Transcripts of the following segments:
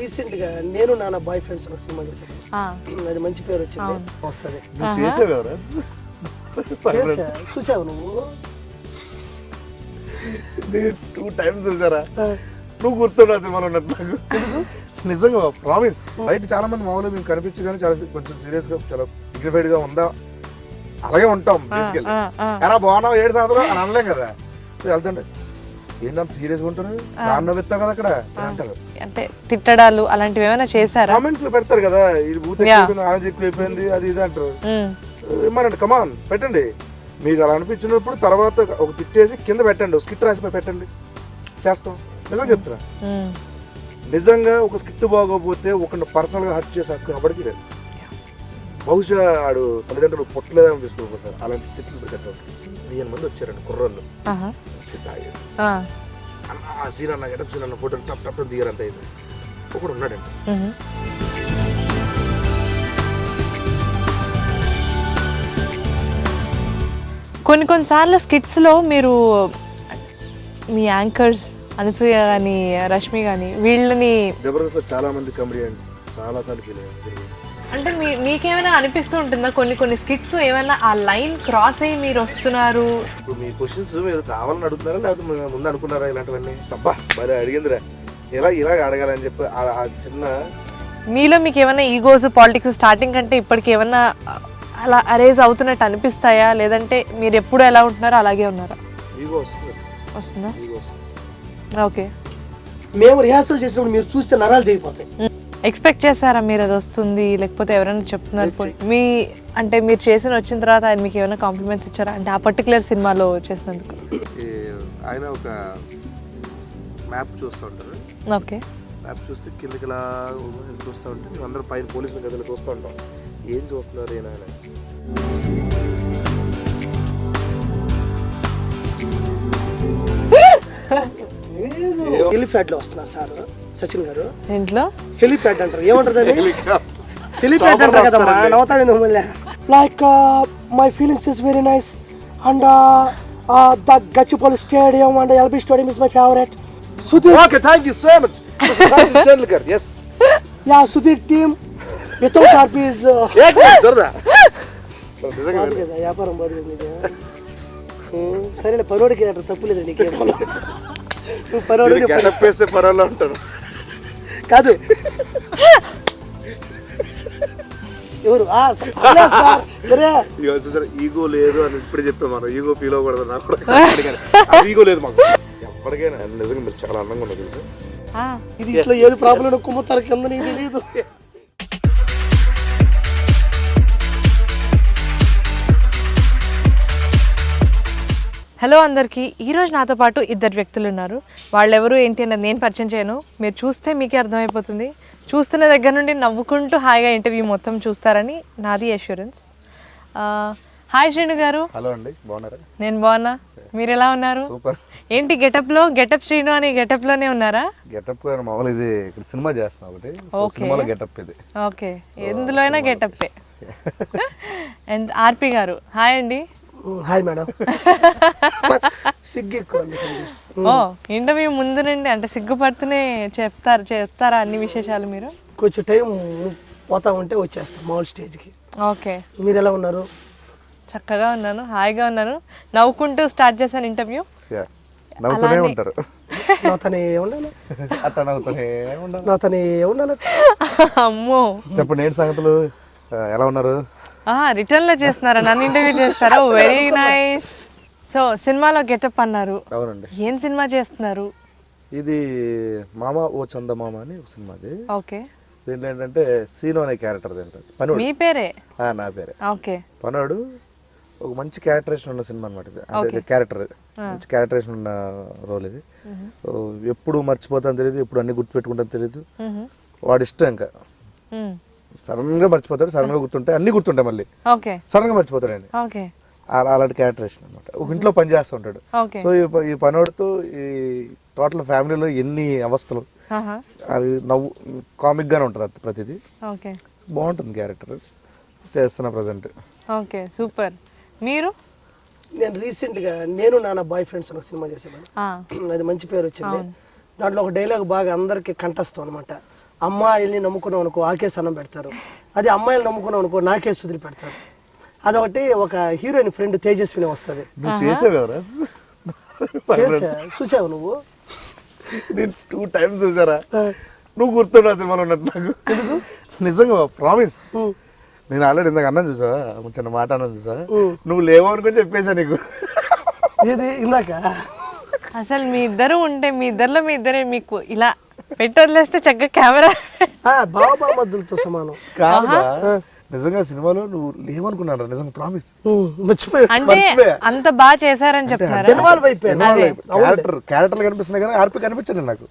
Recent గా నేను నా బాయ్ ఫ్రెండ్స్ ఒక సినిమా చేశాను. అది మంచి పేరు వచ్చింది, వస్తుంది. చూసావు నువ్వు? 2 times చూసారా? నువ్వు గుర్తున్నా సినిమాలో ఉన్నట్టు నాకు నిజంగా ప్రామిస్. బయట చాలా మంది మామూలుగా మేము కనిపించి కానీ చాలా కొంచెం సీరియస్ గా చాలా డిగ్నిఫైడ్ గా ఉందా అలాగే ఉంటాం బేసికల్. ఎలా బాగున్నావు 7 సంవత్సరాలు అని అనలేం కదా. వెళ్తుంటే ఏంటంత సీరియస్ గా ఉంటారు, నాన్న వెత్తావు కదా అక్కడ అంటారు. అంటే తిట్టడాలు అలాంటివి ఏమైనా చేశారా? కామెంట్స్ లో పెడతారు కదా, ఇది బూత్ ఎక్కువైపోయింది, ఆనంద్ ఎక్కువైపోయింది, అది ఇది అంటారు. ఇమ్మనండి, కమాన్ పెట్టండి. మీకు అలా అనిపించినప్పుడు తర్వాత ఒక తిట్టేసి కింద పెట్టండి, స్కిట్ రాసి పెట్టండి, చేస్తాం. నిజంగా చెప్తున్నా, నిజంగా ఒక స్కిట్ బాగోపోతే ఒక పర్సనల్ గా హర్ట్ చేసే హక్కు ఎవరికి లేదు. బహుశా ఆడు తల్లిదండ్రులు పుట్టలేదు అనిపిస్తుంది ఒకసారి. అలాంటి తిట్లు పెట్టారు. 1000 మంది వచ్చారండి కుర్రోళ్ళు, సీన్ అన్న గెటప్ సీన్ అన్న ఫోటోలు టప్ టప్ దిగారు. అంత అయింది. ఒకడు ఉన్నాడండి, కొన్నిసార్లు స్కిట్స్లో మీరు మీ యాంకర్స్ అనసూయ కానీ రష్మి కానీ వీళ్ళని జబర్దస్త్ లో చాలా మంది కమెడియన్స్ చాలా సార్లు ఫీల్ అయ్యారు. అంటే మీకేమైనా అనిపిస్తూ ఉంటుందా కొన్ని స్కిట్స్ ఏమైనా ఆ లైన్ క్రాస్ అయ్యి మీరు వస్తున్నారు? ఇప్పుడు మీ క్వశ్చన్స్ మీరు కావాలని అడుగుతున్నారా లేకపోతే ముందు అనుకున్నారా ఇలాంటివన్నీ? అబ్బా మరి అడిగిందిరా ఇలా అడగాలని చెప్పి ఆ చిన్న మీలో మీకు ఏమైనా ఈగోస్ పాలిటిక్స్ స్టార్టింగ్ కంటే ఇప్పటికి ఏమన్నా అలా అరేజ్ అవుతున్నట్టు అనిపిస్తాయా, లేదంటే మీరు ఎప్పుడు ఎలా ఉంటున్నారో అలాగే ఉన్నారా? ఈగో వస్తుందా? ఓకే. మేము రిహార్సల్ చేసినప్పుడు మీరు చూస్తే నరాలు తెగిపోతాయి. ఎక్స్పెక్ట్ చేస్తారా మీరు అది వస్తుంది, లేకపోతే ఎవరైనా చెప్తున్నారు మీ అంటే మీరు వచ్చిన తర్వాత ఆయన మీకు ఏమైనా కాంప్లిమెంట్స్ ఇచ్చారా? అంటే ఆ పర్టికులర్ సినిమాలో చేసినందుకు. ఆయన ఒక మ్యాప్ చూస్తూ ఉంటారు. ఓకే. మ్యాప్ చూస్తే కిందకి ఇలా చూస్తూ ఉంటే మేము అందరం పైన పోలీసుల గదిలో చూస్తూ ఉంటాం. ఏం చూస్తున్నారు ఈయన? హెలిప్యాడ్ లో వస్తున్నారు సార్ సచిన్ గారు. ఇంట్లో హెలిప్యాడ్ అంటారు, ఏమంటారు దాన్ని? హెలిప్యాడ్ అంటారు కదమ్మా, నవ్వుతాడు మళ్ళీ. Like my feelings is very nice and the Gachibowli stadium and LB stadium is my favourite. Sudheer, okay, thank you so much. Tendulkar, yes. Yeah, Sudheer team without RPs. వ్యాపారం బాగుంది. సరే పరోడికి అంటారు, తప్పులేదు నీకేమో. నువ్వు పరోడి ఉంటారు కాదు ఎవరు? ఈగో లేదు అని ఇప్పుడు చెప్పే మనం ఈగో ఫీల్ అవ్వకూడదు. నాకు ఈగో లేదు మాకు ఎప్పటికైనా. నిజంగా మీరు చాలా అందంగా ఉన్నది. ఇది ఇట్లా ఏది ప్రాబ్లం కుమ్మతారు కింద నీకు తెలియదు. హలో అందరికీ. ఈరోజు నాతో పాటు 2 వ్యక్తులు ఉన్నారు. వాళ్ళెవరు ఏంటి అన్నది నేను పరిచయం చేయను, మీరు చూస్తే మీకే అర్థమైపోతుంది. చూస్తున్న దగ్గర నుండి నవ్వుకుంటూ హాయిగా ఇంటర్వ్యూ మొత్తం చూస్తారని నాది అష్యూరెన్స్. హాయ్ శ్రీను గారు. హలో అండి, బాగున్నారా? నేను బాగున్నా, మీరు ఎలా ఉన్నారు? సూపర్. ఏంటి గెటప్ శ్రీను అని గెటప్లోనే ఉన్నారా? గెటప్ మామూలు ఇది సినిమా చేస్తున్నా ఒకటి, సినిమాలో గెటప్ ఇది. ఓకే, ఎందులో అయినా గెటప్పే. అండ్ ఆర్పి గారు. హాయ్ అండి. Hi madam. సిగ్గు ఎక్కువ. ఓ, ఇంటర్వ్యూ ముందు నుండి అంటే సిగ్గుపడుతూనే చెప్తారా అన్ని విశేషాలు మీరు? కొంచెం టైం పోతా ఉంటే వచ్చేస్తాం మామూలు స్టేజ్కి. ఓకే. మీరు ఎలా ఉన్నారు? చక్కగా ఉన్నాను, హాయిగా ఉన్నాను. నవ్వుకుంటూ స్టార్ట్ చేశాను ఇంటర్వ్యూ. నవ్వుతూనే ఉంటారు. నాతోనే ఉండాలి, అమ్మో. చెప్పండి ఏంటి సంగతులు, ఎలా ఉన్నారు? రిటర్న్ లో చేస్తున్నారా, నన్ను ఇంటర్వ్యూ చేస్తారా? Very nice. సో సినిమాలో గెటప్ అన్నారు. అవునండి. ఏం సినిమా చేస్తున్నారు? ఇది మామ ఓ చందమామ అని ఒక సినిమా. ఓకే. దీంట్లో ఏంటంటే సీను అనే క్యారెక్టర్. పనుడు. మీ పేరే? నా పేరే. ఓకే. పనుడు ఒక మంచి క్యారెక్టరేషన్ ఉన్న సినిమా అనమాట. అంటే క్యారెక్టర్ మంచి క్యారెక్టరేషన్ ఉన్న రోల్ ఇది. ఎప్పుడు మర్చిపోతాను తెలియదు, ఎప్పుడు అన్ని గుర్తుపెట్టుకుంటాను తెలియదు. వాడు ఇష్టం ఇంకా సడన్ గా మర్చిపోతాడు, సడన్ గా గుర్తుంటాయి, అన్ని గుర్తుంటాయి, మళ్ళీ సడన్ గా మర్చిపోతాడు అండి. అలాంటి క్యారెక్టరేషన్ అనమాట. ఒక ఇంట్లో పని చేస్తూ ఉంటాడు. సో ఈ పనోడితో ఈ టోటల్ ఫ్యామిలీలో ఎన్ని అవస్థలు, అవి నవ్వు కామిక్ గానే ఉంటుంది అది ప్రతిదీ. బాగుంటుంది క్యారెక్టర్ చేస్తున్నా ప్రజెంట్. Okay, super. మీరు? నేను రీసెంట్ గా నేను నా బాయ్ ఫ్రెండ్స్ ఒక సినిమా చేసాను. అది మంచి పేరు వచ్చింది. దాంట్లో ఒక డైలాగ్ బాగా అందరికి కంఠస్థం అనమాట. అమ్మాయిల్ని నమ్ముకున్నాం అనుకో ఆకేసి అన్నం పెడతారు, అది అమ్మాయిలు నమ్ముకున్నాం అనుకో నాకేసి వదిలి పెడతారు. అదొకటి ఒక హీరోయిన్ ఫ్రెండ్ తేజస్విని వస్తుంది. నువ్వు చేసావు ఎవరా? చూసావు నువ్వు? నేను 2 times చూసారా? నువ్వు గుర్తుండే సినిమాలో ఉన్నట్టు నాకు. ఎందుకు నిజంగా ప్రామిస్. నేను ఆల్రెడీ ఇందాక అన్నం చూసావా, చిన్న మాట అన్నం చూసా, నువ్వు లేవు అనుకుని చెప్పేసా నీకు. ఇది ఇందాక అసలు మీ ఇద్దరు ఉంటే మీ ఇద్దరిలో మీ ఇద్దరే మీకు ఇలా పెట్టి వదిలేస్తే చక్కగా కెమెరా బాబామద్దులతో సమానం. కాదా నిజంగా సినిమాలో నువ్వు లేవనుకున్నాడు నిజంగా ప్రామిస్. అంటే అంత బాగా చేశారని చెప్తున్నారు. క్యారెక్టర్ కనిపిస్తున్నాయి కానీ ఆర్పి కనిపించలేదు నాకు.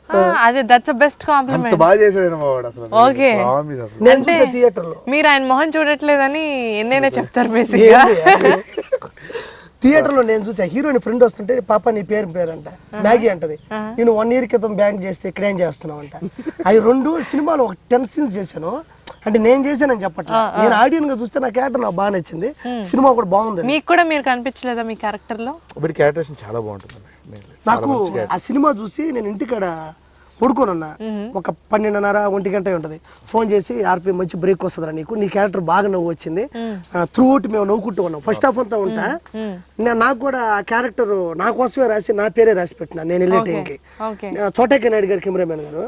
అదే దట్స్ బెస్ట్ కాంప్లిమెంట్. బాగా చేశాడు అసలు. ఓకే మీరు ఆయన మొహం చూడట్లేదని ఎన్నైనా చెప్తారు బేసిక్ గా. థియేటర్ లో నేను చూసా హీరోయిన్ ఫ్రెండ్ వస్తుంటే పాప నీ పేరు అంట మ్యాగీ అంటది. నేను 1 year క్రితం బ్యాంక్ చేస్తే ఇక్కడ ఏం చేస్తున్నావు అంట. అవి 2 సినిమాలు ఒక 10 scenes చేశాను. అంటే నేను చేశానని చెప్పట్లా, నేను ఆడియన్ గా చూస్తే నా క్యారెక్టర్ నాకు బాగా నచ్చింది, సినిమా కూడా బాగుంది. మీకు కూడా మీరు కనిపించలేదా మీ క్యారెక్టర్ లో? క్యారెక్టరేషన్ చాలా బాగుంటుంది నాకు. ఆ సినిమా చూసి నేను ఇంటికాడ పడుకోనున్నా, ఒక 12:30 1 గంట ఉంటుంది. ఫోన్ చేసి ఆర్పి మంచి బ్రేక్ వస్తుందిరా నీకు, నీ క్యారెక్టర్ బాగా నవ్వు వచ్చింది, త్రూ అవుట్ మేము నవ్వుకుంటూ ఉన్నాం. ఫస్ట్ హాఫ్ అంతా ఉంటా నాకు కూడా ఆ క్యారెక్టర్ నా కోసమే రాసి నా పేరే రాసి పెట్టినా. నేను వెళ్ళే టైంకి చోటకే నాయుడు గారు కెమెరామెన్ గారు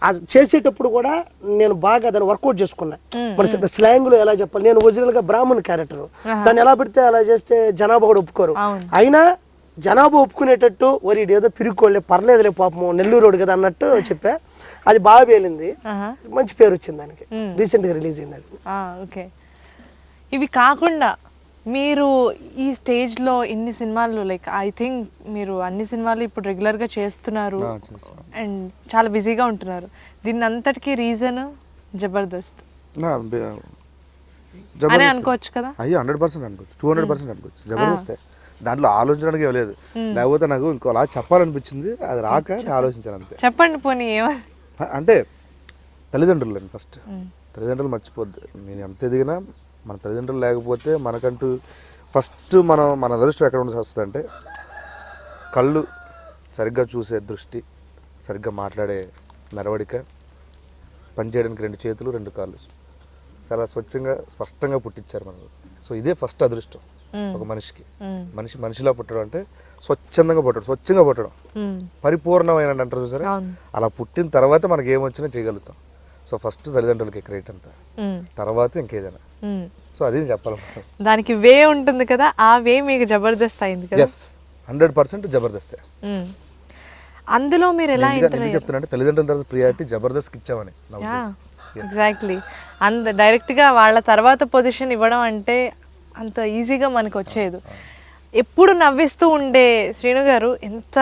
అది చేసేటప్పుడు కూడా నేను బాగా దాన్ని వర్కౌట్ చేసుకున్నా. మన స్లాంగ్ లో ఎలా చెప్పాలి, నేను ఒరిజినల్ గా బ్రాహ్మణ్ క్యారెక్టర్, దాన్ని ఎలా పెడితే అలా చేస్తే జనాభా కూడా ఒప్పుకోరు. అయినా జనాభా ఒప్పుకునేటట్టు వరి ఏదో పిరుక్కోలే పర్లేదులే పాపం నెల్లూరు కదా అన్నట్టు చెప్పా. అది బాగా పేలింది, మంచి పేరు వచ్చింది దానికి. రీసెంట్ గా రిలీజ్ అయింది అది. ఓకే. ఇవి కాకుండా మీరు ఈ స్టేజ్ లో ఇన్ని సినిమాలు లైక్ ఐ థింక్ మీరు అన్ని సినిమాలు ఇప్పుడు రెగ్యులర్ గా చేస్తున్నారు అండ్ చాలా బిజీగా ఉంటున్నారు. దీని అంతటికి రీజన్ జబర్దస్త్ అని అనుకోవచ్చు కదా? అయ్యో 100% అనుకోవచ్చు, 200% అనుకోవచ్చు. జబర్దస్తే దాంట్లో ఆలోచించడానికి లేదు. లేకపోతే నాకు ఇంకోలా చెప్పాలనిపించింది, అది రాక ఆలోచించాను అంతే. చెప్పండి పోనీ. అంటే తల్లిదండ్రులు అండి ఫస్ట్. తల్లిదండ్రులు మర్చిపోద్దు. నేను ఎంత ఎదిగినా మన తల్లిదండ్రులు లేకపోతే మనకంటూ ఫస్ట్ మన అదృష్టం ఎక్కడ ఉండాల్సి వస్తుంది అంటే కళ్ళు సరిగ్గా చూసే దృష్టి, సరిగ్గా మాట్లాడే నడవడిక, పనిచేయడానికి 2 చేతులు 2 కాళ్ళు చాలా స్వచ్ఛంగా స్పష్టంగా పుట్టించారు మనకు. సో ఇదే ఫస్ట్ అదృష్టం ఒక మనిషికి. మనిషిలా పుట్టడం అంటే స్వచ్ఛందంగా పుట్టడం, పరిపూర్ణమైన అంటారు చూసారా, అలా పుట్టిన తర్వాత మనకి ఏమొచ్చినా చేయగలుగుతాం. సో ఫస్ట్ తల్లిదండ్రులకి క్రెడిట్ అంతా, తర్వాత ఇంకేదైనా. సో అది చెప్పాలి. దానికి వే ఉంటుంది కదా, ఆ వే మీకు జబర్దస్త్ అయింది కదా. ఎస్ 100% జబర్దస్తే. అందులో మీరు ఎలా చెప్తున్నా అంటే తల్లిదండ్రుల తర్వాత ప్రియారిటీ జబర్దస్త్ ఇచ్చామని. ఎగ్జాక్ట్లీ. డైరెక్ట్గా వాళ్ళ తర్వాత పొజిషన్ ఇవ్వడం అంటే అంత ఈజీగా మనకు వచ్చేది. ఎప్పుడు నవ్విస్తూ ఉండే శ్రీను గారు ఎంత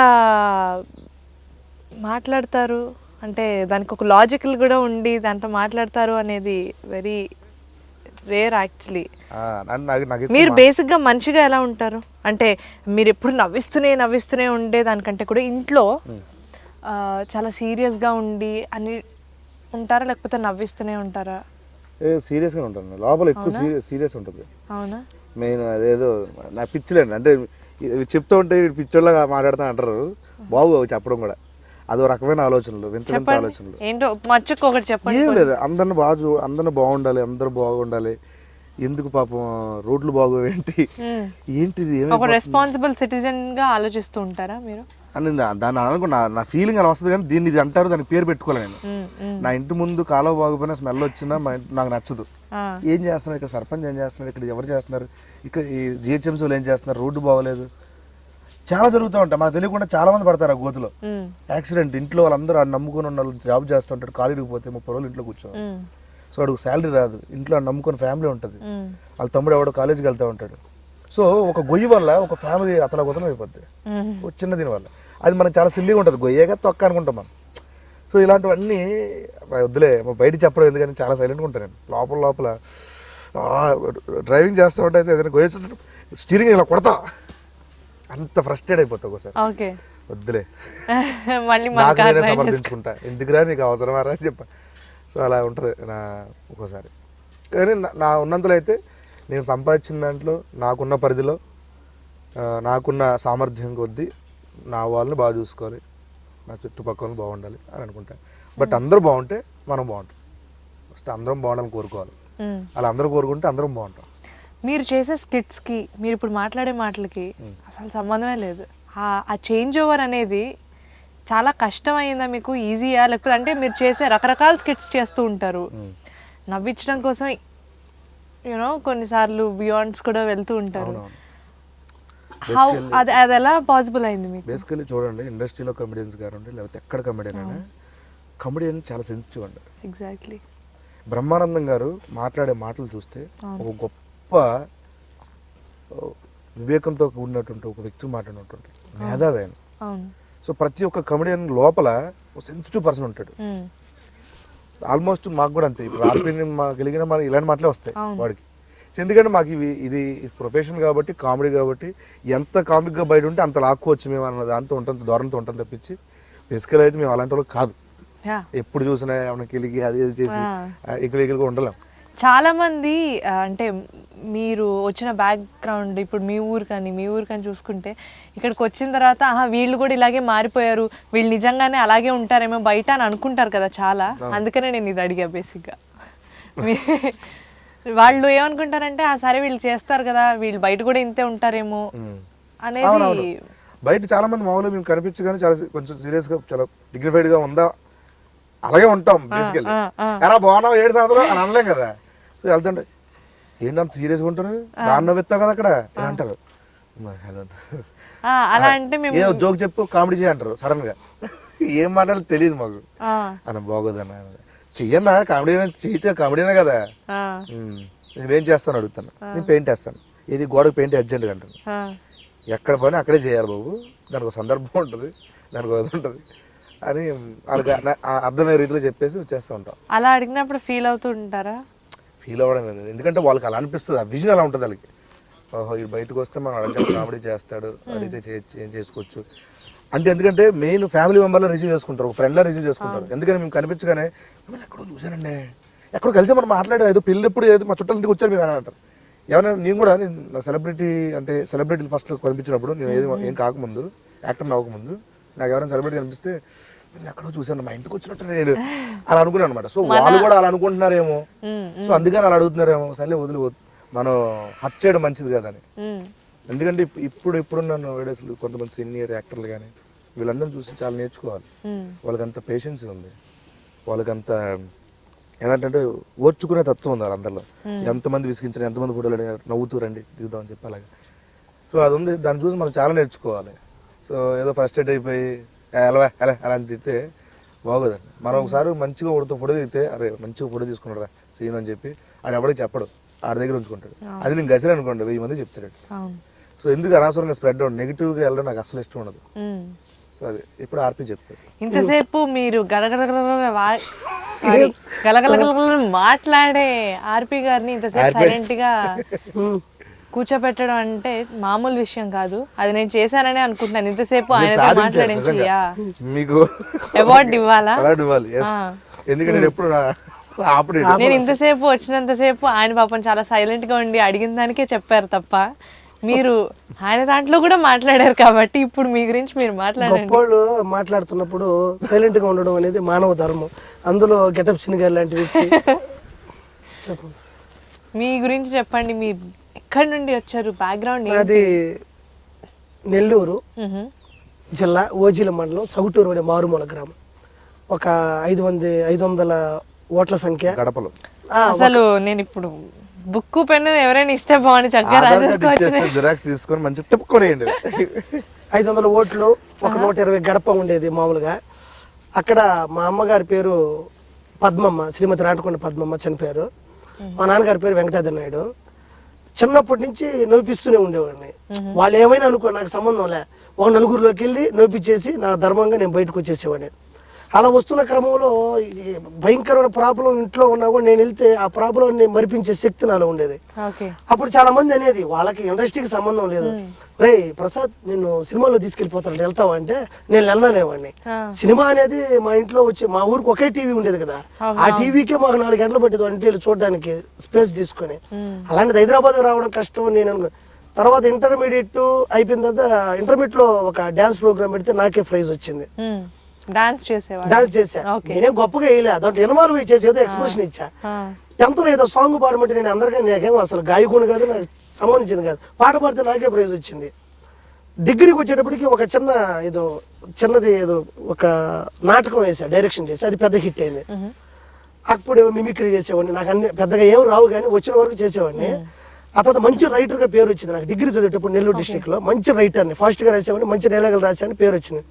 మాట్లాడతారు అంటే దానికి ఒక లాజికల్ కూడా ఉండి దాంట్లో మాట్లాడతారు అనేది వెరీ రేర్ యాక్చువల్లీ. మీరు బేసిక్గా మంచిగా ఎలా ఉంటారు అంటే మీరు ఎప్పుడు నవ్విస్తూనే ఉండే దానికంటే కూడా ఇంట్లో చాలా సీరియస్గా ఉండి అని ఉంటారా, లేకపోతే నవ్విస్తూనే ఉంటారా? సీరియస్గా ఉంటాను, లోపల ఎక్కువ సీరియస్ ఉంటుంది. అవునా? నేను అదేదో నా పిచ్చిలేండి, అంటే చెప్తూ ఉంటే పిచ్చోళ్ళగా మాట్లాడుతా అంటారు. బాగు చెప్పడం కూడా అదో రకమైన ఆలోచనలు, వింత ఆలోచనలు. ఏంటో మచ్చకు ఒకటి చెప్పండి. ఏం లేదు, అందరిని బాగుండాలి, అందరూ బాగుండాలి, ఎందుకు పాపం రోడ్లు బాగోవేంటి, ఏంటిది ఒక రెస్పాన్సిబుల్ సిటిజన్ గా ఆలోచిస్తూ ఉంటారా మీరు? అని దాన్ని అనుకున్నా, నా ఫీలింగ్ అలా వస్తుంది. కానీ దీన్ని ఇది అంటారు, దానికి పేరు పెట్టుకోలే నేను. నా ఇంటి ముందు కాలువ బాగుపోయినా స్మెల్ వచ్చినా నాకు నచ్చదు. ఏం చేస్తున్నారు ఇక్కడ, సర్పంచ్ ఏం చేస్తున్నారు ఇక్కడ, ఎవరు చేస్తున్నారు ఇక్కడ, ఈ జిహెచ్ఎంసీలు ఏం చేస్తున్నారు, రోడ్డు బాగోలేదు, చాలా జరుగుతూ ఉంటాయి. మాకు తెలియకుండా చాలా మంది పడతారు ఆ గోతులో. యాక్సిడెంట్, ఇంట్లో వాళ్ళందరూ నమ్ముకుని ఉన్న వాళ్ళు జాబ్ చేస్తుంటారు, కాలేజీకి పోతే 30 రోజులు ఇంట్లో కూర్చోవాలి. సో అడుగు శాలరీ రాదు, ఇంట్లో నమ్ముకుని ఫ్యామిలీ ఉంటుంది, వాళ్ళ తమ్ముడు ఎవడో కాలేజీకి వెళ్తూ ఉంటాడు. సో ఒక గొయ్యి వల్ల ఒక ఫ్యామిలీ అతలగొతలం అయిపోద్ది చిన్న దీని వల్ల. అది మనకు చాలా సిల్లీగా ఉంటుంది, గొయ్యేగా తొక్క అనుకుంటాం మనం. సో ఇలాంటివన్నీ వద్దులే బయట చెప్పడం ఎందుకని చాలా సైలెంట్గా ఉంటాను నేను. లోపల డ్రైవింగ్ చేస్తూ ఉంటే ఏదైనా గొయ్య స్టీరింగ్ ఇలా కొడతా, అంత ఫ్రస్ట్రేట్ అయిపోతా ఒకసారి. వద్దులే నాకు నేనే సమర్థించుకుంటా, ఎందుకురా నీకు అవసరమారా అని చెప్పా. సో అలా ఉంటుంది నా ఒక్కోసారి. కానీ నా ఉన్నంతలో అయితే నేను సంపాదించిన దాంట్లో నాకున్న పరిధిలో నాకున్న సామర్థ్యం కొద్దీ నా వాళ్ళని బాగా చూసుకోవాలి, నా చుట్టుపక్కల బాగుండాలి అని అనుకుంటాను. బట్ అందరూ బాగుంటే మనం బాగుంటాం. ఫస్ట్ అందరం బాగుండాలని కోరుకోవాలి. అలా అందరూ కోరుకుంటే అందరం బాగుంటాం. మీరు చేసే స్కిట్స్కి మీరు ఇప్పుడు మాట్లాడే మాటలకి అసలు సంబంధమే లేదు. ఆ చేంజ్ ఓవర్ అనేది చాలా కష్టమైందా మీకు, ఈజీయా? లేకపోతే అంటే మీరు చేసే రకరకాల స్కిట్స్ చేస్తూ ఉంటారు, నవ్వించడం కోసం యూనో కొన్నిసార్లు బియాండ్స్ కూడా వెళ్తూ ఉంటారు. అది ఎలా పాసిబుల్ అయింది మీకు? బేసికలీ చూడండి, ఇండస్ట్రీలో కమెడియన్స్ గారు ఉండి లేకపోతే ఎక్కడ కమెడియన్ అయినా కమెడియన్ చాలా సెన్సిటివ్ అండి. ఎగ్జాక్ట్లీ. బ్రహ్మానందం గారు మాట్లాడే మాటలు చూస్తే ఒక గొప్ప వివేకంతో ఉన్నటువంటి ఒక వ్యక్తి మాట్లాడినటువంటి మేధావి ఆయన. సో ప్రతి ఒక్క కమెడియన్ లోపల ఒక సెన్సిటివ్ పర్సన్ ఉంటాడు. ఆల్మోస్ట్ మాకు కూడా అంతే. ఇప్పుడు ఆర్పీని మాకు కలిగిన మనకి ఇలాంటి మాటలే వస్తాయి వాడికి. ఎందుకంటే మాకు ఇది ప్రొఫెషన్ కాబట్టి, కామెడీ కాబట్టి ఎంత కామిక్గా బయట ఉంటే అంత లాక్కోవచ్చు మేము అన్న దాంతో ఉంటుంది, ధోరణితో ఉంటుంది తప్పించి బేసికల్ అయితే మేము అలాంటి వాళ్ళు కాదు. ఎప్పుడు చూసినా ఏమైనా కిలికి అది చేసి ఎగులుగా ఉండలేం. చాలా మంది అంటే మీరు వచ్చిన బ్యాక్గ్రౌండ్ ఇప్పుడు మీ ఊరు కానీ చూసుకుంటే ఇక్కడికి వచ్చిన తర్వాత వీళ్ళు కూడా ఇలాగే మారిపోయారు, వీళ్ళు నిజంగానే అలాగే ఉంటారేమో బయట అని అనుకుంటారు కదా చాలా. అందుకనే నేను ఇది అడిగా బేసిక్గా. వాళ్ళు ఏమనుకుంటారంటే సరే వీళ్ళు చేస్తారు కదా, వీళ్ళు బయట కూడా ఇంతే ఉంటారేమో అనేది. బయట చాలా మంది మామూలుగా మేము కనిపించగానే చాలా కొంచెం సీరియస్గా చాలా డిగ్నిఫైడ్గా ఉందా అలాగే ఉంటాం బేసికల్లీ. ఎలా బాగున్నావు 7 సంవత్సరాలు అని అనలేం కదా. సో వెళ్తుంటే ఏంటంత సీరియస్గా ఉంటారు, బాగా నవ్వుతావు కదా అక్కడ ఇలా అంటారు. అలా అంటే ఏ జోక్ చెప్పు, కామెడీ చేయంటారు సడన్ గా. ఏం మాట్లాడాలో తెలియదు మాకు. అన్న బాగోదన్న చెయ్యన్నా కామెడీ చేయొచ్చు, కామెడీనే కదా. నువ్వేం చేస్తాను అడుగుతాను. నేను పెయింట్ వేస్తాను. ఇది గోడకు పెయింట్ అర్జెంట్గా అంటాను. ఎక్కడ పని అక్కడే చేయాలి బాబు, దానికి ఒక సందర్భం ఉంటుంది, దానికి అది ఉంటుంది అని వాళ్ళకి అర్థమయ్యే రీతిలో చెప్పేసి వచ్చేస్తూ ఉంటాం. అలా అడిగినప్పుడు ఫీల్ అవుతూ ఉంటారా? ఫీల్ అవ్వడం లేదు, ఎందుకంటే వాళ్ళకి అలా అనిపిస్తుంది, ఆ విజన్ అలా ఉంటుంది వాళ్ళకి. ఓహో ఇది బయటకు వస్తే మనం అడిగితే కామెడీ చేస్తాడు, అడిగితే ఏం చేసుకోవచ్చు అంటే. ఎందుకంటే మెయిన్ ఫ్యామిలీ మెంబర్లో రిసీవ్ చేసుకుంటారు, ఒక ఫ్రెండ్లో రిసీవ్ చేసుకుంటారు. ఎందుకని మేము కనిపించగానే మిమ్మల్ని ఎక్కడో చూశానండి, ఎక్కడో కలిసి మనం మాట్లాడే ఏదో పెళ్ళి ఎప్పుడు ఏదో మా చుట్టాల ఇంటికి వచ్చారు మీరు అని అంటారు. ఏమైనా నేను కూడా నా సెలబ్రిటీ అంటే సెలబ్రిటీలు ఫస్ట్ కనిపించినప్పుడు నేను ఏం కాకముందు, యాక్టర్ అవ్వకముందు నాకు ఎవరైనా సెలబ్రిటీ కనిపిస్తే నేను ఎక్కడో చూసాను, మా ఇంటికి వచ్చినట్టు నేను అలా అనుకున్నాను అనమాట. సో వాళ్ళు కూడా అలా అనుకుంటున్నారేమో, సో అందుకని అలా అడుగుతున్నారేమో. సరే వదిలి మనం హర్ట్ చేయడం మంచిది కదా అని. ఎందుకంటే ఇప్పుడున్న వీడియోస్లు కొంతమంది సీనియర్ యాక్టర్లు కానీ వీళ్ళందరినీ చూసి చాలా నేర్చుకోవాలి. వాళ్ళకంత పేషెన్స్ ఉంది, వాళ్ళకంత ఏంటంటే ఓర్చుకునే తత్వం ఉంది వాళ్ళందరిలో. ఎంతమంది విసిగించిన, ఎంతమంది ఫోటోలు నవ్వుతూ రండి దిగుదాం అని చెప్పి అలాగే. సో అది ఉంది, దాన్ని చూసి మనం చాలా నేర్చుకోవాలి. సో ఏదో ఫ్రస్ట్రేట్ అయిపోయి అలా అలా అని తిడితే బాగోదండి. మనం ఒకసారి మంచిగా ఫోటో దిగితే అరే మంచిగా ఫోటో తీసుకున్నారా సీన్ అని చెప్పి ఆడు ఎవరికి చెప్పడు, ఆడి దగ్గర ఉంచుకుంటాడు. అది నేను గసిరే అనుకోండి 1000 మంది చెప్తాడు. సో ఎందుకు అనవసరంగా స్ప్రెడ్ అవ్వడం, నెగిటివ్గా వెళ్ళడం నాకు అసలు ఇష్టం ఉండదు. సో అది ఇప్పుడు ఆర్పి చెప్తాడు. ఇంతసేపు మీరు గలగలగల మాట్లాడే ఆర్పి గారిని ఇంతసేపు సైలెంట్ గా కూర్చోపెట్టడం అంటే మామూలు విషయం కాదు. అది నేను చేశానని అనుకుంటున్నాను. ఇంతసేపు ఆయనతో మాట్లాడించి మీకు అవార్డు ఇవ్వాలా? ఎందుకంటే నేను ఇంతసేపు వచ్చినంతసేపు ఆయన పాపం చాలా సైలెంట్ గా ఉండి అడిగిన దానికే చెప్పారు తప్ప మీరు ఆయన దాంట్లో కూడా మాట్లాడారు కాబట్టి ఇప్పుడు మీ గురించి మీరు మాట్లాడండి. గొప్పోళ్ళు మాట్లాడుతున్నప్పుడు సైలెంట్ గా ఉండడం అనేది మానవ ధర్మం. అందులో గెటప్ సినిగారు లాంటి వ్యక్తి. మీ గురించి చెప్పండి. మీరు ఎక్కడి నుండి వచ్చారు, బ్యాక్గ్రౌండ్? అది నెల్లూరు జిల్లా ఓజిల మండలం సగుటూరు అనే మారుమూల గ్రామం. ఒక 500 ఓట్ల సంఖ్య గడపలు. అసలు నేను ఇప్పుడు బుక్ పెన్ ఎవరైనా ఇస్తే బాగుంది, చక్కగా రాసేసుకోవచ్చు. 500 ఓట్లు, ఒక 120 గడప ఉండేది మామూలుగా. అక్కడ మా అమ్మగారి పేరు పద్మమ్మ, శ్రీమతి రాటకొండ పద్మమ్మ చనిపోయారు. మా నాన్నగారి పేరు వెంకటాద్రి నాయుడు. చిన్నప్పటి నుంచి నవ్విస్తూనే ఉండేవాడిని. వాళ్ళు ఏమైనా అనుకో నాకు సంబంధం లే, ఒక నలుగురిలోకి వెళ్ళి నవ్విచ్చేసి నా ధర్మంగా నేను బయటకు వచ్చేసేవాడిని. అలా వస్తున్న క్రమంలో భయంకరమైన ప్రాబ్లం ఇంట్లో ఉన్నా కూడా నేను వెళ్తే ఆ ప్రాబ్లం మరిపించే శక్తి నాలో ఉండేది. అప్పుడు చాలా మంది అనేది వాళ్ళకి ఇండస్ట్రీకి సంబంధం లేదు, రే ప్రసాద్ నిన్ను సినిమాలో తీసుకెళ్ళిపోతాను వెళ్తావా అంటే నేను వెళ్ళనేవాడిని. సినిమా అనేది మా ఇంట్లో వచ్చి మా ఊరికి ఒకే టీవీ ఉండేది కదా, ఆ టీవీకే మాకు 4 గంటలు పట్టేది అంటే చూడడానికి స్పేస్ తీసుకొని. అలాంటిది హైదరాబాద్ రావడం కష్టం అని నేను తర్వాత ఇంటర్మీడియట్ అయిపోయిన తర్వాత ఇంటర్మీడియట్ లో ఒక డాన్స్ ప్రోగ్రామ్ పెడితే నాకే ప్రైజ్ వచ్చింది. డాన్స్ చేసేవాడు. డాన్స్ చేశా. నేనేం గొప్పగా వేయలే, దాంట్లో ఇన్వాల్వ్ చేసి ఏదో ఎక్స్ప్రెషన్ ఇచ్చా. 10th లో ఏదో సాంగ్ పాడమంటే నేను అందరికీ నాకేం అసలు గాయకుని కాదు, నాకు సంబంధించింది కాదు, పాట పాడితే నాకే ప్రైజ్ వచ్చింది. డిగ్రీకి వచ్చేటప్పటికి ఒక చిన్నది ఏదో ఒక నాటకం వేసా, డైరెక్షన్ చేసి, అది పెద్ద హిట్ అయింది. అప్పుడు మిమిక్రీ చేసేవాడిని, నాకు అన్ని పెద్దగా ఏం రావు కానీ వచ్చిన వరకు చేసేవాడిని. ఆ తర్వాత మంచి రైటర్గా పేరు వచ్చింది నాకు. డిగ్రీ చదివేటప్పుడు నెల్లూరు డిస్ట్రిక్ట్లో మంచి రైటర్ని, ఫాస్ట్గా రాసేవాడిని, మంచి డైలాగులు రాసాను, పేరు వచ్చింది.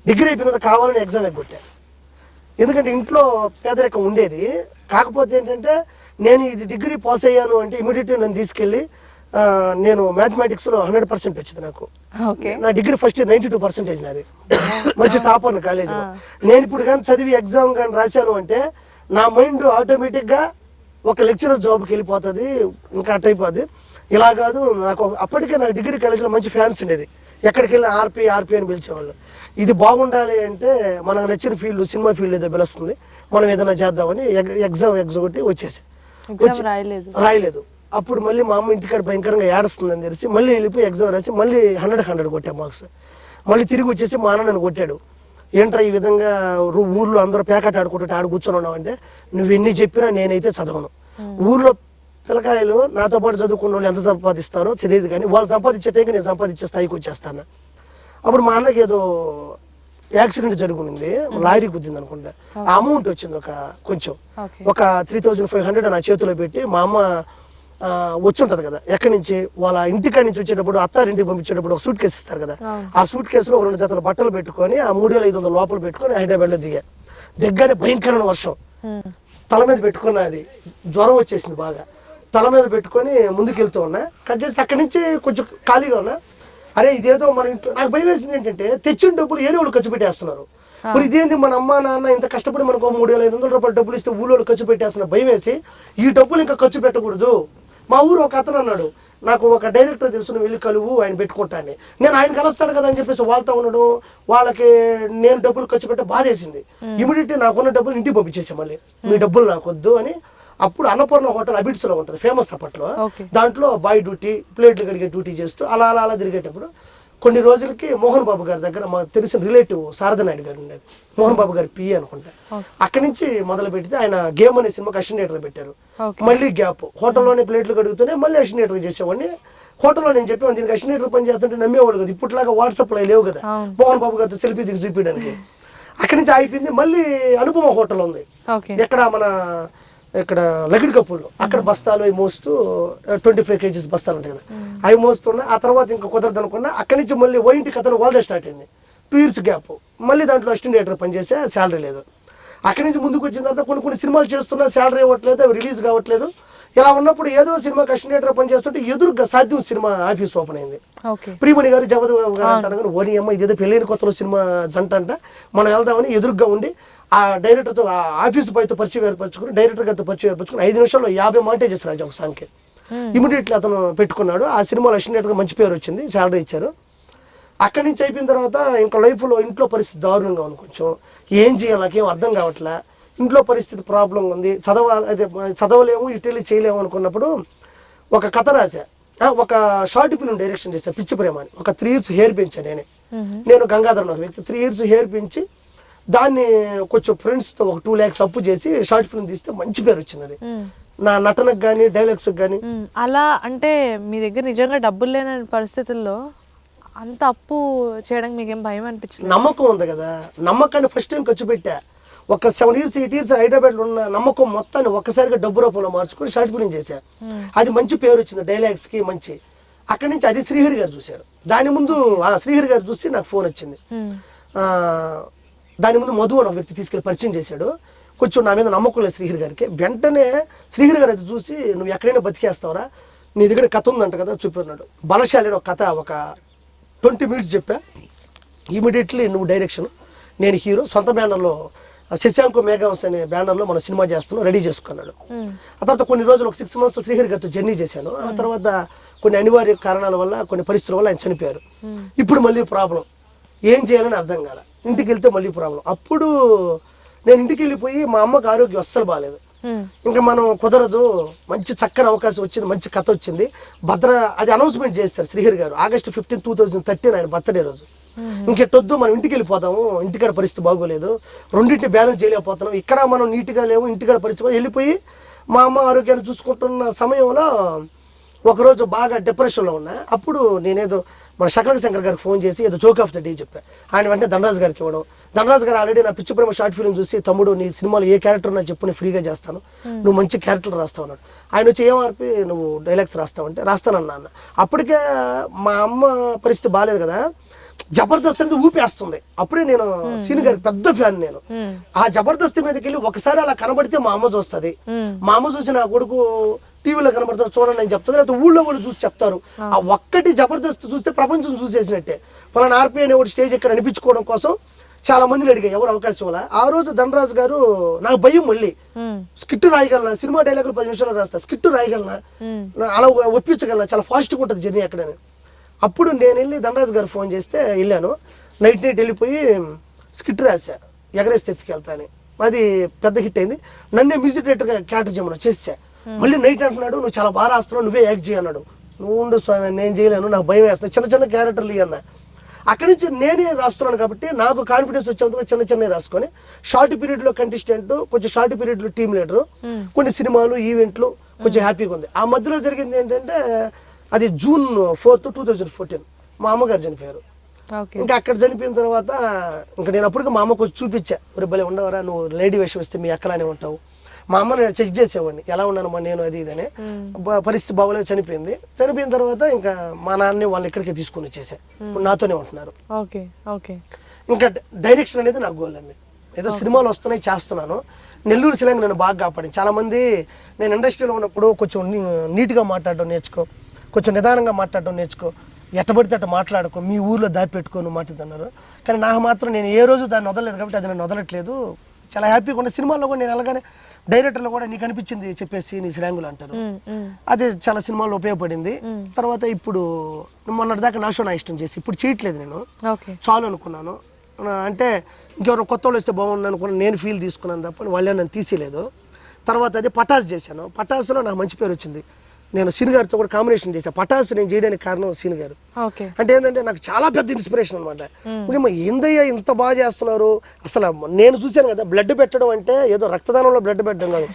డిగ్రీ అయిపోయిన తర్వాత కావాలని ఎగ్జామ్ ఎగ్గొట్టా, ఎందుకంటే ఇంట్లో పేదరికం ఉండేది. కాకపోతే ఏంటంటే నేను ఇది డిగ్రీ పాస్ అయ్యాను అంటే ఇమీడియట్గా నన్ను తీసుకెళ్ళి నేను మ్యాథమెటిక్స్లో 100% వచ్చింది నాకు. నా డిగ్రీ ఫస్ట్ ఇయర్ 92% నాది, మంచి టాపర్ కాలేజీలో. నేను ఇప్పుడు కానీ చదివి ఎగ్జామ్ కానీ రాశాను అంటే నా మైండ్ ఆటోమేటిక్గా ఒక లెక్చరర్ జాబ్కి వెళ్ళిపోతుంది, ఇంకా అట్ అయిపోద్ది. ఇలా కాదు, నాకు అప్పటికే నాకు డిగ్రీ కాలేజీలో మంచి ఫ్యాన్స్ ఉండేది, ఎక్కడికి వెళ్ళిన ఆర్పి అని పిలిచేవాళ్ళు. ఇది బాగుండాలి అంటే మనకు నచ్చిన ఫీల్డ్, సినిమా ఫీల్డ్ ఏదో పిలుస్తుంది, మనం ఏదైనా చేద్దామని ఎగ్జామ్ కొట్టి వచ్చేసి రాయలేదు. అప్పుడు మళ్ళీ మా అమ్మ ఇంటికాడ భయంకరంగా ఏడుస్తుందని తెలిసి మళ్ళీ వెళ్ళిపోయి ఎగ్జామ్ రాసి మళ్ళీ 100 కొట్టా మార్క్స్. మళ్ళీ తిరిగి వచ్చేసి మా అన్న నన్ను కొట్టాడు, ఏంట్రా ఈ విధంగా ఊర్లో అందరూ పేకాట ఆడుకుంటుంటే ఆడు కూర్చొని ఉన్నావు అంటే, నువ్వు ఎన్ని చెప్పినా నేనైతే చదవను. ఊర్లో పిల్లకాయలు నాతో పాటు చదువుకున్న వాళ్ళు ఎంత సంపాదిస్తారో తెలియదు, కానీ వాళ్ళు సంపాదించే టైంకి నేను సంపాదించే స్థాయికి వచ్చేస్తాను. అప్పుడు మా అన్నకి ఏదో యాక్సిడెంట్ జరుగుతుంది, లారీ గుద్దింది అనుకుంటా. ఆ అమౌంట్ వచ్చింది ఒక 3500 నా చేతిలో పెట్టి, మా అమ్మ వచ్చి ఉంటది కదా ఎక్కడి నుంచి, వాళ్ళ ఇంటికాడి నుంచి వచ్చేటప్పుడు అత్తారింటికి పంపించేటప్పుడు ఒక సూట్ కేసు ఇస్తారు కదా, ఆ సూట్ కేసులో 2 జతల బట్టలు పెట్టుకొని ఆ 3500 లోపల పెట్టుకొని హైదరాబాద్లో దిగ్గానే భయంకరమైన వర్షం, తల మీద పెట్టుకున్నది, జ్వరం వచ్చేసింది బాగా, తల మీద పెట్టుకొని ముందుకెళ్తూ ఉన్నా. కట్ చేసి అక్కడి నుంచి కొంచెం ఖాళీగా ఉన్నా, అరే ఇదేదో మన ఇంట్లో, నాకు భయం వేసింది ఏంటంటే తెచ్చిన డబ్బులు ఏదో వాళ్ళు ఖర్చు పెట్టేస్తున్నారు. మరి ఇదేంది, మన అమ్మ నాన్న ఇంత కష్టపడి మనకు 3500 రూపాయలు డబ్బులు ఇస్తే ఊళ్ళో ఖర్చు పెట్టేస్తున్నారు, భయం వేసి ఈ డబ్బులు ఇంకా ఖర్చు పెట్టకూడదు. మా ఊరు ఒక అతను అన్నాడు, నాకు ఒక డైరెక్టర్ తెలుసు, నువ్వు వెళ్ళి కలువు, ఆయన పెట్టుకుంటాను. నేను ఆయన కలుస్తాడు కదా అని చెప్పేసి వాళ్ళతో ఉండడం, వాళ్ళకి నేను డబ్బులు ఖర్చు పెట్టే బాధేసింది. ఇమీడియట్లీ నాకున్న డబ్బులు ఇంటికి పంపించేసాను, మళ్ళీ మీ డబ్బులు నాకు వద్దు అని. అప్పుడు అన్నపూర్ణ హోటల్ అబిడ్స్ లో ఉంటుంది, ఫేమస్ అప్పట్లో. దాంట్లో బాయ్ డ్యూటీ, ప్లేట్లు కడిగే డ్యూటీ చేస్తూ అలా తిరిగేటప్పుడు కొన్ని రోజులకి మోహన్ బాబు గారి దగ్గర మాకు తెలిసిన రిలేటివ్ శారదనాయుడు గారు ఉండేది, మోహన్ బాబు గారి పిఏ అనుకుంటా. అక్కడి నుంచి మొదలు పెడితే ఆయన గేమ్ అనే సినిమాకి అసిస్టెంట్ పెట్టారు. మళ్ళీ గ్యాప్, హోటల్లోనే ప్లేట్లు కడుగుతూనే మళ్ళీ అసిస్టెంట్ చేసేవాడిని. హోటల్లో నేను చెప్పాను, దీనికి అసిస్టెంట్ పని చేస్తుంటే నమ్మేవాడు కదా, ఇప్పటిలాగా వాట్సాప్ లో లేవు కదా మోహన్ బాబు గారితో సెల్ఫీ దిగి చూపించడానికి. అక్కడి నుంచి అయిపోయింది. మళ్ళీ అనుపమ హోటల్ ఉంది ఎక్కడ, ఇక్కడ లగిడి కపూర్లో, అక్కడ బస్తాలు అవి మోస్తూ 25 kgs బస్తాలు ఉంటాయి కదా, అవి మోస్తున్నా. ఆ తర్వాత ఇంకా కుదరదు అనుకున్నా, అక్కడి నుంచి మళ్ళీ ఓయింటికి అతను వాళ్ళదే స్టార్ట్ అయింది. 2 years గ్యాప్, మళ్ళీ దాంట్లో అసిస్టెంట్ డైరెక్టర్ పనిచేసే, శాలరీ లేదు. అక్కడి నుంచి ముందుకు వచ్చిన తర్వాత కొన్ని సినిమాలు చేస్తున్నా, శాలరీ ఇవ్వట్లేదు, అవి రిలీజ్ కావట్లేదు. ఇలా ఉన్నప్పుడు ఏదో సినిమాకి అసిస్టెంట్ డైరెక్టర్ పనిచేస్తుంటే ఎదురుగా సాధ్యం సినిమా ఆఫీస్ ఓపెన్ అయింది. ప్రియమణి గారు, జగపతి బాబు గారు అంటారు కానీ, ఓరి అమ్మ ఇదేదో పెళ్ళైన కొత్తలో సినిమా జంట అంట, మనం వెళ్దామని ఎదురుగా ఉండి ఆ డైరెక్టర్తో, ఆ ఆఫీస్ బాయ్తో పరిచయం ఏర్పరచుకుని, డైరెక్టర్ గారితో పరిచయం ఏర్పరచుకుని 5 నిమిషాల్లో 50 మాంటేజెస్ రాజు ఒక సాంగ్కి ఇమీడియట్లీ అతను పెట్టుకున్నాడు. ఆ సినిమాలో అసిస్టెంట్గా మంచి పేరు వచ్చింది, శాలరీ ఇచ్చారు. అక్కడి నుంచి అయిపోయిన తర్వాత ఇంకా లైఫ్లో ఇంట్లో పరిస్థితి దారుణంగా ఉంది, కొంచెం ఏం చేయాలి నాకేం అర్థం కావట్లే, ఇంట్లో పరిస్థితి ప్రాబ్లం ఉంది, చదవలేము, ఇటెళ్ళి చేయలేము అనుకున్నప్పుడు ఒక కథ రాశా, ఒక షార్ట్ ఫిల్మ్ డైరెక్షన్ చేశాను, పిచ్చి ప్రేమ అని. ఒక 3 years హెయిర్ పెంచాను నేను గంగాధర్ ఒక వ్యక్తి. 3 years హెయిర్ పెంచి దాన్ని కొంచెం ఫ్రెండ్స్తో ఒక 2 lakhs అప్పు చేసి షార్ట్ ఫిల్మ్ తీస్తే మంచి పేరు వచ్చింది. అది నా నటనకు కానీ డైలాగ్స్ కానీ. అలా అంటే మీ దగ్గర నిజంగా డబ్బులు లేని పరిస్థితుల్లో అంత అప్పు చేయడానికి మీకేం భయం అనిపించింది? నమ్మకం ఉంది కదా, నమ్మకాన్ని ఫస్ట్ టైం ఖర్చు పెట్టా. ఒక 7 years 8 years హైదరాబాద్లో ఉన్న నమ్మకం మొత్తాన్ని ఒక్కసారిగా డబ్బు రూపంలో మార్చుకొని షార్ట్ ఫిల్మ్ చేశా. అది మంచి పేరు వచ్చింది, డైలాగ్స్కి మంచి. అక్కడి నుంచి అది శ్రీహరి గారు చూశారు. దాని ముందు శ్రీహరి గారు చూసి నాకు ఫోన్ వచ్చింది. దాని ముందు మధు అని ఒక వ్యక్తి తీసుకెళ్ళి పరిచయం చేశాడు. కొంచెం నా మీద నమ్మకం లేదు శ్రీహరి గారికి. వెంటనే శ్రీహరి గారు అది చూసి, నువ్వు ఎక్కడైనా బతికేస్తావరా, నీ దగ్గర కథ ఉందంట కదా చూపిన్నాడు. బలశాలి ఒక కథ ఒక 20 minutes చెప్పా. ఇమీడియట్లీ నువ్వు డైరెక్షన్, నేను హీరో, సొంత బ్యానర్లో శశాంకు మేఘాంశ్ అనే బ్యానర్లో మనం సినిమా చేస్తున్నాం, రెడీ చేసుకున్నాడు. ఆ తర్వాత కొన్ని రోజులు ఒక 6 months శ్రీహరి గారితో జర్నీ చేశాను. ఆ తర్వాత కొన్ని అనివార్య కారణాల వల్ల, కొన్ని పరిస్థితుల వల్ల ఆయన చనిపోయారు. ఇప్పుడు మళ్ళీ ప్రాబ్లం, ఏం చేయాలని అర్థం కాల. ఇంటికి వెళ్తే మళ్ళీ ప్రాబ్లం. అప్పుడు నేను ఇంటికి వెళ్ళిపోయి, మా అమ్మకి ఆరోగ్యం అస్సలు బాగాలేదు. ఇంకా మనం కుదరదు, మంచి చక్కని అవకాశం వచ్చింది, మంచి కథ వచ్చింది. అది అనౌన్స్మెంట్ చేస్తారు శ్రీహరి గారు. August 15, 2013 ఆయన బర్త్డే రోజు. ఇంకెట్టొద్దు మనం ఇంటికి వెళ్ళిపోతాము, ఇంటికాడ పరిస్థితి బాగోలేదు, రెండింటిని బ్యాలెన్స్ చేయలేకపోతున్నాం, ఇక్కడ మనం నీట్గా లేవు, ఇంటికాడ పరిస్థితి వెళ్ళిపోయి మా అమ్మ ఆరోగ్యాన్ని చూసుకుంటున్న సమయంలో ఒకరోజు బాగా డిప్రెషన్లో ఉన్నా. అప్పుడు నేనేదో మన శకలక శంకర్ గారికి ఫోన్ చేసి ఏదో జోక్ ఆఫ్ ద డే చెప్పాను. ఆయన వెంటనే ధనరాజు గారికి ఇవ్వడం. ధనరాజు గారు ఆల్రెడీ నా పిచ్చి ప్రేమ షార్ట్ ఫిల్మ్ చూసి, తమ్ముడు నీ సినిమాలో ఏ క్యారెక్టర్ ఉన్నా చెప్పు, నేను ఫ్రీగా చేస్తాను, నువ్వు మంచి క్యారెక్టర్ రాస్తావు అన్నాడు. ఆయన వచ్చి ఏమార్పి నువ్వు డైలాగ్స్ రాస్తావు అంటే రాస్తానన్నా అన్న. అప్పటికే మా అమ్మ పరిస్థితి బాగాలేదు కదా, జబర్దస్త్ అనేది ఊపేస్తుంది. అప్పుడే నేను సీని గారికి పెద్ద ఫ్యాన్. నేను ఆ జబర్దస్త్ మీదకి వెళ్ళి ఒకసారి అలా కనబడితే మా అమ్మ చూస్తుంది, మా అమ్మ చూసి నా కొడుకు టీవీలో కనబడతారు చూడండి అని చెప్తుంది, లేకపోతే ఊళ్ళో వాళ్ళు చూసి చెప్తారు. ఆ ఒక్కటి జబర్దస్త్ చూస్తే ప్రపంచం చూసేసినట్టే. పలానా ఆర్పీ అనే ఒకటి స్టేజ్ ఇక్కడ అనిపించుకోవడం కోసం చాలా మందిని అడిగాయి, ఎవరు అవకాశం వల్ల. ఆ రోజు ధనరాజు గారు నాకు భయం, మళ్ళీ స్కిట్ రాయగలనా, సినిమా డైలాగులు 10 నిమిషాలు రాస్తా, స్కిట్ రాయగలనా, అలా ఒప్పించగలనా, చాలా ఫాస్ట్గా ఉంటుంది జర్నీ అక్కడని. అప్పుడు నేను వెళ్ళి ధనరాజు గారు ఫోన్ చేస్తే వెళ్ళాను. నైట్ వెళ్ళిపోయి స్కిట్ రాశా, ఎగరేసి తెచ్చుకెళ్తా అని. అది పెద్ద హిట్ అయింది. నన్నే మ్యూజిక్ డైరెక్టర్గా క్యారెక్టర్ చేయమని చేసా. మళ్ళీ నైట్ అంటున్నాడు, నువ్వు చాలా బాగా రాస్తున్నావు, నువ్వే యాక్ట్ చేయన్నాడు. నువ్వు ఉండు స్వామి, నేను చేయలేను, నాకు భయం వేస్తున్నాయి, చిన్న చిన్న క్యారెక్టర్లు అన్న. అక్కడి నుంచి నేనే రాస్తున్నాను కాబట్టి నాకు కాన్ఫిడెన్స్ వచ్చేందుకు చిన్న చిన్న రాసుకొని షార్ట్ పీరియడ్లో కంటెస్టెంట్, కొంచెం షార్ట్ పీరియడ్లో టీమ్ లీడరు, కొన్ని సినిమాలు ఈవెంట్లు, కొంచెం హ్యాపీగా ఉంది. ఆ మధ్యలో జరిగింది ఏంటంటే అది June 4th, 2014 మా అమ్మగారు చనిపోయారు. ఇంకా అక్కడ చనిపోయిన తర్వాత ఇంకా నేను అప్పటికి మా అమ్మకు వచ్చి చూపించా, ఒరే భలే ఉండవరా, నువ్వు లేడీ వేషం వస్తే మీ అక్కలానే ఉంటావు. మా అమ్మ నేను చెక్ చేసేవాడిని, ఎలా ఉన్నానమ్మా నేను, అది ఇదని. పరిస్థితి బాగోలేదు, చనిపోయింది. చనిపోయిన తర్వాత ఇంకా మా నాన్నని వాళ్ళు ఇక్కడికి తీసుకుని వచ్చేసా, ఇప్పుడు నాతోనే ఉంటున్నారు. ఇంకా డైరెక్షన్ అనేది నాకు గోల్ అండి. ఏదో సినిమాలు వస్తున్నాయి, చేస్తున్నాను. నెల్లూరు సిలంగ్ నన్ను బాగా కాపాడింది. చాలామంది నేను ఇండస్ట్రీలో ఉన్నప్పుడు కొంచెం నీట్గా మాట్లాడడం నేర్చుకో, కొంచెం నిదానంగా మాట్లాడడం నేర్చుకో, ఎట్టబడితే అట్ట మాట్లాడుకో, మీ ఊర్లో దాచిపెట్టుకో నువ్వు మాట్లాడుతున్నారు. కానీ నాకు మాత్రం నేను ఏ రోజు దాన్ని వదలలేదు కాబట్టి అది నన్ను వదలట్లేదు. చాలా హ్యాపీగా ఉండే. సినిమాల్లో కూడా నేను అలాగానే డైరెక్టర్లు కూడా నీకు అనిపించింది చెప్పేసి నీ శ్రాంగులు అంటారు, అది చాలా సినిమాల్లో ఉపయోగపడింది. తర్వాత ఇప్పుడు మొన్నటిదాకా నా షో నా ఇష్టం చేసి ఇప్పుడు చేయట్లేదు, నేను చాలు అనుకున్నాను. అంటే ఇంకెవరు కొత్త వాళ్ళు వస్తే బాగుండు అనుకున్నాను, నేను ఫీల్ తీసుకున్నాను తప్ప వాళ్ళే నన్ను తీసేయలేదు. తర్వాత అది పటాస్ చేశాను. పటాసులో నాకు మంచి పేరు వచ్చింది. నేను సీన్ గారితో కూడా కాంబినేషన్ చేశాను. పటాస్ నేను చేయడానికి కారణం సీన్ గారు. అంటే ఏంటంటే నాకు చాలా పెద్ద ఇన్స్పిరేషన్ అనమాట. ఇప్పుడు ఏందయ్యా ఇంత బాగా చేస్తున్నారు, అసలు నేను చూశాను కదా, బ్లడ్ పెట్టడం అంటే ఏదో రక్తదానంలో బ్లడ్ పెట్టడం కాదు,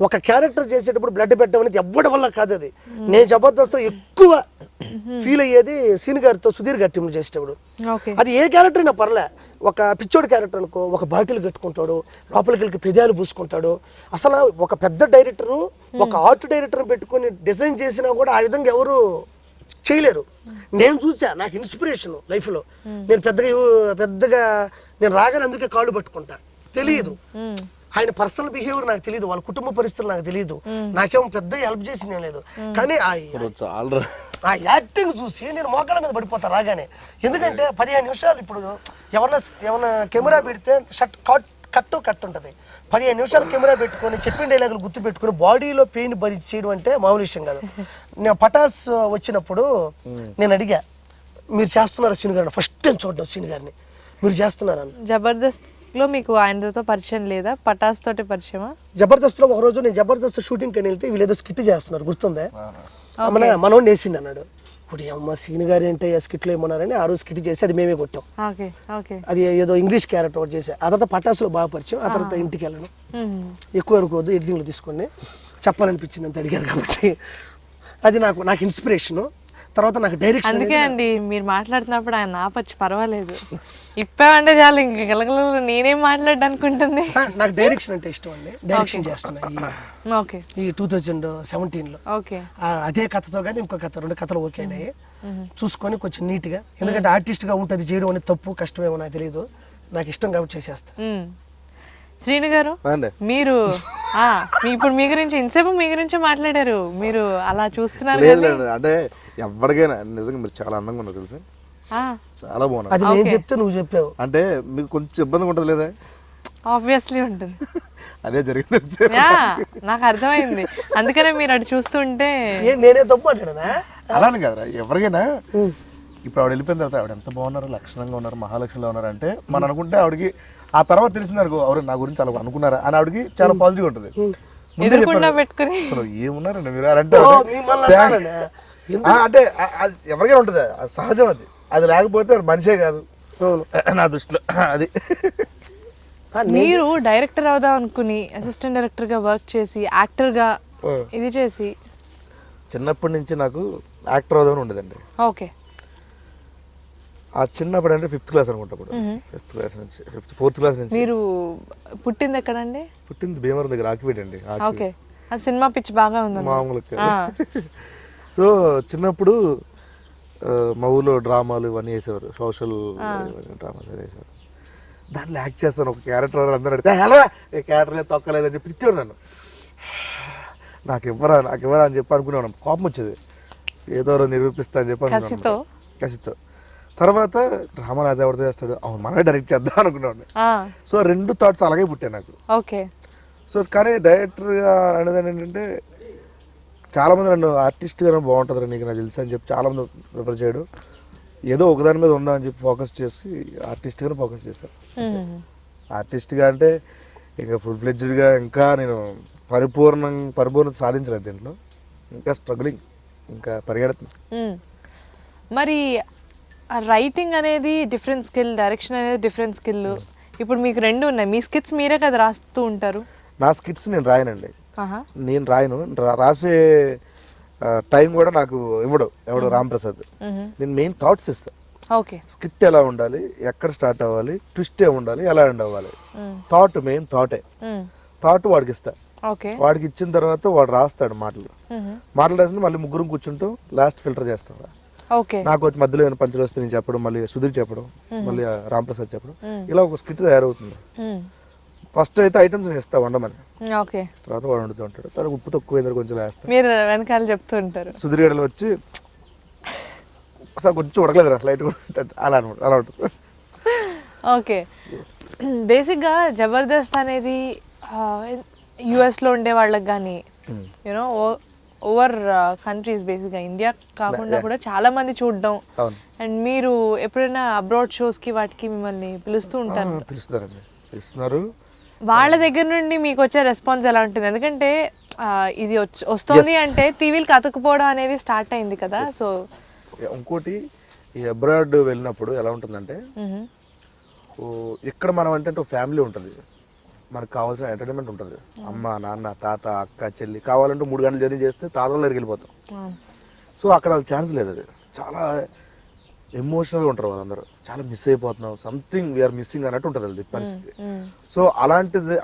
ఒక క్యారెక్టర్ చేసేటప్పుడు బ్లడ్ పెట్టడం అనేది ఎవ్వడి వల్ల కాదు. అది నేను జబర్దస్త్ ఎక్కువ ఫీల్ అయ్యేది సీన్ గారితో, సుధీర్ గారి టీంలో చేసేటప్పుడు. అది ఏ క్యారెక్టర్ అయినా పర్లే, ఒక పిచ్చోడి క్యారెక్టర్ అనుకో, ఒక బాటిల్ కట్టుకుంటాడు, లోపలికి వెళ్ళి పెదాలు పూసుకుంటాడు. అసలు ఒక పెద్ద డైరెక్టరు, ఒక ఆర్ట్ డైరెక్టర్ని పెట్టుకొని డిజైన్ చేసినా కూడా ఆ విధంగా ఎవరు చేయలేరు. నేను చూసా, నాకు ఇన్స్పిరేషన్ లైఫ్లో. నేను పెద్దగా నేను రాగానే అందుకే కాళ్ళు పట్టుకుంటా, తెలియదు ఆయన పర్సనల్ బిహేవియర్ నాకు తెలియదు, వాళ్ళ కుటుంబ పరిస్థితులు నాకు తెలియదు, నాకేమో పెద్ద హెల్ప్ చేసింది లేదు. కానీ ఆ యాక్టింగ్ చూసి నేను మోకాళ్ళ మీద పడిపోతా రాగానే. ఎందుకంటే 15 నిమిషాలు ఇప్పుడు ఎవరన్నా కెమెరా పెడితే కట్ ఉంటుంది. 15 నిమిషాలు కెమెరా పెట్టుకొని చెప్పిన డైలాగులు గుర్తు పెట్టుకుని బాడీలో పెయిన్ భరించి చేయడం అంటే మామూలు విషయం కాదు. నేను పటాస్ వచ్చినప్పుడు నేను అడిగా, మీరు చేస్తున్నారా సీన్ గారిని, ఫస్ట్ టైం చూడడం సీన్ గారిని, మీరు చేస్తున్నారని. జబర్దస్త్ లో మీకు ఆయనతో పరిచయం లేదా, పటాస్ తోటి పరిచయమా? జబర్దస్త్ లో ఒకరోజు నేను జబర్దస్త్ షూటింగ్ అని వెళ్తే వీళ్ళు ఏదో స్కిట్ చేస్తున్నారు, గుర్తుందే, మనోడిని వేసిండి అన్నాడు. ఇప్పుడు అమ్మ సీన్ గారు ఏంటో స్కిట్లో ఏమన్నారని ఆ రోజు స్కిట్ చేసి అది మేమే కొట్టాం. అది ఏదో ఇంగ్లీష్ క్యారెక్టర్ ఒకటి చేసి, ఆ తర్వాత పటాసులో బాగా పరిచయం. ఆ తర్వాత ఇంటికి వెళ్ళను, ఎక్కువ అనుకోవద్దు, ఎడిటింగ్లో తీసుకొని చెప్పాలనిపించింది అంత అడిగారు కాబట్టి. అది నాకు ఇన్స్పిరేషను. తర్వాత నాకు డైరెక్షన్. అందుకే అండి మీరు మాట్లాడుతున్నప్పుడు ఆయన ఆపచ్చు, పర్వాలేదు, ఇప్పేవంటే చాలు, ఇంక గలగల నేనేం మాట్లాడడానికి ఉంటుంది. నాకు డైరెక్షన్ అంటే ఇష్టం అండి, డైరెక్షన్ చేస్తున్నా ఈ 2017లో. అదే కథతో కానీ ఇంకో కథ, 2 కథలు ఓకే అయినాయి. చూసుకొని కొంచెం నీట్గా, ఎందుకంటే ఆర్టిస్ట్గా ఉంటుంది చేయడం అనేది తప్పు కష్టమేమో నాకు తెలియదు, నాకు ఇష్టం కాబట్టి చేసేస్తా. శ్రీను గారు, మీరు ఇప్పుడు మీ గురించి ఇంతసేపు మీ గురించే మాట్లాడారు, మీరు అలా చూస్తున్నారు. అంటే ఎవరికైనా నిజంగా మీరు చాలా అందంగా ఉన్నారు తెలుసా, చాలా బాగున్నారు. అది నేను చెప్తే నువ్వు చెప్పావు అంటే మీకు కొంచెం ఇబ్బందిగా ఉంటుంది లేదా? ఆబ్వియస్లీ ఉంటుంది. అదే జరిగింది, నాకు అర్థమైంది. అందుకనే మీరు అటు చూస్తుంటే నేనే తప్పు మాట్లాడనా? అలానే కదరా, ఎవరికైనా ఇప్పుడు ఆవిడ వెళ్ళిపోయిన తర్వాత ఆవిడ ఎంత బాగున్నారు, లక్షణంగా ఉన్నారు, మహాలక్ష్మిలో ఉన్నారు అంటే మనం అనుకుంటే ఆవిడకి ఆ తర్వాత తెలిసింది అనుకో, ఎవరు నా గురించి అలా అనుకున్నారా అని ఆవిడకి చాలా పాజిటివ్ ఉంటుంది. అసలు ఏమున్నారండి మీరు అంటే అంటే ఎవరికైనా ఉంటుంది, సహజం అది. అది లేకపోతే మనిషే కాదు, నా దృష్టిలో అది. మీరు డైరెక్టర్ అవుదాం అనుకుని అసిస్టెంట్ డైరెక్టర్ గా వర్క్ చేసి యాక్టర్ గా ఇది చేసి చిన్నప్పటి నుంచి నాకు యాక్టర్ అవుదామని ఉండదండి. ఓకే. ఆ చిన్నప్పుడు అంటే 5th క్లాస్ అనుకుంటా, 5th క్లాస్ నుంచి 4th క్లాస్ నుంచి. మీరు పుట్టింది ఎక్కడండి? పుట్టింది భీమవరం దగ్గర ఆకిపేట అండి. ఓకే. ఆ సినిమా పిచ్చి బాగా ఉంది మామూలుగా. సో చిన్నప్పుడు మా ఊళ్ళో డ్రామాలు ఇవన్నీ వేసేవారు, సోషల్ డ్రామాస్ అని వేసేవారు. దాంట్లో యాక్ట్ చేస్తాను. ఒక క్యారెక్టర్ అందరూ అడిగితే హలో ఏ క్యారెక్టర్ తొక్కలేదని చెప్పి ఇచ్చేవారు నన్ను. నాకు ఇవ్వరా అని చెప్పి అనుకునేవాడు. కోపం వచ్చేది, ఏదో నిరూపిస్తా అని చెప్పి అనుకున్నాను కసితో. తర్వాత డ్రామాలు అది ఎవరితో చేస్తాడు, అవును మనమే డైరెక్ట్ చేద్దాం అనుకున్నాను. సో 2 థాట్స్ అలాగే పుట్టాయి నాకు. ఓకే. సో కానీ డైరెక్టర్గా అనేది ఏంటంటే చాలామంది నన్ను ఆర్టిస్ట్గా బాగుంటుంది నీకు నాకు తెలుసు అని చెప్పి చాలామంది ప్రిఫర్ చేయడం, ఏదో ఒకదాని మీద ఉందా అని చెప్పి ఫోకస్ చేసి ఆర్టిస్ట్గానే ఫోకస్ చేశాను. ఆర్టిస్ట్గా అంటే ఇంకా ఫుల్ ఫ్లెడ్జ్డ్గా ఇంకా నేను పరిపూర్ణత సాధించలేదు దీంట్లో, ఇంకా స్ట్రగ్లింగ్, ఇంకా పరిగెడుతుంది. మరి రైటింగ్ అనేది డిఫరెంట్ స్కిల్, డైరెక్షన్ అనేది డిఫరెంట్ స్కిల్. ఇప్పుడు మీకు 2 ఉన్నాయి. మీ స్కిట్స్ మీరే కదా రాస్తూ ఉంటారు? నా స్కిట్స్ నేను రాయనండి, నేను రాయను. రాసే టైం కూడా నాకు ఎవడు రాంప్రసాద్. నేను మెయిన్ థాట్స్ ఇస్తాను. ఓకే. స్కిట్ ఎలా ఉండాలి, ఎక్కడ స్టార్ట్ అవ్వాలి, ట్విస్ట్ ఏ ఉండాలి, ఎలా ఎండ్ అవ్వాలి, థాట్ మెయిన్ థాట్ వాడికి ఇస్తా. వాడికి ఇచ్చిన తర్వాత వాడు రాస్తాడు మాటలు రాసి మళ్ళీ ముగ్గురం కూర్చుంటూ లాస్ట్ ఫిల్టర్ చేస్తాం. నాకు వచ్చి మధ్యలో ఏమైనా పంచులు వస్తే నేను చెప్పడం, మళ్ళీ సుధీర్ చెప్పడం, మళ్ళీ రాంప్రసాద్ చెప్పడం, ఇలా ఒక స్కిట్ తయారవుతుంది. ఫస్ట్ అయితే ఐటమ్స్ నేను ఇస్తా వండమని, తర్వాత వాడు వండుతూ ఉంటాడు. తర్వాత ఉప్పు తక్కువ కొంచెం వేస్తా, మీరు వెనకాల చెప్తూ ఉంటారు. సుధీర్ గడలు వచ్చి ఒకసారి కొంచెం ఉడకలేదురా లైట్ అలా ఉంటుంది. ఓకే. బేసిక్గా జబర్దస్త్ అనేది యుఎస్లో ఉండే వాళ్ళకి కానీ యూనో ఓవర్ కంట్రీస్, బేసిక్గా ఇండియా కాకుండా కూడా చాలా మంది చూడడం. అండ్ మీరు ఎప్పుడైనా అబ్రాడ్ షోస్కి వాటికి మిమ్మల్ని పిలుస్తూ పిలుస్తున్నారు. వాళ్ళ దగ్గర నుండి మీకు వచ్చే రెస్పాన్స్ ఎలా ఉంటుంది? ఎందుకంటే ఇది వస్తుంది అంటే టీవీలకు అతుక్కుపోవడం అనేది స్టార్ట్ అయింది కదా. సో ఇంకోటి ఈ అబ్రాడ్ వెళ్ళినప్పుడు ఎలా ఉంటుందంటే, ఇక్కడ మనం అంటే ఒక ఫ్యామిలీ ఉంటుంది, మనకు కావాల్సిన ఎంటర్టైన్మెంట్ ఉంటుంది. అమ్మ నాన్న తాత అక్క చెల్లి కావాలంటే 3 గంటలు జర్నీ చేస్తే తాతల దగ్గరికి వెళ్ళిపోతాం. సో అక్కడ ఛాన్స్ లేదు. అది చాలా ఎమోషనల్గా ఉంటారు వాళ్ళందరూ, చాలా మిస్ అయిపోతున్నాం, సంథింగ్ వీఆర్ మిస్సింగ్ అన్నట్టు ఉంటుంది అది పరిస్థితి. సో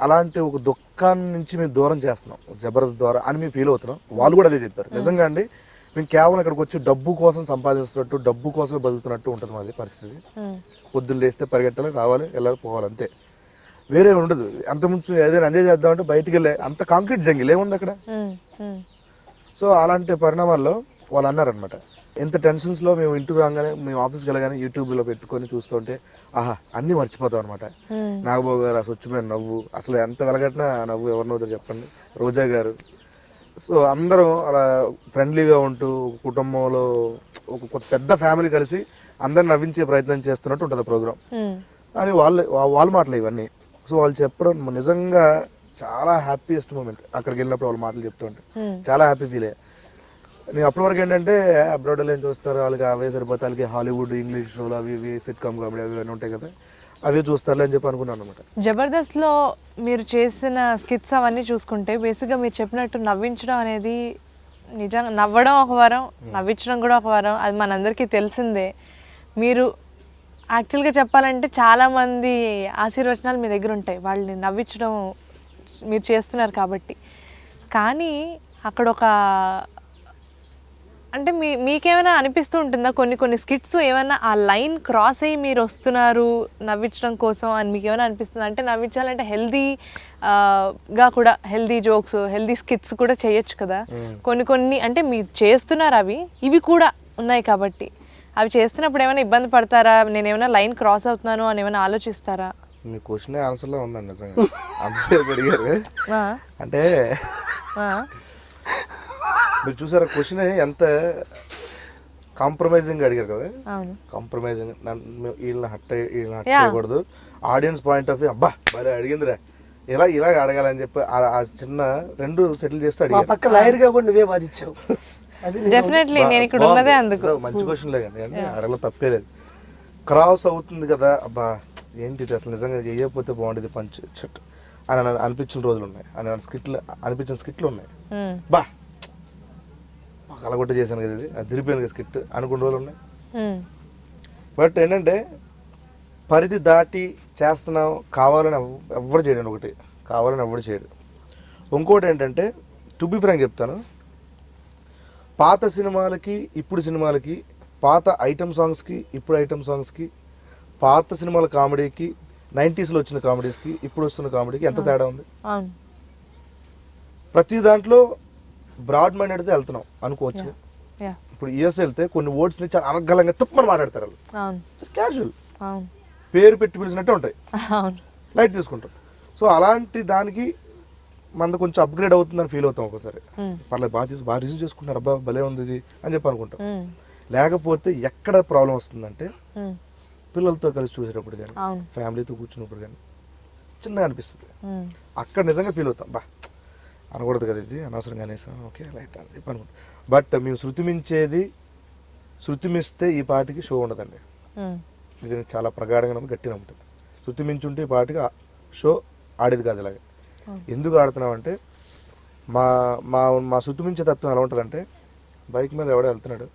అలాంటి ఒక దుఃఖాన్ని నుంచి మేము దూరం చేస్తున్నాం జబర్దస్త్ ద్వారా అని మేము ఫీల్ అవుతున్నాం. వాళ్ళు కూడా అదే చెప్పారు. నిజంగా అండి, మేము కేవలం ఇక్కడికి వచ్చి డబ్బు కోసం సంపాదిస్తున్నట్టు, డబ్బు కోసమే బతుకుతున్నట్టు ఉంటుంది మాది పరిస్థితి. పొద్దున్న లేస్తే పరిగెట్టాలి, రావాలి, వెళ్ళాలి, పోవాలి, అంతే, వేరే ఉండదు. అంత ముందు ఏదైనా ఎంజాయ్ చేద్దామంటే బయటికి వెళ్ళే అంత కాంక్రీట్ జంగిల్ ఏముంది అక్కడ. సో అలాంటి పరిణామాల్లో వాళ్ళు అన్నారనమాట, ఎంత టెన్షన్స్లో మేము ఇంటికి రాగానే, మేము ఆఫీస్కి వెళ్ళగానే యూట్యూబ్లో పెట్టుకొని చూస్తుంటే ఆహా అన్నీ మర్చిపోతాం అనమాట. నాగబాబు గారు ఆ స్వచ్ఛమైన నవ్వు, అసలు ఎంత వెలగట్టినా నవ్వు ఎవరు నవ్వుతారు చెప్పండి, రోజా గారు. సో అందరం అలా ఫ్రెండ్లీగా ఉంటూ కుటుంబంలో ఒక పెద్ద ఫ్యామిలీ కలిసి అందరిని నవ్వించే ప్రయత్నం చేస్తున్నట్టు ఉంటుంది ప్రోగ్రామ్ అని వాళ్ళ మాటలు ఇవన్నీ. సో వాళ్ళు చెప్పడం నిజంగా చాలా హ్యాపీయెస్ట్ మూమెంట్. అక్కడికి వెళ్ళినప్పుడు వాళ్ళ మాటలు చెప్తుంటే చాలా హ్యాపీ ఫీల్ అయ్యా. నేను అప్పటి వరకు ఏంటంటే అబ్రాడ్లో ఏం చూస్తారు, వాళ్ళకి అవే సరిపోతే, వాళ్ళకి హాలీవుడ్ ఇంగ్లీష్ షోలు అవి ఇవి సిట్కామ్ కామెడీ అవి అని ఉంటాయి కదా, అవే చూస్తారులే అని చెప్పి అనుకున్నాను అనమాట. జబర్దస్త్లో మీరు చేసిన స్కిట్స్ అవన్నీ చూసుకుంటే బేసిక్గా మీరు చెప్పినట్టు నవ్వించడం అనేది నిజంగా, నవ్వడం ఒక వరం, నవ్వించడం కూడా ఒక వరం, అది మనందరికీ తెలిసిందే. మీరు యాక్చువల్గా చెప్పాలంటే చాలామంది ఆశీర్వచనాలు మీ దగ్గర ఉంటాయి, వాళ్ళని నవ్వించడం మీరు చేస్తున్నారు కాబట్టి. కానీ అక్కడ ఒక అంటే మీకేమైనా అనిపిస్తూ ఉంటుందా, కొన్ని స్కిట్స్ ఏమైనా ఆ లైన్ క్రాస్ అయ్యి మీరు వస్తున్నారు నవ్వించడం కోసం అని మీకు ఏమైనా అనిపిస్తుంది? అంటే నవ్వించాలంటే హెల్దీగా కూడా, హెల్దీ జోక్స్, హెల్దీ స్కిట్స్ కూడా చేయొచ్చు కదా. కొన్ని అంటే మీరు చేస్తున్నారు, ఇవి కూడా ఉన్నాయి కాబట్టి అవి చేస్తున్నప్పుడు ఏమైనా ఇబ్బంది పడతారా, నేను ఏమైనా లైన్ క్రాస్ అవుతున్నాను అని ఏమైనా ఆలోచిస్తారా? మీ క్వశ్చన్ ఆన్సర్లో ఉందండి నిజంగా. అంతసేపు అడిగారు అంటే మీరు చూసారా క్వశ్చన్ ఎంత కాంప్రమైజింగ్ అడిగారు కదా. కాంప్రమైజింగ్, వీళ్ళని హట్ చేయకూడదు, ఆడియన్స్ పాయింట్ ఆఫ్ వ్యూ అబ్బా మరి అడిగిందిరా ఇలా అడగాలని చెప్పి ఆ చిన్న 2 సెటిల్ చేస్తే అడిగారు. పక్క లాయర్ గా కూడా నువ్వే వాదించావు. డెఫినెట్లీ నేను ఇక్కడ ఉన్నదే అందుకు. మంచి క్వశ్చన్ లేదండి, అడగలో తప్పే లేదు. క్రాస్ అవుతుంది కదా, అబ్బా ఏంటి ఇది అసలు నిజంగా చేయకపోతే బాగుండేది పంచ్ షట్ అని అనిపించిన రోజులు ఉన్నాయి, అని అనిపించిన స్కిట్లు ఉన్నాయి. బా కలగొట్ట చేశాను కదా ఇది, అది తిరిగిపోయింది కదా స్కిట్ అనుకున్న రోజులు ఉన్నాయి. బట్ ఏంటంటే పరిధి దాటి చేస్తున్నాం, కావాలని ఎవరు చేయడు, ఒకటి కావాలని ఎవరు చేయడు. ఇంకోటి ఏంటంటే టు బి ఫ్రాంక్ చెప్తాను, పాత సినిమాలకి ఇప్పుడు సినిమాలకి, పాత ఐటమ్ సాంగ్స్కి ఇప్పుడు ఐటమ్ సాంగ్స్కి, పాత సినిమాల కామెడీకి 90sలో వచ్చిన కామెడీస్కి ఇప్పుడు వస్తున్న కామెడీకి ఎంత తేడా ఉంది. ప్రతి దాంట్లో బ్రాడ్ మైండెడ్తో వెళ్తున్నాం అనుకోవచ్చు. ఇప్పుడు యూఎస్ వెళ్తే కొన్ని వర్డ్స్ని చాలా అనర్గళంగా తప్పని మాట్లాడతారు వాళ్ళు, క్యాజువల్ పేరు పెట్టి పిలిచినట్టే ఉంటాయి, లైట్ తీసుకుంటాం. సో అలాంటి దానికి మనది కొంచెం అప్గ్రేడ్ అవుతుందని ఫీల్ అవుతాం ఒకసారి. పర్లేదు బాగా రిసీవ్ చేసుకుంటారు, అబ్బా భలే ఉంది ఇది అని చెప్పి అనుకుంటాం. లేకపోతే ఎక్కడ ప్రాబ్లం వస్తుందంటే పిల్లలతో కలిసి చూసేటప్పుడు కానీ, ఫ్యామిలీతో కూర్చున్నప్పుడు కానీ చిన్నగా అనిపిస్తుంది. అక్కడ నిజంగా ఫీల్ అవుతాం, బా అనకూడదు కదా ఇది, అనవసరంగా అనేసాం, ఓకే లైట్ అని చెప్పి అనుకుంటాం. బట్ మేము శృతి మిస్తే ఈ పాటికి షో ఉండదండి. ఇది చాలా ప్రగాఢంగా నమ్మి గట్టి నమ్ముతాం. శృతి మించుంటే ఈ పాటికి షో ఆడేది కాదు. ఇలాగే ఎందుకు ఆడుతున్నామంటే మా మా మా శృతి మించే తత్వం ఎలా ఉంటుందంటే, బైక్ మీద ఎవడో వెళ్తున్నాడు,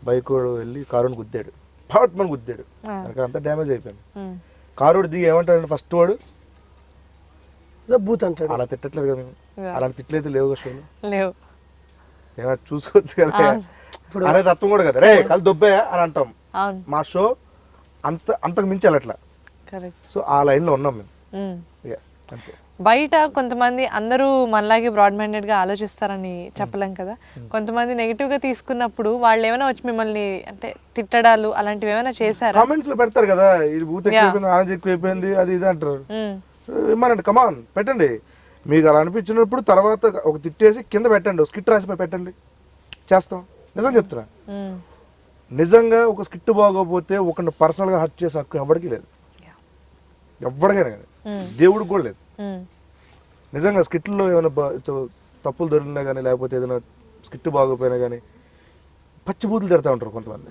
బైక్ వెళ్ళి కారుని గుద్దాడు, పాట్మని గుద్దాడు, నాకు అంతా డ్యామేజ్ అయిపోయింది. కారుడు దిగి ఏమంటాడంటే ఫస్ట్ వాడు బూత్ అంటాడు. అలా తిట్టట్లేదు కదా మేము, అలాంటి తిట్లయితే లేవు కదా షోలో, లేవు ఏమైనా చూసుకోవచ్చు కదా అనే తత్వం కూడా కదా, రే కళ్ళు దొబ్బాయా అని అంటాం. మా షో అంతకు మించి అట్లా. సో ఆ లైన్లో ఉన్నాం మేము. అంతే. బయట కొంతమంది అందరూ మనలాగే బ్రాడ్ మైండెడ్ గా ఆలోచిస్తారని చెప్పలేం కదా. కొంతమంది నెగిటివ్ గా తీసుకున్నప్పుడు వాళ్ళు ఏమైనా వచ్చి మిమ్మల్ని అంటే తిట్టడాలు అలాంటివి ఏమైనా చేశారా? కామెంట్స్ లో పెడతారు కదా, ఇది బూత్ ఎక్కువైపోయింది, ఆనజ్ ఎక్కువైపోయింది, అది ఇది అంటారు. ఇమ్మనండి, కమాన్ పెట్టండి. మీకు అలా అనిపించినప్పుడు తర్వాత ఒక తిట్టేసి కింద పెట్టండి, స్కిట్ రాసిపోయి పెట్టండి, చేస్తాం. నిజం చెప్తున్నా, నిజంగా ఒక స్కిట్ బాగోపోతే ఒకరిని పర్సనల్ గా హర్ట్ చేసే హక్కు ఎవరికి లేదు, ఎవరికైనా కానీ, దేవుడికి కూడా లేదు. నిజంగా స్కిట్లో ఏమైనా తప్పులు దొరికినా కానీ, లేకపోతే ఏదైనా స్కిట్ బాగోపోయినా కానీ పచ్చిబూతులు తిడతా ఉంటారు కొంతమంది,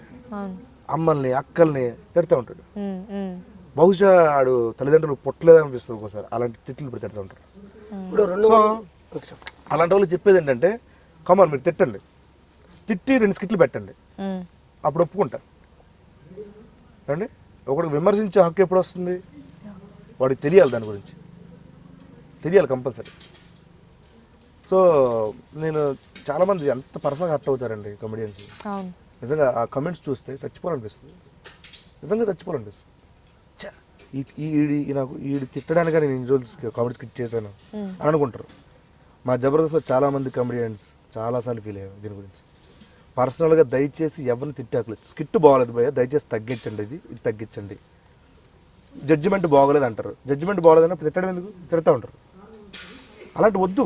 అమ్మల్ని అక్కల్ని తిడతా ఉంటాడు. బహుశా ఆడు తల్లిదండ్రులు పొట్టలేదు అనిపిస్తుంది ఒకసారి, అలాంటి తిట్లు ఇప్పుడు తిడతా ఉంటారు. సో అలాంటి వాళ్ళు చెప్పేది ఏంటంటే, కమాన్ మీరు తిట్టండి, తిట్టి 2 స్కిట్లు పెట్టండి, అప్పుడు ఒప్పుకుంటారు. అండి ఒకటికి విమర్శించే హక్కు ఎప్పుడు వస్తుంది? వాడికి తెలియాలి, దాని గురించి తెలియాలి కంపల్సరీ. సో నేను చాలామంది ఎంత పర్సనల్గా హర్ట్ అవుతారండి కమెడియన్స్. నిజంగా ఆ కమెంట్స్ చూస్తే చచ్చిపోవాలనిపిస్తుంది, నిజంగా చచ్చిపోవాలనిపిస్తుంది. నాకు ఈడు తిట్టడానికి నేను ఈ రోజు కామెడీ స్కిట్ చేశాను అని అనుకుంటారు. మా జబర్దస్త్లో చాలామంది కమెడియన్స్ చాలాసార్లు ఫీల్ అయ్యారు దీని గురించి. పర్సనల్గా దయచేసి ఎవరిని తిట్టాకలేదు, స్కిట్ బాగోలేదు భయ్యా, దయచేసి తగ్గించండి, ఇది తగ్గించండి. జడ్జిమెంట్ బాగోలేదు అంటారు, జడ్జిమెంట్ బాగోలేదు అన్నప్పుడు తిట్టడం ఎందుకు, తిడతా ఉంటారు. అలాంటి వద్దు.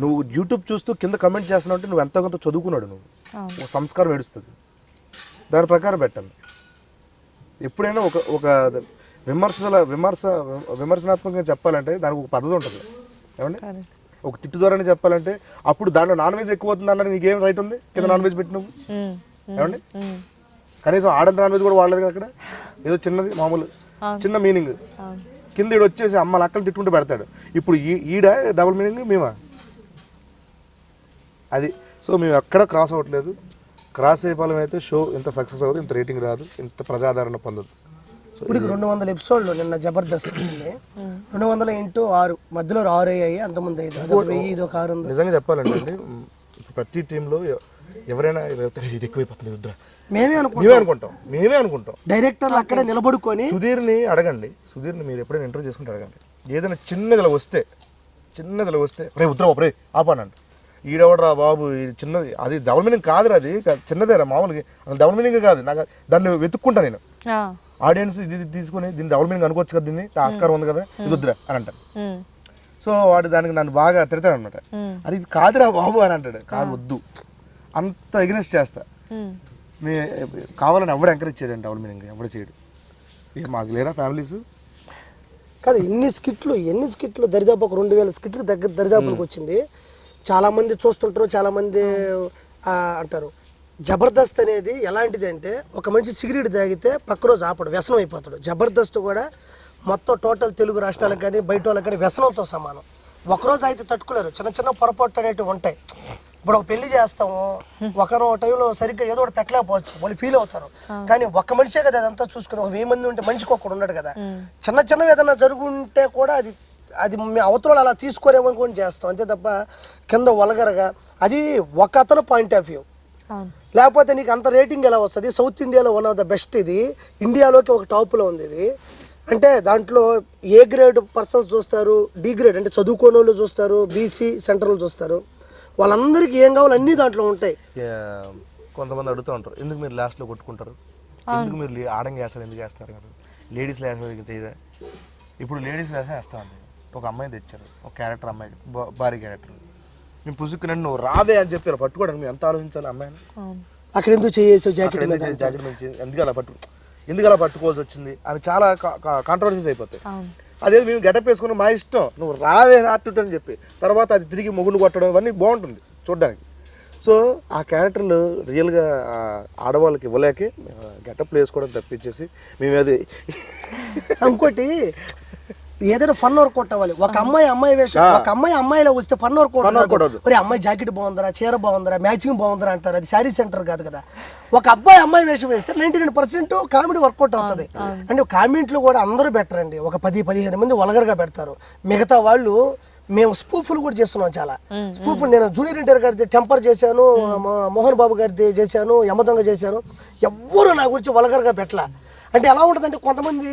నువ్వు యూట్యూబ్ చూస్తూ కింద కమెంట్ చేస్తున్నావు అంటే నువ్వు ఎంతో కొంత చదువుకున్నాడు, నువ్వు ఒక సంస్కారం ఏడుస్తుంది, దాని ప్రకారం పెట్టండి. ఎప్పుడైనా ఒక విమర్శనాత్మకంగా చెప్పాలంటే దానికి ఒక పద్ధతి ఉంటుంది. ఏమండి, ఒక తిట్టు ద్వారానే చెప్పాలంటే అప్పుడు దాంట్లో నాన్ వెజ్ ఎక్కువ అవుతుంది అన్న నీకేం రైట్ ఉంది కింద నాన్ వెజ్ పెట్టి నువ్వు? ఏమండి, కనీసం ఆడంత నాన్ వెజ్ కూడా వాడలేదు కదా అక్కడ, ఏదో చిన్నది మామూలు చిన్న మీనింగ్ కింద ఈడు వచ్చేసి అమ్మ అక్కలు తిట్టుకుంటూ పెడతాడు. ఇప్పుడు ఈడ డబుల్ మీనింగ్ మేమా అది. సో మేము ఎక్కడ క్రాస్ అవ్వట్లేదు. క్రాస్ అయిపోవడం అయితే షో ఇంత సక్సెస్ అవ్వదు, ఇంత రేటింగ్ రాదు, ఇంత ప్రజాదరణ పొందదు. ఇప్పుడు 200 ఎపిసోడ్లు నిన్న జబర్దస్త్ వచ్చింది, 200 × 6 మధ్యలో 6 అయ్యాయి, అంతకుముందు 5, అదొక 1000, ఇదొక 600. నిజంగా చెప్పాలంటే అండి, ప్రతి టీంలో ఎవరైనా ఇది ఎక్కువైపోతుంది రుద్ర మేమే అనుకుంటాం. డైరెక్టర్లు అక్కడే నిలబడుకొని సుధీర్ని అడగండి, సుధీర్ని మీరు ఎప్పుడైనా ఇంటర్వ్యూ చేసుకుంటే అడగండి, ఏదైనా చిన్నదిలా వస్తే రే ఉద్ర రే ఆపానండి, ఈడవడరా బాబు ఇది చిన్నది, అది డబుల్ మీనింగ్ కాదురా, అది చిన్నదేరా మామూలుగా, అసలు డబుల్ మీనింగ్ కాదు, నాకు దాన్ని వెతుక్కుంటా నేను. ఆడియన్స్ ఇది తీసుకుని దీన్ని డబుల్ మీనింగ్ అనుకోవచ్చు కదా, దీన్ని ఆస్కారం ఉంది కదా, ఇది వద్దురా అని అంటారు. సో వాడు దానికి నన్ను బాగా తిడతాడు అనమాట, అది ఇది కాదురా బాబు అని అంటాడు. కాదు వద్దు, అంత ఎగ్నెస్ట్ చేస్తా. కావాలని ఎవడు ఎంకరేజ్ చేయడండి డబుల్ మీనింగ్, ఎవడు చేయడు. ఇక మాకు లేరా ఫ్యామిలీస్ కాదు, ఎన్ని స్కిట్లు దరిదాపు ఒక 2000 స్కిట్లు దరిదాపులకు వచ్చింది. చాలామంది చూస్తుంటారు, చాలామంది అంటారు జబర్దస్త్ అనేది ఎలాంటిది అంటే ఒక మనిషి సిగరెట్ తాగితే పక్క రోజు ఆపడు, వ్యసనం అయిపోతాడు. జబర్దస్త్ కూడా మొత్తం టోటల్ తెలుగు రాష్ట్రాలకు కానీ బయట వాళ్ళకి కానీ వ్యసనంతో సమానం. ఒకరోజు అయితే తట్టుకోలేరు, చిన్న చిన్న పొరపాటు అనేటివి ఉంటాయి. ఇప్పుడు ఒక పెళ్లి చేస్తాము, ఒకనో టైంలో సరిగ్గా ఏదో ఒకటి పెట్టలేకపోవచ్చు, వాళ్ళు ఫీల్ అవుతారు. కానీ ఒక్క మనిషే కదా అదంతా చూసుకుని, ఒక 1000 మంది ఉంటే మనిషికి ఒక్కడు ఉన్నాడు కదా. చిన్న చిన్నవి ఏదైనా జరుగుంటే కూడా అది అది అవతల అలా తీసుకోరేమనుకొని చేస్తాం అంతే తప్ప కింద వల్గరగా. అది ఒక అతను పాయింట్ ఆఫ్ వ్యూ. లేకపోతే నీకు అంత రేటింగ్ ఎలా వస్తుంది? సౌత్ ఇండియాలో వన్ ఆఫ్ ద బెస్ట్, ఇది ఇండియాలోకి ఒక టాప్లో ఉంది ఇది. అంటే దాంట్లో ఏ గ్రేడ్ పర్సన్స్ చూస్తారు, డి గ్రేడ్ అంటే చదువుకోని వాళ్ళు చూస్తారు, బీసీ సెంట్రల్ చూస్తారు. వాళ్ళందరికీ ఏం కావాలి అన్నీ దాంట్లో ఉంటాయి. కొంతమంది అడుగుతూ ఉంటారు, ఎందుకు మీరు లాస్ట్లో కొట్టుకుంటారు, ఎందుకు మీరు ఆడంగా వేస్తారు, ఎందుకు వేస్తున్నారు కదా, లేడీస్ వేస్తారు. ఇప్పుడు లేడీస్ వేస్తామండి. ఒక అమ్మాయిని తెచ్చారు, ఒక క్యారెక్టర్ అమ్మాయి, భారీ క్యారెక్టర్. మేము పుసుకు నన్ను రావే అని చెప్పారు, పట్టుకోవడానికి మేము ఎంత ఆలోచించాలి అమ్మాయిని. అక్కడ ఎందుకు చేసావు జాకెట్ ఎందుకు అలా పట్టుకోవాల్సి వచ్చింది అని చాలా కాంట్రవర్సీస్ అయిపోతాయి. అదే మేము గెటప్ వేసుకున్న మా ఇష్టం, నువ్వు రావే అట్టు అని చెప్పి తర్వాత అది తిరిగి మొగుడు కొట్టడం ఇవన్నీ బాగుంటుంది చూడడానికి. సో ఆ క్యారెక్టర్లు రియల్గా ఆడవాళ్ళకి ఇవ్వలేకే గెటప్లు వేసుకోవడం తప్పించేసి మేము అది. ఇంకోటి ఏదైనా ఫన్ వర్క్ కొట్టవాలి. ఒక అమ్మాయి వేషం, ఒక అమ్మాయిలో వస్తే ఫన్ వర్క్ కొట్టదు. మరి అమ్మాయి జాకెట్ బాగుందరా, చీర బాగుందరా, మ్యాచింగ్ బాగుందరా అంటారు. అది శారీ సెంటర్ కాదు కదా. ఒక అమ్మాయి వేషం వేస్తే 99% కామెడీ వర్కౌట్ అవుతుంది. అంటే కామెంట్లు కూడా అందరూ బెటర్ అండి. ఒక 10-15 మంది వల్గర్గా పెడతారు. మిగతా వాళ్ళు మేము స్పూఫ్లు కూడా చేస్తున్నాం, చాలా స్పూఫ్లు. నేను జూనియర్ ఎన్టీఆర్ గారిది టెంపర్ చేశాను, మోహన్ బాబు గారిది చేశాను, యమదొంగ చేశాను. ఎవ్వరు నా గురించి వల్గర్గా పెట్టలా. అంటే ఎలా ఉంటుందంటే కొంతమంది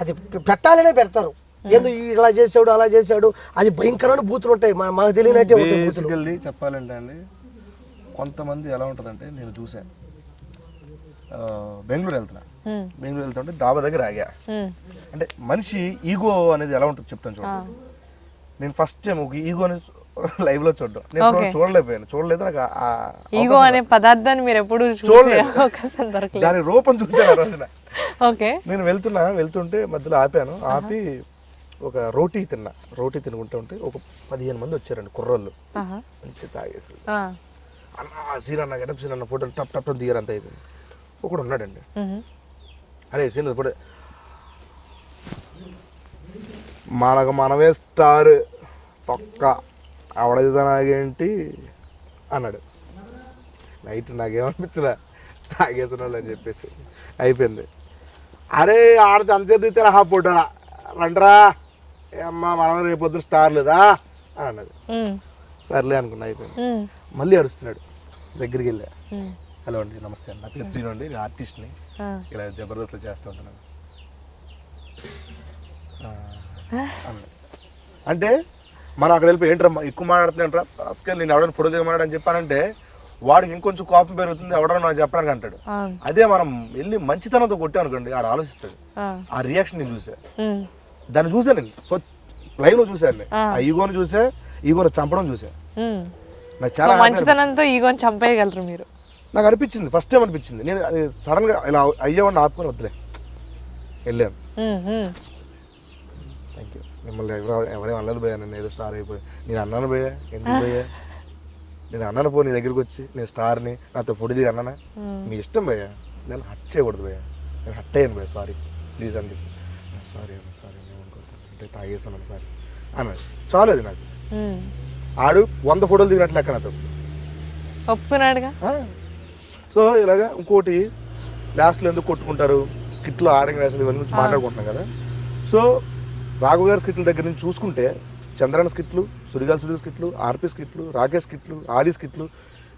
అది పెట్టాలనే పెడతారు, ఏందో ఇలా చేసాడు అలా చేశాడు, అది భయంకరమైన బూతులు ఉంటాయి, మాకు తెలియనట్టే ఉంటాయి. బేసికల్లీ చెప్పాలంటే అండి, కొంతమంది ఎలా ఉంటుందంటే, నేను చూసాను బెంగళూరు వెళ్తుంటే డాబా దగ్గర ఆగా. అంటే మనిషి ఈగో అనేది ఎలా ఉంటుంది చెప్తాను చూడండి. నేను ఫస్ట్ టైం ఒక ఈగో అనేది లైవ్ లో చూడడం, నేను చూడలేదు. నాకు ఈగో అనే పదార్థాన్ని మీరు ఎప్పుడు చూడలేదు, దాని రూపం చూసాను ఆ రోజున. నేను వెళ్తుంటే మధ్యలో ఆపి ఒక రోటీ తినుకుంటూ ఉంటే ఒక 15 మంది వచ్చారండి కుర్రోళ్ళు, మంచి తాగేసి అన్న సీన్ అన్న గెటప్ సీన్ అన్న ఫోటోలు టప్ టప్ దిగారు, అంత అయిపోయింది. ఒకడు ఉన్నాడండి, అరే సీన్ ఇప్పుడు మనమే స్టార్ తొక్క అవడేంటి అన్నాడు. నైట్ నాకేమనిపించలే, తాగేసిన వాళ్ళు అని చెప్పేసి అయిపోయింది. అరే ఆడితే అంతే దిగుతారా హా ఫోటోలా రండ్రా అమ్మా మనం రేపు పొద్దున స్టార్ లేదా అని అన్నది. సర్లే అనుకున్నా, అయిపోయింది. మళ్ళీ అరుస్తున్నాడు, దగ్గరికి వెళ్ళా, హలో అండి నమస్తే అండి, నా పేరు శ్రీను అండి, నేను ఆర్టిస్ట్ని, ఇలా జబర్దస్త్లో చేస్తూ ఉంటున్నాను అన్నాడు. అంటే మనం అక్కడ వెళ్ళిపోయి ఏంట్రా ఎక్కువ మాట్లాడుతున్నాంట్రా అసలు నేను ఎవడైనా ఫోటో దిగమన్నాడని చెప్పానంటే వాడికి ఇంకొంచెం కోపం పెరుగుతుంది, ఎవడో నాకు చెప్పడానికి అంటాడు. అదే మనం వెళ్ళి మంచితనంతో కొట్టామనుకోండి, ఆడ ఆలోచిస్తాడు. ఆ రియాక్షన్ నేను చూసా, దాన్ని చూసాను నేను. సో లైవ్ లో చూసాను, ఆ ఈగోని చూసా, ఈగోని చంపడం చూసా. నాకు చాలా మంచితనంతో ఈగోని చంపేయగలరు మీరు. నాకు అనిపించింది, ఫస్ట్ టైం అనిపించింది. నేను సడన్ గా ఇలా అయ్యేవాడిని ఆపుకొని వద్దులే వెళ్ళాను. థ్యాంక్ యూ, మిమ్మల్ని ఎవరేం అనలేదు భయ్యా, నేను ఏదో స్టార్ అయిపోయి. నేను అన్నాను భయ్యా, ఎందుకు భయ్యా, నేను అన్నాను పో నీ దగ్గరికి వచ్చి నేను స్టార్ని నాతో ఫోటో దిగి అన్నానా, మీ ఇష్టం భయ్యా, నేను హట్ చేయకూడదు భయ్యా, నేను హట్ అయ్యాను భయ్యా, సారీ ప్లీజ్ అని చెప్పి. సారీ అంటే తాగేస్తాను సారీ అన్నాడు. చాలు అది నాకు. ఆడు 100 ఫోటోలు దిగినట్లు లెక్క నాతో ఒప్పుకున్నాడుగా. సో ఇలాగా ఇంకోటి లాస్ట్లో ఎందుకు కొట్టుకుంటారు, స్కిట్లో ఆడంగా వేసాలు ఇవన్నీ గురించి మాట్లాడుకుంటున్నాం కదా. సో రాఘవ్ గారి స్కిట్ల దగ్గర నుంచి చూసుకుంటే చంద్రన్ స్కిట్లు, సుడిగాలి సుడి స్కిట్లు, ఆర్పి స్కిట్లు, రాకేష్ స్కిట్లు, ఆది స్కిట్లు,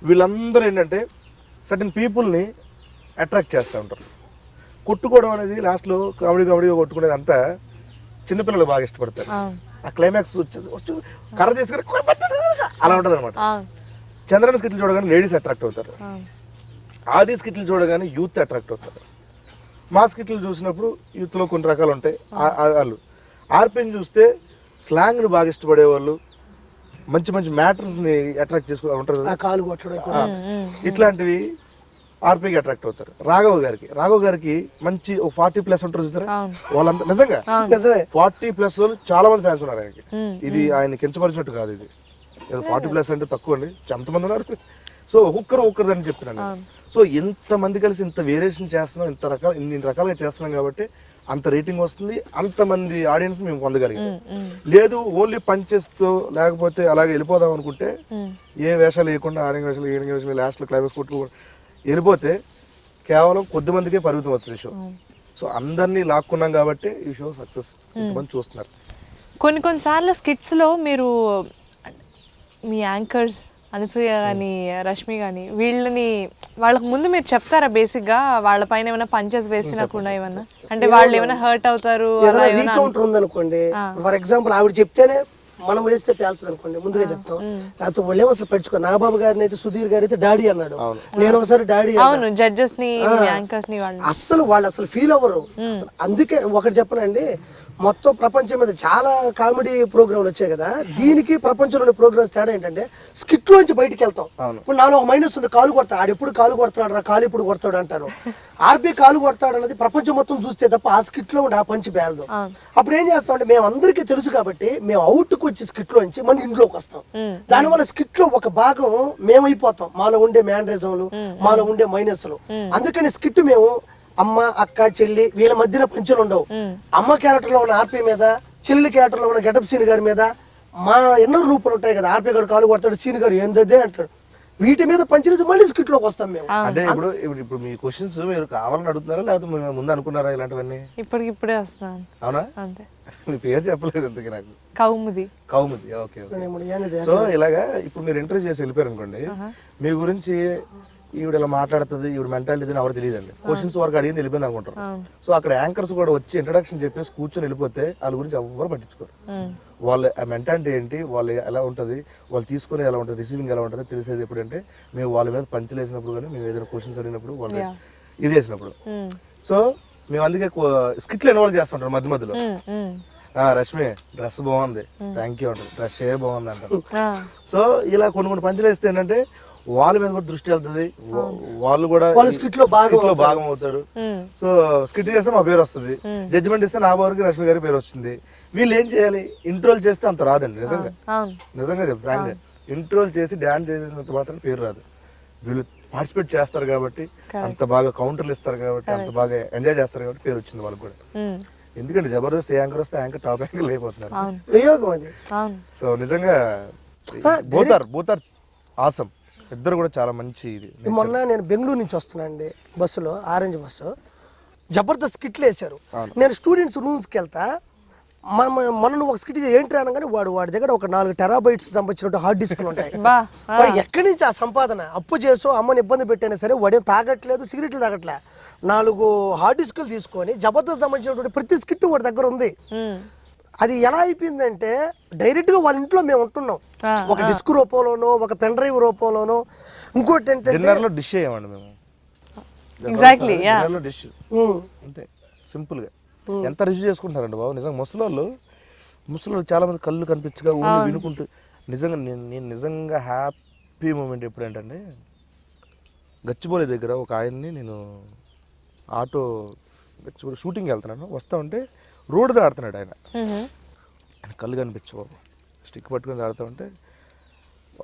వీళ్ళందరూ ఏంటంటే సర్టన్ పీపుల్ని అట్రాక్ట్ చేస్తూ ఉంటారు. కొట్టుకోవడం అనేది లాస్ట్లో కామెడీగా కొట్టుకునేది అంతా చిన్నపిల్లలు బాగా ఇష్టపడతారు. ఆ క్లైమాక్స్ వచ్చి కర్ర తీసుకుని అలా ఉంటుంది అనమాట. చంద్రన్ స్కిట్లు చూడగానే లేడీస్ అట్రాక్ట్ అవుతారు, ఆది స్కిట్లు చూడగానే యూత్ అట్రాక్ట్ అవుతారు. మా స్కిట్లు చూసినప్పుడు యూత్లో కొన్ని రకాలు ఉంటాయి. వాళ్ళు ఆర్పిని చూస్తే స్లాంగ్ని బాగా ఇష్టపడేవాళ్ళు, మంచి మంచి మ్యాటర్స్ని అట్రాక్ట్ చేసుకో ఉంటారు, ఇట్లాంటివి ఆర్పీకి అట్రాక్ట్ అవుతారు. రాఘవ్ గారికి మంచి 40+ ఉంటారు చూసారా, వాళ్ళంతా నిజంగా 40+ వాళ్ళు చాలా మంది ఫ్యాన్స్ ఉన్నారు ఆయనకి. ఇది ఆయన కించపరిచినట్టు కాదు, ఇది 40+ అంటే తక్కువ అండి, ఎంతమంది ఉన్నారు సో ఒక్కొక్కరు అని చెప్తున్నాను. సో ఎంతమంది కలిసి ఇంత వేరియేషన్ చేస్తున్నాం, ఇన్ని రకాలుగా చేస్తున్నాం కాబట్టి అంత రేటింగ్ వస్తుంది, అంతమంది ఆడియన్స్ మేము పొందగలిగాం. లేదు ఓన్లీ పంచేస్తూ లేకపోతే అలాగే వెళ్ళిపోదాం అనుకుంటే ఏ వేషాలు వేయకుండా ఆడింగ్ వేషాలు ఏడింగ్ వేషాలు లాస్ట్లో క్లైమాక్స్ కొట్టు వెళ్ళిపోతే కేవలం కొద్ది మందికే పరిమితం అవుతుంది షో. సో అందరినీ లాక్కున్నాం కాబట్టి ఈ షో సక్సెస్, ఇంతమంది చూస్తున్నారు. కొన్నిసార్లు స్కిట్స్లో మీరు మీ యాంకర్స్ అనసూయ కానీ రష్మి కానీ వాళ్ళకి ముందు మీరు చెప్తారా బేసిక్గా వాళ్ళ పైన ఏమైనా పంచెస్ వేసినకుండా ఏమన్నా, అంటే వాళ్ళు ఏమైనా హర్ట్ అవుతారు రీకౌంటర్ ఉందనుకోండి, ఫర్ ఎగ్జాంపుల్ ఆవిడ చెప్తేనే మనం వేస్తే పేలుతుంది అనుకోండి, ముందుగా చెప్తాం. నాతో వాళ్ళేమో అసలు పెట్టుకో, నాగబాబు గారిని అయితే సుధీర్ గారు అయితే డాడీ అన్నాడు, నేను ఒకసారి డాడీ జడ్జెస్ ని యాంకర్స్ ని అస్సలు వాళ్ళు అసలు ఫీల్ అవ్వరు అసలు. అందుకే ఒకటి చెప్పనండి, మొత్తం ప్రపంచం మీద చాలా కామెడీ ప్రోగ్రాంలు వచ్చాయి కదా, దీనికి ప్రపంచంలోని ప్రోగ్రామ్స్ తేడా ఏంటంటే స్కిట్ లోంచి బయటికి వెళ్తాం. ఇప్పుడు నాలో ఒక మైనస్ ఉంది, కాలు కొడతాడు, ఆడు ఎప్పుడు కాలు కొడతాడు రా, కాలు ఇప్పుడు కొడతాడు అంటారు. ఆర్బీ కాలు కొడతాడు అన్నది ప్రపంచం మొత్తం చూస్తే తప్ప ఆ స్కిట్ లో ఉండి ఆ పంచి పేలదు. అప్పుడు ఏం చేస్తాం అంటే మేము అందరికీ తెలుసు కాబట్టి మేము అవుట్కి వచ్చి స్కిట్ లోంచి మన ఇంట్లోకి వస్తాం. దానివల్ల స్కిట్ లో ఒక భాగం మేమైపోతాం, మాలో ఉండే మ్యానరిజంలు, మాలో ఉండే మైనస్లు. అందుకని స్కిట్ మేము అమ్మ అక్క చెల్లి వీళ్ళ మధ్యన పంచులు ఉండవు. అమ్మ క్యారెక్టర్ లో ఉన్న ఆర్పీ మీద, చెల్లి క్యారెక్టర్ లో ఉన్న గెటప్ సీన్ గారి మీద మా ఎన్నో రూపాలు ఉంటాయి కదా. ఆర్పీ గారు కాలు కొడతాడు, సీన్ గారు ఏందే అంటాడు, వీటి మీద పంచేసి మళ్ళీ స్కిట్ లోకి వస్తాం మేము. అంటే ఇప్పుడు మీ క్వశ్చన్స్ మీరు కావాలని అడుగుతున్నారా లేకపోతే మేము ముందు అనుకున్నారా ఇలాంటివన్నీ? ఇప్పుడే వస్తున్నాను. అవునా? అంతే. మీ పేరు చెప్పలేదు అంతకి నాకు. కౌముది. ఓకే. సో ఇలాగా ఇప్పుడు మీరు ఇంటర్వ్యూ చేసి వెళ్ళిపోయారు అనుకోండి, మీ గురించి ఈవిడ ఇలా మాట్లాడుతుంది, ఈవిడ మెంటాలిటీ ఎవరు తెలియదండి. క్వశ్చన్స్ వరకు అడిగింది వెళ్ళిపోయింది అనుకుంటారు. సో అక్కడ యాంకర్స్ కూడా వచ్చి ఇంట్రడక్షన్ చెప్పేసి కూర్చొని వెళ్ళిపోతే వాళ్ళ గురించి ఎవరు పట్టించుకోరు. వాళ్ళ మెంటాలిటీ ఏంటి, వాళ్ళు ఎలా ఉంటుంది, వాళ్ళు తీసుకుని ఎలా ఉంటుంది, రిసీవింగ్ ఎలా ఉంటుంది తెలిసేది ఎప్పుడంటే మేము వాళ్ళ మీద పంచులు వేసినప్పుడు, కానీ మేము ఏదైనా క్వశ్చన్స్ అడిగినప్పుడు, వాళ్ళు ఇది వేసినప్పుడు. సో మేము అందుకే స్కిట్లు ఇన్వాల్వ్ చేస్తుంటాం మధ్య మధ్యలో. రష్మి డ్రెస్ బాగుంది, థ్యాంక్ యూ అంటారు, డ్రెస్ ఏ బాగుంది అంటారు. సో ఇలా కొన్ని పంచులు వేస్తే ఏంటంటే వాళ్ళ మీద కూడా దృష్టి వెళ్తుంది, వాళ్ళు కూడా స్కిట్ లో భాగం అవుతారు. సో స్కిట్ చేస్తే మా పేరు వస్తుంది, జడ్జిమెంట్ ఇస్తే నా బాబుకి రష్మి గారి పేరు వస్తుంది. వీళ్ళు ఏం చేయాలి, ఇంట్రోల్ చేస్తే అంత రాదండి. నిజంగా ఫ్రాంక్ ఇంట్రోల్ చేసి డాన్స్ చేసేసినంత మాత్రం పేరు రాదు. వీళ్ళు పార్టిసిపేట్ చేస్తారు కాబట్టి, అంత బాగా కౌంటర్లు ఇస్తారు కాబట్టి, అంత బాగా ఎంజాయ్ చేస్తారు కాబట్టి పేరు వచ్చింది వాళ్ళకి కూడా. ఎందుకంటే జబర్దస్త్ యాంకర్ వస్తే యాంకర్ టాప్ యాంకర్ అయిపోతున్నారు. సో నిజంగా బోత్ ఆర్ ఆసమ్, ఇద్దరు కూడా చాలా మంచి. ఇది మొన్న నేను బెంగళూరు నుంచి వస్తున్నానండి, బస్సులో ఆరెంజ్ బస్సు, జబర్దస్త్ స్కిట్లు వేశారు. నేను స్టూడెంట్స్ రూమ్స్కి వెళ్తా, మనం ఒక స్కిట్ ఏంటి అనగానే వాడి దగ్గర ఒక 4 టెరాబైట్స్ సంబంధించినట్టు హార్డ్ డిస్క్లు ఉంటాయి. వాడు ఎక్కడి నుంచి ఆ సంపాదన, అప్పు చేసో అమ్మని ఇబ్బంది పెట్టైనా సరే వాడేం తాగట్లేదు, సిగరెట్లు తాగట్లే, 4 హార్డ్ డిస్క్లు తీసుకొని జబర్దస్త్ సంబంధించినటువంటి ప్రతి స్కిట్ వాడి దగ్గర ఉంది. అది ఎలా అయిపోయిందంటే డైరెక్ట్ గా వాళ్ళ ఇంట్లో మేము ఉంటున్నాం, ఒక డిస్క్ రూపంలోనో, ఒక పెన్ డ్రైవ్ రూపంలోనో. ఇంకోటి ఏంటంటే డిష్ చేయమండి మేము, డిష్ అంతే సింపుల్ గా. ఎంత రిసీవ్ చేసుకుంటారండి బాబు, నిజంగా ముసలోళ్ళు చాలా మంది కళ్ళు కనిపించగా ఊళ్ళు వినుకుంటూ. నిజంగా నేను నిజంగా హ్యాపీ మూమెంట్ ఎప్పుడేంటంటే, గచ్చిబౌలి దగ్గర ఒక ఆయన్ని నేను ఆటో గచ్చిబౌలి షూటింగ్కి వెళ్తున్నాను, వస్తా ఉంటే రోడ్డు దాడుతున్నాడు ఆయన కళ్ళు కనిపించబాబు, స్టిక్ పట్టుకొని దాడుతూ ఉంటే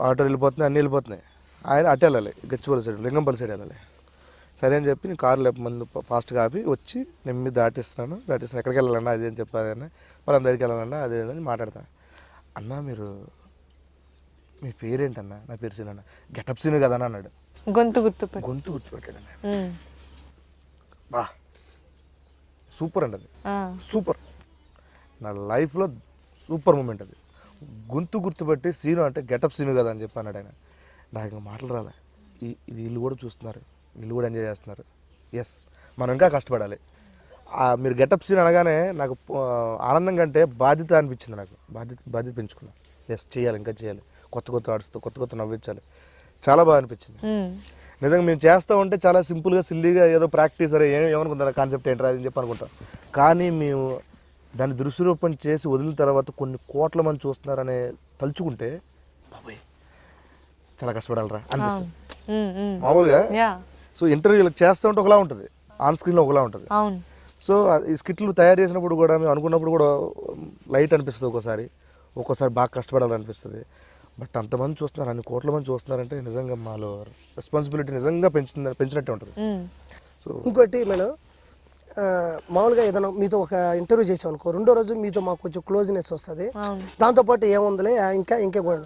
ఆటో వెళ్ళిపోతున్నాయి, అన్నీ వెళ్ళిపోతున్నాయి. ఆయన అటు వెళ్ళాలి, గచ్చిబౌలి సైడ్, లింగంపల్లి సైడ్ వెళ్ళాలి. సరే అని చెప్పి నేను కారు మంది ఫాస్ట్గా ఆపి వచ్చి నేను మీద దాటిస్తున్నాను, ఎక్కడికి వెళ్ళాలన్నా అదే అని చెప్పాలి, వాళ్ళ దగ్గరికి వెళ్ళాలన్నా అదే అని మాట్లాడతాను. అన్నా మీ పేరేంటన్నా? నా పేరు సీన్ అన్న. గెటప్ సీన్ కదా అన్నాడు. గొంతు గుర్తుపెట్టాడు అన్న. బా సూపర్ అండి, అది సూపర్, నా లైఫ్లో సూపర్ మూమెంట్ అది. గుర్తుపెట్టి సీను అంటే గెటప్ సీను కదా అని చెప్పి అన్నాడు ఆయన. నాకు ఇంకా మాటలు రాలే. వీళ్ళు కూడా చూస్తున్నారు, వీళ్ళు కూడా ఎంజాయ్ చేస్తున్నారు. ఎస్, మనం ఇంకా కష్టపడాలి. మీరు గెటప్ సీన్ అనగానే నాకు ఆనందం కంటే బాధ్యత అనిపించింది. నాకు బాధ్యత పెంచుకున్నాను. ఎస్, చేయాలి, ఇంకా చేయాలి, కొత్త ఆడుస్తూ కొత్త నవ్వించాలి. చాలా బాగా అనిపించింది నిజంగా. మేము చేస్తూ ఉంటే చాలా సింపుల్గా సిల్లీగా ఏదో ప్రాక్టీస్ అరే ఏమనుకుంటారు, కాన్సెప్ట్ ఏంటరా అని చెప్పి అనుకుంటాం. కానీ మేము దాన్ని దృశ్యరూపం చేసి వదిలిన తర్వాత కొన్ని కోట్ల మంది చూస్తున్నారనే తలుచుకుంటే బాబాయ్ చాలా కష్టపడాలరా అనిపిస్తుంది మామూలుగా. సో ఇంటర్వ్యూలు చేస్తూ ఉంటే ఒకలా ఉంటుంది, ఆన్ స్క్రీన్లో ఒకలా ఉంటుంది. సో ఈ స్కిట్లు తయారు చేసినప్పుడు కూడా మేము అనుకున్నప్పుడు కూడా లైట్ అనిపిస్తుంది, ఒక్కోసారి బాగా కష్టపడాలనిపిస్తుంది. బట్ అంతమంది చూస్తున్నారు, అన్ని కోట్ల మంది చూస్తున్నారంటే నిజంగా మాలో రెస్పాన్సిబిలిటీ నిజంగా పెంచినట్టే ఉంటుంది. సో ఇంకోటి మేడం, మామూలుగా ఏదైనా మీతో ఒక ఇంటర్వ్యూ చేసాం అనుకో, రెండో రోజు మీతో మాకు కొంచెం క్లోజ్నెస్ వస్తుంది. దాంతోపాటు ఏముందిలే ఇంకా కూడా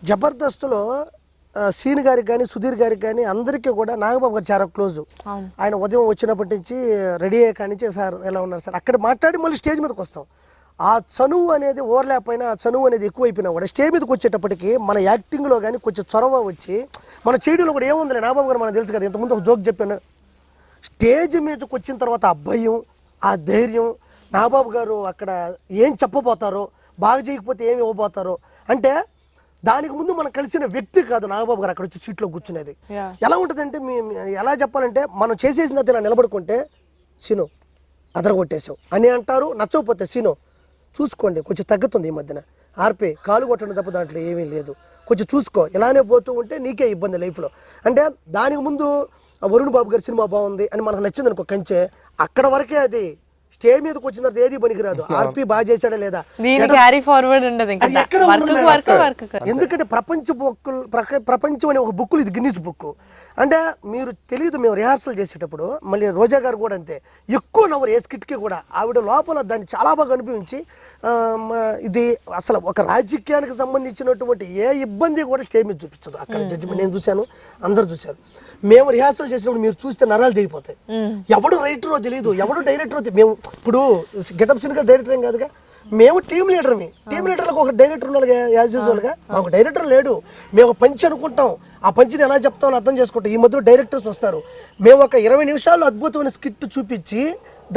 జబర్దస్త్లో సీన్ గారికి కానీ సుధీర్ గారికి కానీ అందరికీ కూడా నాగబాబు గారు చాలా క్లోజ్. ఆయన ఉదయం వచ్చినప్పటి నుంచి రెడీ అయ్యే కాడి నుంచి సార్ ఎలా ఉన్నారు సార్ అక్కడ మాట్లాడి మళ్ళీ స్టేజ్ మీదకి వస్తాం. ఆ చనువు అనేది ఓవర్లాప్ అయినా ఆ చనువు అనేది ఎక్కువైపోయినా కూడా స్టేజ్ మీదకి వచ్చేటప్పటికి మన యాక్టింగ్లో కానీ కొంచెం చొరవ వచ్చి మన చేయడంలో కూడా ఏముందిలే నాగబాబు గారు మనకు తెలుసు కదా, ఇంతకుముందు ఒక జోక్ చెప్పాను. స్టేజ్ మీదకి వచ్చిన తర్వాత ఆ భయం, ఆ ధైర్యం, నాగబాబు గారు అక్కడ ఏం చెప్పబోతారో, బాగా చేయకపోతే ఏమి ఇవ్వబోతారో అంటే దానికి ముందు మనం కలిసిన వ్యక్తి కాదు నాగబాబు గారు అక్కడ వచ్చి సీట్లో కూర్చునేది. ఎలా ఉంటుందంటే ఎలా చెప్పాలంటే మనం చేసేసిన ఇలా నిలబడుకుంటే సీను అదరగొట్టేసావు అని అంటారు, నచ్చకపోతే సీను చూసుకోండి కొంచెం తగ్గుతుంది ఈ మధ్యన, ఆర్పే కాలు కొట్టడం తప్ప దాంట్లో ఏమీ లేదు, కొంచెం చూసుకో, ఇలానే పోతూ ఉంటే నీకే ఇబ్బంది లైఫ్లో. అంటే దానికి ముందు వరుణ్ బాబు గారి సినిమా బాగుంది అని మనకు నచ్చింది అనుకో కంచె, అక్కడ వరకే అది. స్టేజ్ మీదకి వచ్చిన తర్వాత ఏది పనికిరాదు, ఆర్పి బాగా చేశాడా లేదా, ఎందుకంటే ప్రపంచం అనే ఒక బుక్, ఇది గిన్నిస్ బుక్. అంటే మీరు తెలియదు, మేము రిహార్సల్ చేసేటప్పుడు మళ్ళీ రోజా గారు కూడా అంతే, ఎక్కువ నవ్వరు ఏ స్కిట్కి కూడా. ఆవిడ లోపల దాన్ని చాలా బాగా అనిపించి ఇది అసలు ఒక రాజకీయానికి సంబంధించినటువంటి ఏ ఇబ్బంది కూడా స్టేజ్ మీద చూపించదు. అక్కడ జడ్జిమెంట్ నేను చూశాను, అందరు చూశారు. మేము రిహార్సల్ చేసినప్పుడు మీరు చూస్తే నరాలు దిగిపోతాయి. ఎవడు రైటరో తెలియదు, ఎవడు డైరెక్టరో మేము ఇప్పుడు గెటప్ సీన్ గా డైరెక్టర్ ఏం కాదుగా, మేము టీమ్ లీడర్మి. టీమ్ లీడర్లకు ఒక డైరెక్టర్ ఉండాలి యాజ్ యూజువల్గా, మాకు డైరెక్టర్ లేడు. మేము ఒక పంచ్ అనుకుంటాం, ఆ పంచిని ఎలా చెప్తామని అర్థం చేసుకుంటాం. ఈ మధ్యలో డైరెక్టర్స్ వస్తారు, మేము ఒక 20 నిమిషాల్లో అద్భుతమైన స్కిట్ చూపించి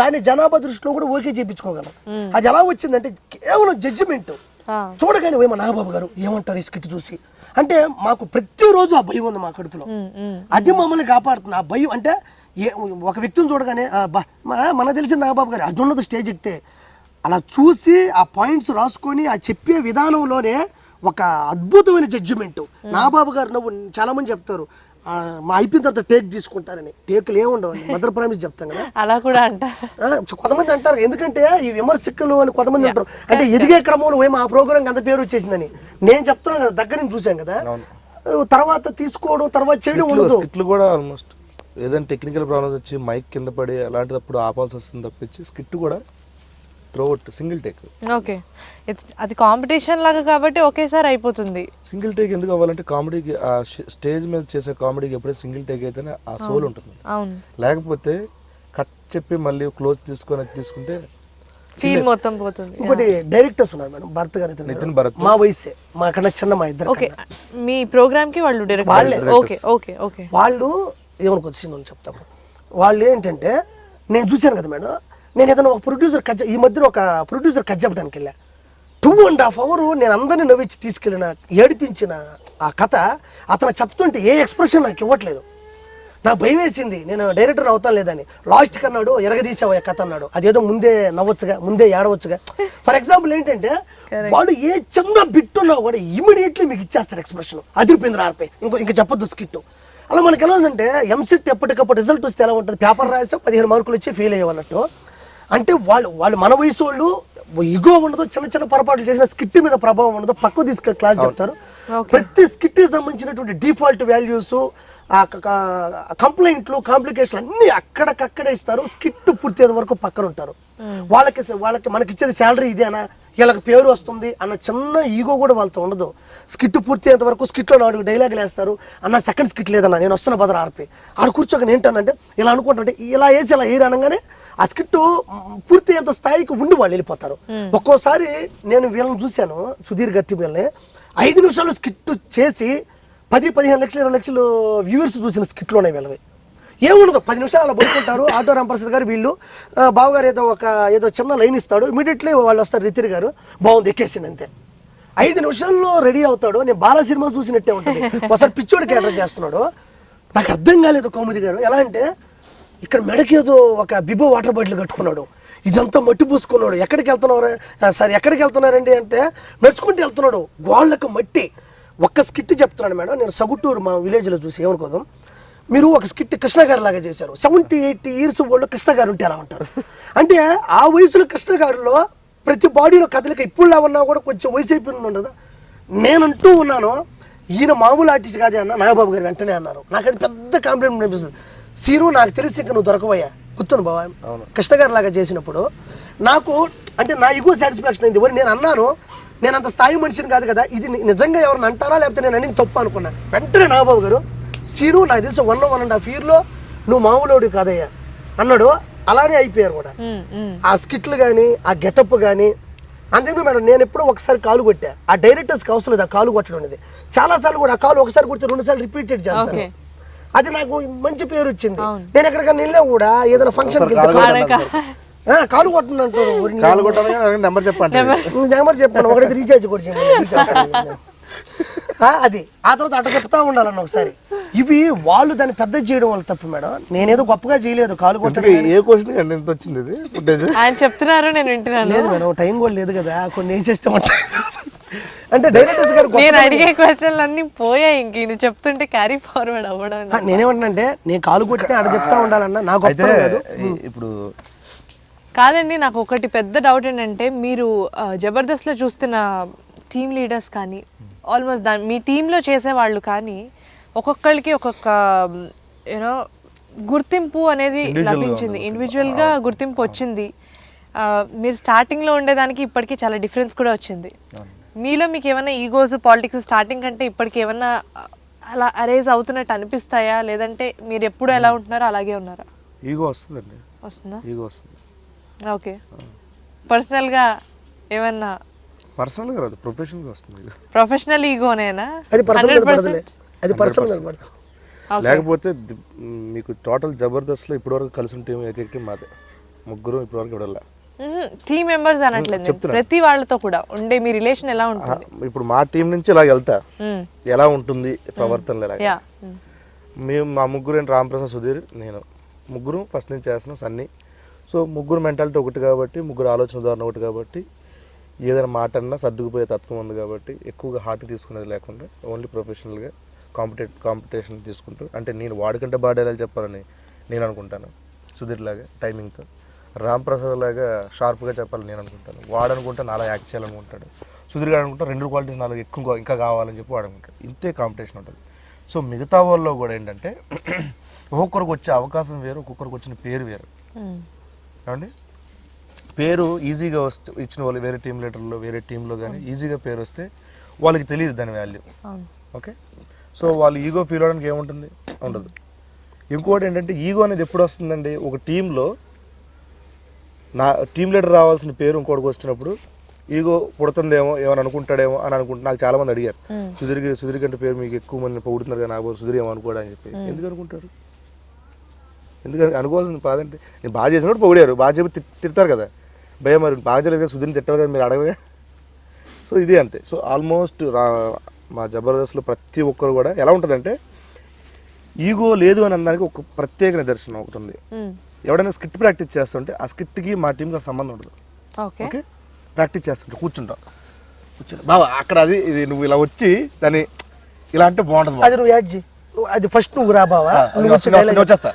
దాన్ని జనాభా దృష్టిలో కూడా ఓకే చేయించుకోగలం. అది ఎలా వచ్చిందంటే కేవలం జడ్జిమెంట్ చూడగానే ఏమో నాగబాబు గారు ఏమంటారు ఈ స్కిట్ చూసి అంటే మాకు ప్రతిరోజు ఆ భయం ఉంది మా కడుపులో. అది మమ్మల్ని కాపాడుతుంది ఆ భయం. అంటే ఒక వ్యక్తిని చూడగానే మనకు తెలిసిన నాగబాబు గారు అది ఉన్నది స్టేజ్ ఎక్కితే అలా చూసి ఆ పాయింట్స్ రాసుకొని ఆ చెప్పే విధానంలోనే ఒక అద్భుతమైన జడ్జిమెంట్. నాగబాబు గారు నువ్వు చాలా మంది చెప్తారు మా అయిపోయిన తర్వాత టేక్ తీసుకుంటారని, టేకులు ఏముండవండి, మదర్ ప్రామిస్ చెప్తాం కదా, అలా కూడా అంటారు కొంతమంది అంటారు. ఎందుకంటే ఈ విమర్శకులు అని కొంతమంది అంటారు, అంటే ఎదిగే క్రమంలో ఏమో ఆ ప్రోగ్రామ్ అంత పేరు వచ్చేసిందని. నేను చెప్తున్నాను కదా, దగ్గర నుంచి చూసాం కదా, తర్వాత తీసుకోవడం తర్వాత చేయడం ఉండదు. స్కిట్లు కూడా ఆల్మోస్ట్ ఏదైనా టెక్నికల్ ప్రాబ్లమ్స్ వచ్చి మైక్ కింద పడి అలాంటిదప్పుడు ఆపాల్సి వస్తుంది తప్పించి స్కిట్ కూడా త్రూఅవుట్ సింగిల్ టేక్. ఓకే, అది కాంపిటీషన్ లాగా కాబట్టి ఒకేసారి అయిపోతుంది. సింగిల్ టేక్ ఎందుకు అవ్వాలంటే కామెడీకి ఆ స్టేజ్ మీద చేసే కామెడీకి ఎప్పుడైతే సింగిల్ టేక్ అయితేనే ఆ సోల్ ఉంటుంది. లేకపోతే కట్ చెప్పి మళ్ళీ క్లోజ్ తీసుకుంటే ఫీల్ మొత్తం పోతుంది. ఇంకోటి డైరెక్టర్స్ ఉన్నారు మేడం, భరత్ గారు, నితిన్ భరత్, మా వయసే, మా కన్నా చిన్న, మా ఇద్దరు. ఓకే, మీ ప్రోగ్రామ్ కి వాళ్ళు డైరెక్టర్. ఓకే ఓకే ఓకే, వాళ్ళు ఏమనుకోవచ్చు సీన్ చెప్తాను. వాళ్ళు ఏంటంటే నేను చూశాను కదా మేడం, నేను ఏదైనా ఒక ప్రొడ్యూసర్ ఈ మధ్యన ఒక ప్రొడ్యూసర్ కట్ చెప్పడానికి వెళ్ళా. 2.5 hours నేను అందరినీ నవ్వించి తీసుకెళ్ళిన ఏడిపించిన ఆ కథ అతను చెప్తుంటే ఏ ఎక్స్ప్రెషన్ నాకు ఇవ్వట్లేదు. నాకు భయం వేసింది, నేను డైరెక్టర్ అవుతాను లేదని. లాస్ట్కి అన్నాడు ఎరగదీసావు కథ అన్నాడు. అదేదో ముందే నవ్వొచ్చుగా, ముందే ఏడవచ్చుగా. ఫర్ ఎగ్జాంపుల్ ఏంటంటే వాళ్ళు ఏ చిన్న బిట్ ఉన్నా కూడా ఇమీడియట్లీ మీకు ఇచ్చేస్తారు ఎక్స్ప్రెషన్, అదిరిపోయింది రారిపోయి ఇంకా చెప్పొద్దు స్కిట్. అలా మనకి ఎలా ఉందంటే ఎంసెట్ ఎప్పటికప్పుడు రిజల్ట్ వస్తే ఎలా ఉంటుంది, పేపర్ రాసా 15 మార్కులు వచ్చి ఫెయిల్ అయ్యేవన్నట్టు. అంటే వాళ్ళు మన వయసు వాళ్ళు ఇగో ఉండదు, చిన్న చిన్న పొరపాట్లు చేసిన స్కిట్ మీద ప్రభావం ఉండదు, పక్కకు తీసుకెళ్ళి క్లాస్ చెప్తారు. ప్రతి స్కిట్ సంబంధించినటువంటి డిఫాల్ట్ వాల్యూస్, కంప్లైంట్లు, కాంప్లికేషన్ అన్ని అక్కడికక్కడే ఇస్తారు. స్కిట్ పూర్తి వరకు పక్కన ఉంటారు. వాళ్ళకి మనకి ఇచ్చేది శాలరీ ఇదేనా, వీళ్ళకి పేరు వస్తుంది అన్న చిన్న ఈగో కూడా వాళ్ళతో ఉండదు. స్కిట్ పూర్తి అయ్యేంత వరకు స్కిట్లో 4 డైలాగులు వేస్తారు. అన్న సెకండ్ స్కిట్ లేదన్నా, నేను వస్తున్న బదర ఆర్పి ఆడ కూర్చోక ఏంటంటే ఇలా అనుకుంటుంటే ఇలా వేసి ఇలా వేయరు అనగానే ఆ స్కిట్ పూర్తి అయ్యేంత స్థాయికి ఉండి వాళ్ళు వెళ్ళిపోతారు. ఒక్కోసారి నేను వీళ్ళని చూశాను, సుధీర్ గట్టి వీళ్ళని 5 నిమిషాలు స్కిట్ చేసి 10-15 లక్షలు 20 లక్షలు వ్యూవర్స్ చూసిన స్కిట్లు ఉన్నాయి వీళ్ళవి. ఏముండదు, 10 నిమిషాలు అలా పడుకుంటారు. ఆటో రాంప్రసాద్ గారు వీళ్ళు బావగారు ఏదో చిన్న లైన్ ఇస్తాడు, ఇమీడియట్లీ వాళ్ళు వస్తారు. రితిరి గారు బాగుంది ఎక్కేసింది అంతే. 5 నిమిషాల్లో రెడీ అవుతాడు. నేను బాల సినిమా చూసినట్టే ఉంటుంది. ఒకసారి పిచ్చోడు క్యారెక్టర్ చేస్తున్నాడు. నాకు అర్థం కాలేదు కౌముది గారు. ఎలా అంటే ఇక్కడ మెడకి ఏదో ఒక బిబో వాటర్ బాటిల్ కట్టుకున్నాడు, ఇదంతా మట్టి పూసుకున్నాడు. ఎక్కడికి వెళ్తున్నారు సార్, ఎక్కడికి వెళ్తున్నారండి అంటే నడుచుకుంటూ వెళ్తున్నాడు, గోళ్ళకు మట్టి. ఒక్క స్కిట్ చెప్తున్నాను మేడం, నేను సగుటూరు మా విలేజ్లో చూసి ఏమనుకోదాం, మీరు ఒక స్కిట్ కృష్ణ గారి లాగా చేశారు. 70-80 years వాళ్ళు కృష్ణ గారు ఉంటే ఎలా ఉంటారు అంటే ఆ వయసులో కృష్ణ గారిలో ప్రతి బాడీలో కదలిక ఇప్పుడు ఉన్నా కూడా కొంచెం వయసు అయిపోయింది ఉండదు. నేనంటూ ఉన్నాను, ఈయన మామూలు ఆర్టిస్ట్ కాదే అన్న నాగబాబు గారు వెంటనే అన్నారు. నాకు అది పెద్ద కాంప్లిమెంట్ అనిపిస్తుంది. సీను నాకు తెలిసి ఇంకా నువ్వు దొరకవయ్యా, గుర్తును బావా కృష్ణ గారి లాగా చేసినప్పుడు నాకు అంటే నా ఈగో సాటిస్ఫాక్షన్ అయింది. ఎవరు నేను అన్నాను, నేను అంత స్థాయి మనిషిని కాదు కదా, ఇది నిజంగా ఎవరిని అంటారా లేకపోతే నేను అని తప్పు అనుకున్నా. వెంటనే నాగబాబు గారు సీను నాకు తెలిసి 1.5 yearలో నువ్వు మామూలుడు కాదయ్యా అన్నాడు. అలానే అయిపోయారు కూడా. ఆ స్కిట్లు కానీ ఆ గెటప్ కానీ. అంతేందుకు మేడం నేను ఎప్పుడో ఒకసారి కాలు కొట్టా, ఆ డైరెక్టర్స్కి అవసరం లేదు ఆ కాలు కొట్టడం అనేది. చాలాసార్లు కూడా ఆ కాలు ఒకసారి కొడితే 2 సార్లు రిపీటెడ్ చేస్తాను. అది నాకు మంచి పేరు వచ్చింది. నేను ఎక్కడికైనా వెళ్ళినా కూడా ఏదైనా ఫంక్షన్కి కాలు కొట్టనంటారు, నెంబర్ చెప్పండి, నెంబర్ చెప్పాను, ఒకటి రీఛార్జ్ కూడా చేయండి. అది ఆ తర్వాత అట్ట చెప్తా ఉండాలన్న ఒకసారి. ఇవి వాళ్ళు దాన్ని పెద్ద చేయడం వల్ల తప్పు మేడం. నేనేదో గొప్పగా చేయలేదు కాలు కొట్టడం. ఏ క్వశ్చన్ అండి ఎంత వచ్చింది ఇది ఫుటేజ్? ఆయన చెప్తున్నారు, నేను వింటున్నాను. లేదు మేడం, టైం కూడా లేదు కదా, కొన్ని వేసేస్తే ఉంటాయి. అంటే డైరెక్టర్స్ గారు నేను అడిగే క్వశ్చన్లు అన్ని పోయాయి, ఇంక ఈయన చెప్తుంటే క్యారీ ఫార్వర్డ్ అవ్వడం. నేనేమంటానంటే నేను కాలు కొట్టితే అక్కడ చెప్తా ఉండాలన్నా నాకు గొప్పతనం కాదు. ఇప్పుడు కాదండి, నాకు ఒకటి పెద్ద డౌట్ ఏంటంటే మీరు జబర్దస్త్లో చూస్తున్న టీమ్ లీడర్స్ కానీ ఆల్మోస్ట్ మీ టీంలో చేసేవాళ్ళు కానీ ఒక్కొక్కరికి ఒక్కొక్క యూనో గుర్తింపు అనేది లభించింది, ఇండివిజువల్గా గుర్తింపు వచ్చింది. మీరు స్టార్టింగ్లో ఉండేదానికి ఇప్పటికీ చాలా డిఫరెన్స్ కూడా వచ్చింది. మీలో మీకు ఏమైనా ఈగోస్ పాలిటిక్స్ స్టార్టింగ్ కంటే ఇప్పటికి ఏమన్నా అలా అరేజ్ అవుతున్నట్టు అనిపిస్తాయా, లేదంటే మీరు ఎప్పుడు ఎలా ఉంటున్నారో అలాగే ఉన్నారా? ఈగో వస్తుందండి. వస్తుందా? ఈగో వస్తుంది. ఓకే. పర్సనల్గా ఏమన్నా? పర్సనల్గా రాదు, ప్రొఫెషనల్గా వస్తుంది. ప్రొఫెషనల్ ఈగోనేనా? అది పర్సనల్ పడదు, అది పర్సనల్ పడదు. లేకపోతే మీకు టోటల్ జబర్దస్త్లో ఇప్పటివరకు కలిసిన టీం ఏకైక మాదే, ముగ్గురు ఇప్పటివరకు ఇవ్వడల్లా. టీమ్ మెంబర్స్ అనట్లేదు, ప్రతి వాళ్ళతో కూడా ఉండే మీ రిలేషన్ ఎలా ఉంటుంది? ఇప్పుడు మా టీం నుంచి ఇలా వెళ్తా ఎలా ఉంటుంది ప్రవర్తనలు ఎలా. మేము మా ముగ్గురు ఏంటి రామప్రసాద్, సుధీర్, నేను ముగ్గురు ఫస్ట్ నుంచి చేస్తున్నాం సన్నీ. సో ముగ్గురు మెంటాలిటీ ఒకటి కాబట్టి, ముగ్గురు ఆలోచన ధోరణి ఒకటి కాబట్టి, ఏదైనా మాట అన్నా సర్దుకుపోయే తత్వం ఉంది కాబట్టి ఎక్కువగా హార్ట్ తీసుకునేది లేకుండా ఓన్లీ ప్రొఫెషనల్గా కాంపిటీషన్ తీసుకుంటూ, అంటే నేను వాడికంటే బాగా డైలాగ్ చెప్పాలని నేను అనుకుంటాను సుధీర్ లాగా టైమింగ్తో, రామ్ ప్రసాద్ లాగా షార్ప్గా చెప్పాలని నేను అనుకుంటాను, వాడు అనుకుంటా నాలా యాక్ట్ చేయాలనుకుంటాడు, సుధీర్ గారు అనుకుంటా 2 క్వాలిటీస్ నాలుగు ఎక్కువ ఇంకా కావాలని చెప్పి వాడు అనుకుంటాడు. ఇంతే కాంపిటీషన్ ఉంటుంది. సో మిగతా వాళ్ళలో కూడా ఏంటంటే ఒక్కొక్కరికి వచ్చే అవకాశం వేరు, ఒక్కొక్కరికి వచ్చిన పేరు వేరు. ఏమండి, పేరు ఈజీగా వస్తే ఇచ్చిన వాళ్ళు వేరే టీం లీడర్లో వేరే టీంలో కానీ ఈజీగా పేరు వస్తే వాళ్ళకి తెలియదు దాని వాల్యూ. ఓకే, సో వాళ్ళు ఈగో ఫీల్ అవడానికి ఏముంటుంది, ఉండదు. ఇంకోటి ఏంటంటే ఈగో అనేది ఎప్పుడు వస్తుందండి, ఒక టీంలో నా టీం లీడర్ రావాల్సిన పేరు ఇంకోటికి వచ్చినప్పుడు ఈగో పుడుతుందేమో, ఏమని అనుకుంటాడేమో అని అనుకుంటా. నాకు చాలా మంది అడిగారు, సుధీర్ కంటే పేరు మీకు ఎక్కువ మంది పొగుడుతున్నారు కదా, నాకు సుధీర్ ఏమో అనుకోడా అని చెప్పి. ఎందుకు అనుకుంటారు? ఎందుకని అనుకోవాల్సింది కాదంటే, నేను బాగా చేసినప్పుడు పొగిడారు, బాగా చెప్పి తిడతారు కదా, భయ మరి బాగా చేయలేదు కదా సుధీర్ని తిట్టారు కదా మీరు అడగగా. సో ఇది అంతే. సో ఆల్మోస్ట్ మా జబర్దస్త్లో ప్రతి ఒక్కరు కూడా ఎలా ఉంటుందంటే ఈగో లేదు అని అనడానికి ఒక ప్రత్యేక నిదర్శనం ఒకటి ఉంది. ఎవడైనా స్కిట్ ప్రాక్టీస్ చేస్తుంటే ఆ స్కిట్కి మా టీంకి సంబంధం ఉండదు. ఓకే, ప్రాక్టీస్ చేస్తుంటే కూర్చుంటాం, బాబా అక్కడ అది ఇది నువ్వు ఇలా వచ్చి దాన్ని ఇలా అంటే బాగుంటుంది, అది నువ్వు యాడ్ చేయి, అది ఫస్ట్ నువ్వు రా బావా,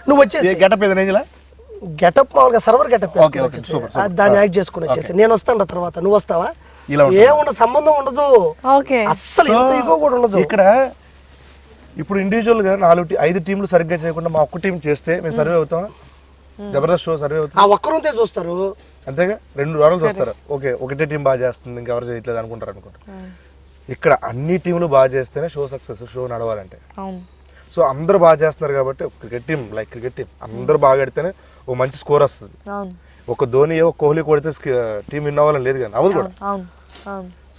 నువ్వు వచ్చేసి గెటప్ ఏదైనా ఇలా గెటప్ మామూలుగా సర్వర్ గెటప్ దాన్ని యాడ్ చేసుకుని వచ్చేసి నేను వస్తాను తర్వాత నువ్వు వస్తావా, ఏముండదు, సంబంధం ఉండదు అస్సలు, ఎంత ఈగో కూడా ఉండదు ఇక్కడ. ఇప్పుడు ఇండివిజువల్ గా 5 టీంలు సరిగ్గా చేయకుండా మా ఒక్క టీం చేస్తే మేము సర్వే అవుతాం, జబర్దస్త్ షో సర్వే అవుతాం. ఆ ఒక్కరోజే చూస్తారు అంతేగా, 2 వారాలు చూస్తారు, ఓకే ఒకటే టీం బాగా చేస్తుంది ఇంకెవరు చేయట్లేదు అనుకుంటారు. ఇక్కడ అన్ని టీంలు బాగా చేస్తేనే షో సక్సెస్, షో నడవాలంటే. సో అందరూ బాగా చేస్తున్నారు కాబట్టి cricket team like cricket team అందరూ బాగా ఆడితేనే ఓ మంచి స్కోర్ వస్తుంది. ఒక ధోని కోహ్లీ కొడితే టీం విన్ అవ్వాలని లేదు కానీ అవదు కూడా.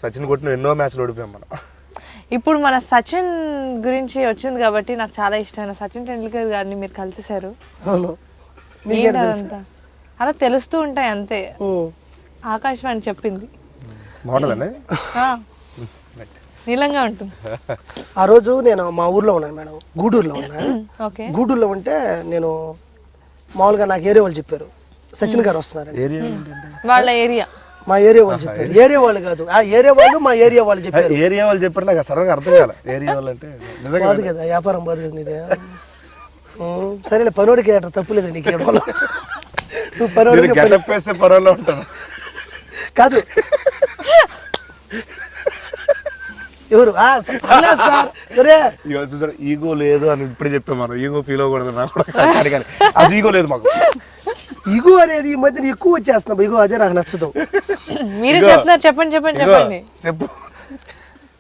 సచిన్ కొట్టిన ఎన్నో మ్యాచ్లు ఓడిపోయాం మనం. ఇప్పుడు మన సచిన్ గురించి వచ్చింది కాబట్టి నాకు చాలా ఇష్టమైన సచిన్ టెండూల్కర్ గారిని మీరు కలిసేశారు. అలా తెలుస్తూ ఉంటాయి అంతే, ఆకాశవాణి చెప్పింది నీలంగా ఉంటుంది. ఆ రోజు నేను మా ఊర్లో ఉన్నాను మేడం, గూడూరులో ఉన్నా. గూడూరులో ఉంటే నేను మామూలుగా నాకు ఏరియా వాళ్ళు చెప్పారు సచిన్ గారు వస్తున్నారు, వాళ్ళ ఏరియా మా ఏరియా వాళ్ళు చెప్పారు. ఏరియా వాళ్ళు కాదు, ఆ ఏరియా వాళ్ళు మా ఏరియా వాళ్ళు చెప్పారు. ఏరియా వాళ్ళు చెప్పారు, నాకు సడన్గా అర్థం కాదు ఏరియా వాళ్ళు అంటే. కాదు కదా, వ్యాపారం బాదు కదా నీదే. సరేలే, పనోడికి అట్లా తప్పులేదు నీకు, నువ్వు పనోడికి కాదు. ఎవరు పర్లేదు సార్ ఒరే చూసారు ఈగో లేదు అని ఇప్పుడే చెప్పాం మనం ఈగో ఫీల్ అవ్వకూడదు నాకు కానీ అసలు ఈగో లేదు మాకు ఇగో అనేది ఈ మధ్యన ఎక్కువ వచ్చేస్తున్నాం ఇగో అదే నాకు నచ్చదు మీరే చెప్తున్నారు చెప్పండి చెప్పు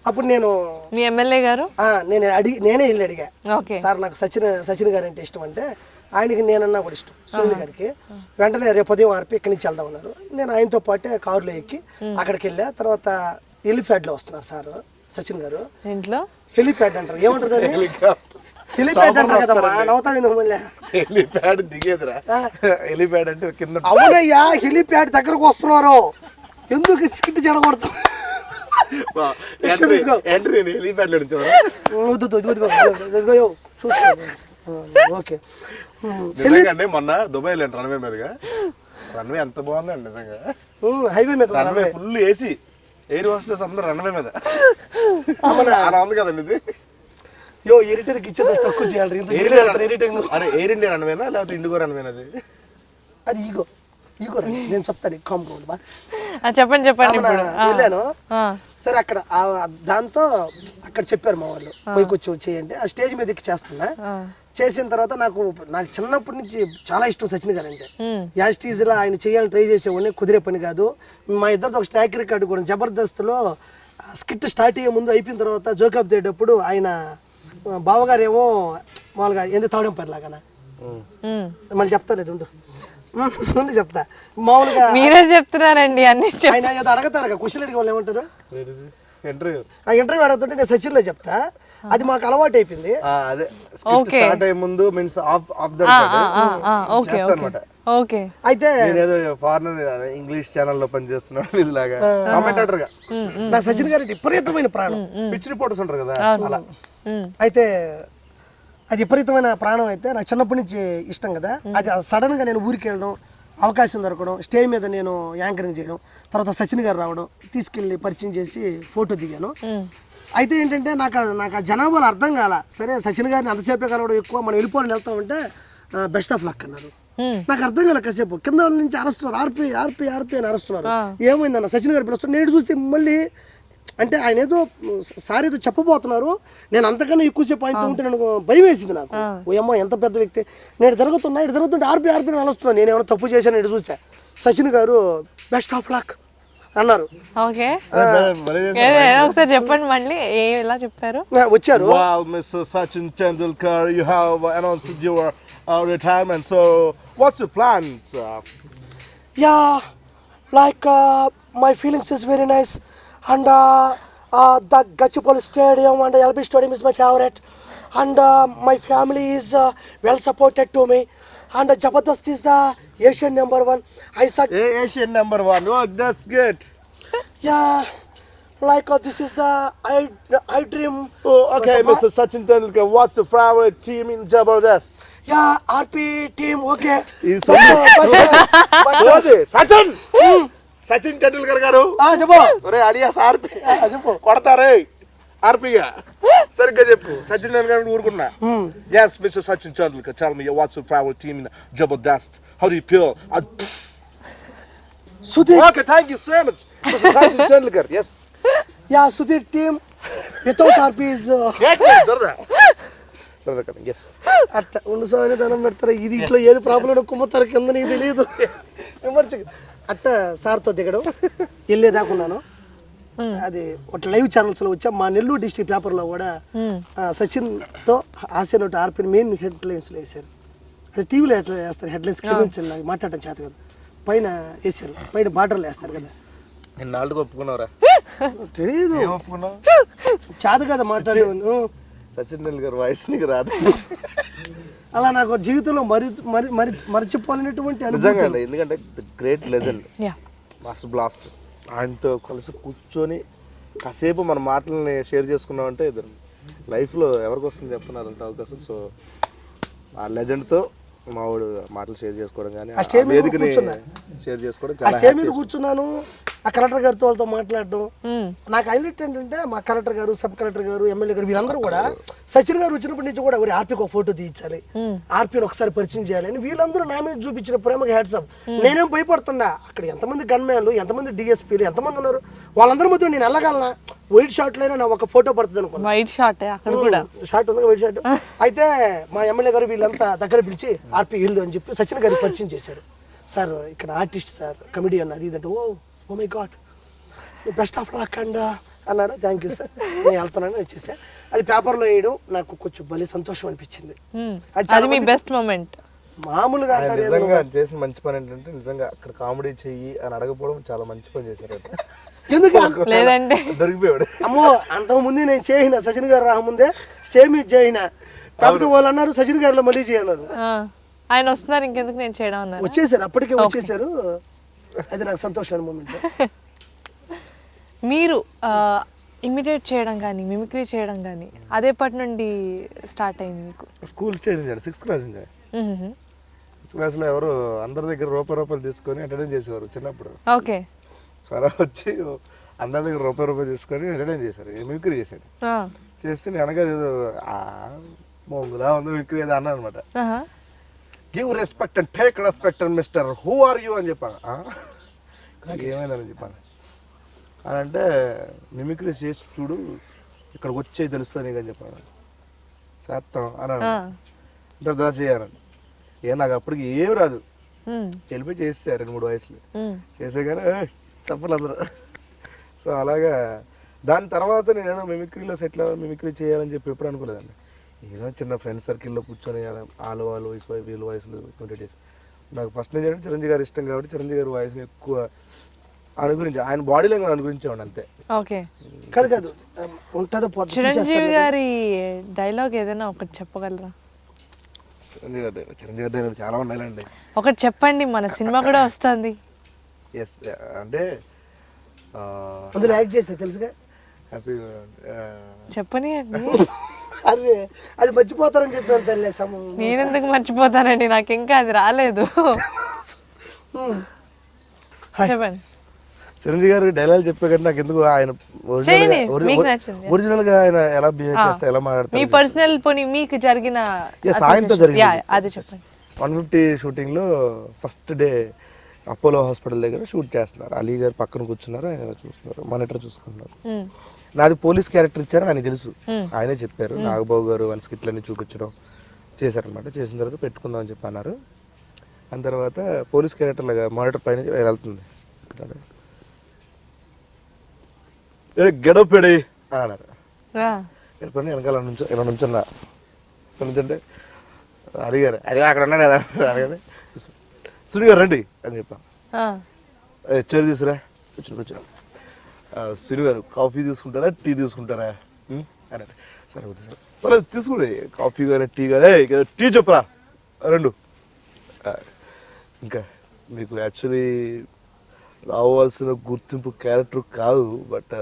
అప్పుడు నేను మీ ఎమ్మెల్యే గారు నేనే వెళ్ళి అడిగా ఓకే సార్ నాకు సచిన్ గారు అంటే ఇష్టం అంటే ఆయనకి నేనన్నా కూడా ఇష్టం సునీల్ గారికి వెంటనే రేపు ఉదయం ఆర్పి ఇక్కడి నుంచి వెళ్దాం ఉన్నారు నేను ఆయనతో పాటే కారులో ఎక్కి అక్కడికి వెళ్ళా తర్వాత హెలిప్యాడ్లో వస్తున్నారు సార్ సచిన్ గారు ఇంట్లో హెలిప్యాడ్ అంటారు ఏమంటారు హెలిప్యాడ్ అంటారు కదమ్మా నవ్వుతాను మళ్ళీ హెలిప్యాడ్ దిగేదిరా హెలిప్యాడ్ అంటే కింద అవునయ్యా హెలిప్యాడ్ దగ్గరకు వస్తున్నారు ఎందుకు స్కిట్ చెడగొడతాం ఓకే నిజంగా మొన్న దుబాయ్ వెళ్ళాను రన్వే మీదుగా రన్వే ఎంత బాగుందండి నిజంగా హైవే మీద runway full AC air hostess అందరూ రన్వే మీద అలా ఉంది కదండి ఇది ఎడిటర్కి ఇచ్చేది తక్కువ చేయాలి అరే ఎయిర్ ఇండియా రన్వేనా లేకపోతే ఇండిగో రన్వేనా అది ఈగో నేను చెప్తాను కాంపౌండ్ చెప్పండి వెళ్ళాను సరే అక్కడ దాంతో అక్కడ చెప్పారు మా వాళ్ళు పైకొచ్చి చేయండి ఆ స్టేజ్ మీద ఎక్కి చేస్తున్నా చేసిన తర్వాత నాకు చిన్నప్పటి నుంచి చాలా ఇష్టం సచిన్ గారు అంటే యాస్టీజ్లో ఆయన చేయాలని ట్రై చేసేవాడిని కుదిరే పని కాదు మా ఇద్దరితో ఒక ట్రాక్ రికార్డు కూడా జబర్దస్త్లో స్కిట్ స్టార్ట్ అయ్యే ముందు అయిపోయిన తర్వాత జోకప్ చేయటప్పుడు ఆయన బావగారు ఏమో మామూలుగా ఎందుకు తావడం పర్లాగా మళ్ళీ చెప్తా లేదు ముందు చెప్తా మామూలుగా మీరే చెప్తున్నారండి అన్ని ఆయన ఏదో అడగతారు క్వశ్చన్ అడిగే వాళ్ళు ఏమంటారు ఇంటర్వ్యూ అడుగుతుంటే నేను సచిన్ లో చెప్తా అది మాకు అలవాటు అయిపోయింది స్టార్ట్ అయ్యే ముందు మీన్స్ ఆఫ్ ద ఓకే అయితే నేనేదో ఫారినర్ ఇంగ్లీష్ ఛానల్ లో పనిచేస్తున్నాడు ఇదిలాగా కామెంటేటర్ గా నా సచిన్ గారి విపరీతమైన ప్రాణం పిచ్ రిపోర్టర్స్ ఉంటారు కదా అలా అయితే అది విపరీతమైన ప్రాణం అయితే నాకు చిన్నప్పటి నుంచి ఇష్టం కదా అది సడన్ గా నేను ఊరికి వెళ్ళడం అవకాశం దొరకడం స్టేజ్ మీద నేను యాంకరింగ్ చేయడం తర్వాత సచిన్ గారు రావడం తీసుకెళ్ళి పరిచయం చేసి ఫోటో దిగాను అయితే ఏంటంటే నాకు ఆ జనాభాలు అర్థం కాల సరే సచిన్ గారిని అంతసేపే కలవడం ఎక్కువ మనం వెళ్ళిపోవాలని వెళ్తా ఉంటే బెస్ట్ ఆఫ్ లక్ అన్నారు నాకు అర్థం కాలే కాసేపు కింద నుంచి అరుస్తున్నారు ఆర్పి అని అరుస్తున్నారు ఏమైందన్న సచిన్ గారు పిలుస్తున్నారు నేను చూస్తే మళ్ళీ అంటే ఆయన ఏదో సార్ ఏదో చెప్పబోతున్నారు నేను అంతకన్నా ఎక్కువసేపు ఆయనతో ఉంటే నాకు భయం వేసింది నాకు ఓయమ్మో ఎంత పెద్ద వ్యక్తి నేను జరుగుతుంటే ఆర్పి అని అలుస్తున్నాను నేను ఏమైనా తప్పు చేశాను ఇటు చూసా సచిన్ గారు బెస్ట్ ఆఫ్ లక్ అన్నారు ఓకే ఒకసారి చెప్పండి మళ్ళీ ఎలా చెప్పారు వచ్చారు Mr. Sachin Tendulkar, you have announced your retirement, so what's your plans? My feelings is very nice and the Gachipoli Stadium and LB Stadium is my favorite and my family is well supported to me and Jabardast is the Asian #1. Asian #1. Oh, that's good. This is the I dream. Oh, okay, Mr. Sachin Tendulkar, what's your favorite team in Jabardast? RP team, okay. Sachin! Sachin Tendulkar గారు alias ఆర్పి కొడతారే ఆర్పిగా సరిగ్గా చెప్పు Sachin Tendulkar ఊరుకున్నా yes Mr. Sachin Tendulkar, tell me what's your favorite team in Jabardast, how do you feel? Sudhir. Okay, thank you so much Mr. Sachin Tendulkar. Yes, Sudhir team without RP is yes అట్లా ఉండు sir ధనం పెడతారు ఇది ఇట్లా ఏది problem కుమ్మతారు కింద నీకు తెలియదు అట్ట సార్తో దిగడం వెళ్ళేదాకున్నాను అది ఒక లైవ్ ఛానల్స్లో వచ్చా మా నెల్లూరు డిస్ట్రిక్ట్ పేపర్లో కూడా సచిన్తో ఆశనోటి ఆర్పిని మెయిన్ హెడ్లైన్స్లో వేశారు అది టీవీలో ఎట్లా వేస్తారు హెడ్లైన్స్ క్షమించండి నాకు మాట్లాడటం చేత కదా పైన వేసారు పైన బార్డర్లు వేస్తారు కదా తెలియదు చేత కదా మాట్లాడేవాళ్ళు సచిన్ టెండూల్కర్ వాయిస్ నీకు రాదు అలా నాకు జీవితంలో మరిచిపోలేనటువంటి అనుభవం ఎందుకంటే గ్రేట్ లెజెండ్ మాస్టర్ బ్లాస్ట్ ఆయనతో కలిసి కూర్చొని కాసేపు మన మాటలని షేర్ చేసుకున్నామంటే లైఫ్లో ఎవరికి వస్తుంది చెప్పినారంటే అవకాశం. సో ఆ లెజెండ్తో మా వాడు మాటలు షేర్ చేసుకోవడం కానీ వేదికని షేర్ చేసుకోవడం ఆ చాలా స్టే మీద కూర్చున్నాను, ఆ కలెక్టర్ గారితో వాళ్ళతో మాట్లాడడం. మ్మ్. నాకు హైలైట్ ఏంటంటే మా కలెక్టర్ గారు, సబ్ కలెక్టర్ గారు, ఎమ్మెల్యే గారు వీళ్ళందరూ కూడా సచిన్ గారు వచ్చినప్పటి నుంచి కూడా ఎవరి ఆర్పీకి ఒక ఫోటో తీయించాలి, ఆర్పీని ఒకసారి పరిచయం చేయాలి అని వీళ్ళందరూ నా మీద చూపించిన ప్రేమకి హ్యాట్సప్. నేనేం భయపడుతున్నా, అక్కడ ఎంతమంది గన్ మ్యాన్లు, ఎంతమంది డిఎస్పీలు, ఎంతమంది ఉన్నారు, వాళ్ళందరి మధ్య నేను వెళ్ళగలనా? వైట్ షాట్ లో నా ఒక ఫోటో పడుతుంది అనుకున్నా. వైట్ షాట్ అక్కడ కూడా షాట్ ఉంది, వైట్ షాట్. అయితే మా ఎమ్మెల్యే గారు వీళ్ళంతా దగ్గర పిలిచి ఆర్పీ ఇల్లు అని చెప్పి సచిన్ గారికి పరిచయం చేశారు. సార్ ఇక్కడ ఆర్టిస్ట్ సార్, కమెడియన్ అది ఇదంటే, oh my god best of luck and అన్నారు. థ్యాంక్ యూ సార్, నేను వెళ్తున్నాను వచ్చేసా. అది పేపర్లో వేయడం నాకు కొంచెం భలే సంతోషం అనిపించింది. అది మీ బెస్ట్ మూమెంట్. మామూలుగా ఆయన అంటారు నిజంగా చేసిన మంచి పని ఏంటంటే నిజంగా అక్కడ కామెడీ చెయ్యి అని అడగపోవడం చాలా మంచి పని చేశారు. ఎందుకు లేదంటే దొరికిపోయాడు. అమ్మో అంతకుముందే నేను చేయన, సచిన్ గారు రాకముందే స్టే మీద చేయన. కాకపోతే వాళ్ళు అన్నారు సచిన్ గారిలో మళ్ళీ చేయన్నారు. ఆయన వస్తున్నారు ఇంకెందుకు నేను చేయడం అన్నారు. వచ్చేసారు, అప్పటికే వచ్చేసారు. అది నాకు సంతోషమైన మూమెంట్. మీరు ఇమిటేట్ చేయడం కానీ మిమిక్రీ చేయడం కానీ అదేపటి నుండి స్టార్ట్ అయింది మీకు? స్కూల్ చేంజ్ 6th క్లాస్ నుంచి. 6th క్లాస్లో ఎవరు అందరి దగ్గర రూపాయలు తీసుకొని ఎంటర్టైన్ చేసేవారు చిన్నప్పుడు. ఓకే. సరే వచ్చి అందరి దగ్గర రూపాయలు తీసుకొని ఎంటర్టైన్ చేశారు, మిమిక్రీ చేశాడు. చేస్తే నేను అనగా ఏదో మొంగులా ఉంది మిమిక్రీ ఏదో అన్నా అనమాట. Give respect and take respect and mister who are you అని చెప్పాను. ఏమైందని చెప్పాను అని అంటే, మిమిక్రీ చేసి చూడు ఇక్కడికి వచ్చే తెలుస్తుంది నీకు అని చెప్పాను. చేస్తాం అన్నాడు. అంటే దా చేయాలని నాకు అప్పటికి ఏమి రాదు, చెల్లిపోయి చేసేసారు 2-3 వయసులు చేసే కానీ చెప్పలు అందరూ. సో అలాగా దాని తర్వాత నేను ఏదో మిమిక్రీలో సెటిల్ మిమిక్రీ చేయాలని చెప్పి ఎప్పుడు అనుకోలేదండి. ఏదో చిన్న ఫ్రెండ్స్ సర్కిల్లో కూర్చొని వాళ్ళు వయసు వీళ్ళు వయసులు 20 days. నాకు ఫస్ట్ నుంచి అంటే చిరంజీవి గారు ఇష్టం కాబట్టి చిరంజీవి గారి వాయిస్ ఎక్కువ అనుగురించి, ఆయన బాడీ లాంగ్వేజ్ అనుగురించేవాడు అంతే. ఓకే. కాదు ఉంటుందో చిరంజీవి గారి డైలాగ్ ఏదైనా ఒకటి చెప్పగలరా? చిరంజీవి గారి డైలాగ్ చాలా ఉండాలండి. ఒకటి చెప్పండి, మన సినిమా కూడా వస్తుంది. ఎస్ అంటే అందులో యాక్ట్ చేస్తా తెలుసుగా. హ్యాపీ చెప్పని అండి. అరే అది మర్చిపోతారని చెప్పాను తల్లి. నేనెందుకు మర్చిపోతానండి, నాకు ఇంకా అది రాలేదు. చెప్పండి. చిరంజీవి గారు డైలాగ్ చెప్పే కంటే నాకు ఎందుకు ఆయన ఒరిజినల్ గా ఆయన ఎలా బిహేవ్ చేస్తా, ఎలా మాట్లాడతారు, మీ పర్సనల్ పోనీ మీకు జరిగిన సాయంతో జరిగింది. అది చెప్పండి. 150 షూటింగ్ లో ఫస్ట్ డే అపోలో హాస్పిటల్ దగ్గర షూట్ చేస్తున్నారు. అలీ గారు పక్కన కూర్చున్నారు, ఆయన ఇలా చూస్తున్నారు, మానిటర్ చూసుకున్నారు. నాది పోలీస్ క్యారెక్టర్ ఇచ్చారని ఆయన తెలుసు, ఆయనే చెప్పారు. నాగబాబు గారు వాళ్ళ స్కిట్లన్నీ చూపించడం చేశారనమాట. చేసిన తర్వాత పెట్టుకుందాం అని చెప్పి అన్నారు. దాని తర్వాత పోలీస్ క్యారెక్టర్ లాగా మానిటర్ పైన వెళ్తుంది, గెడప్ పెడి అన్నారు. ఎప్పుడు వెనకాల ఇలా నుంచున్నా, నుంచుంటే అడిగారు అది అక్కడ ఉన్నాడు కదా అడిగారు. సుని గారు రండి అని చెప్పాను. చైర్ తీసుకురా, కూర్చొని సుని గారు కాఫీ తీసుకుంటారా టీ తీసుకుంటారా అని. సరే వద్దు సార్, పర్లేదు తీసుకుంటే కాఫీ కానీ టీ కానీ, టీ చెప్పరా 2. ఇంకా మీకు యాక్చువల్లీ రావాల్సిన గుర్తింపు క్యారెక్టర్ కాదు, బట్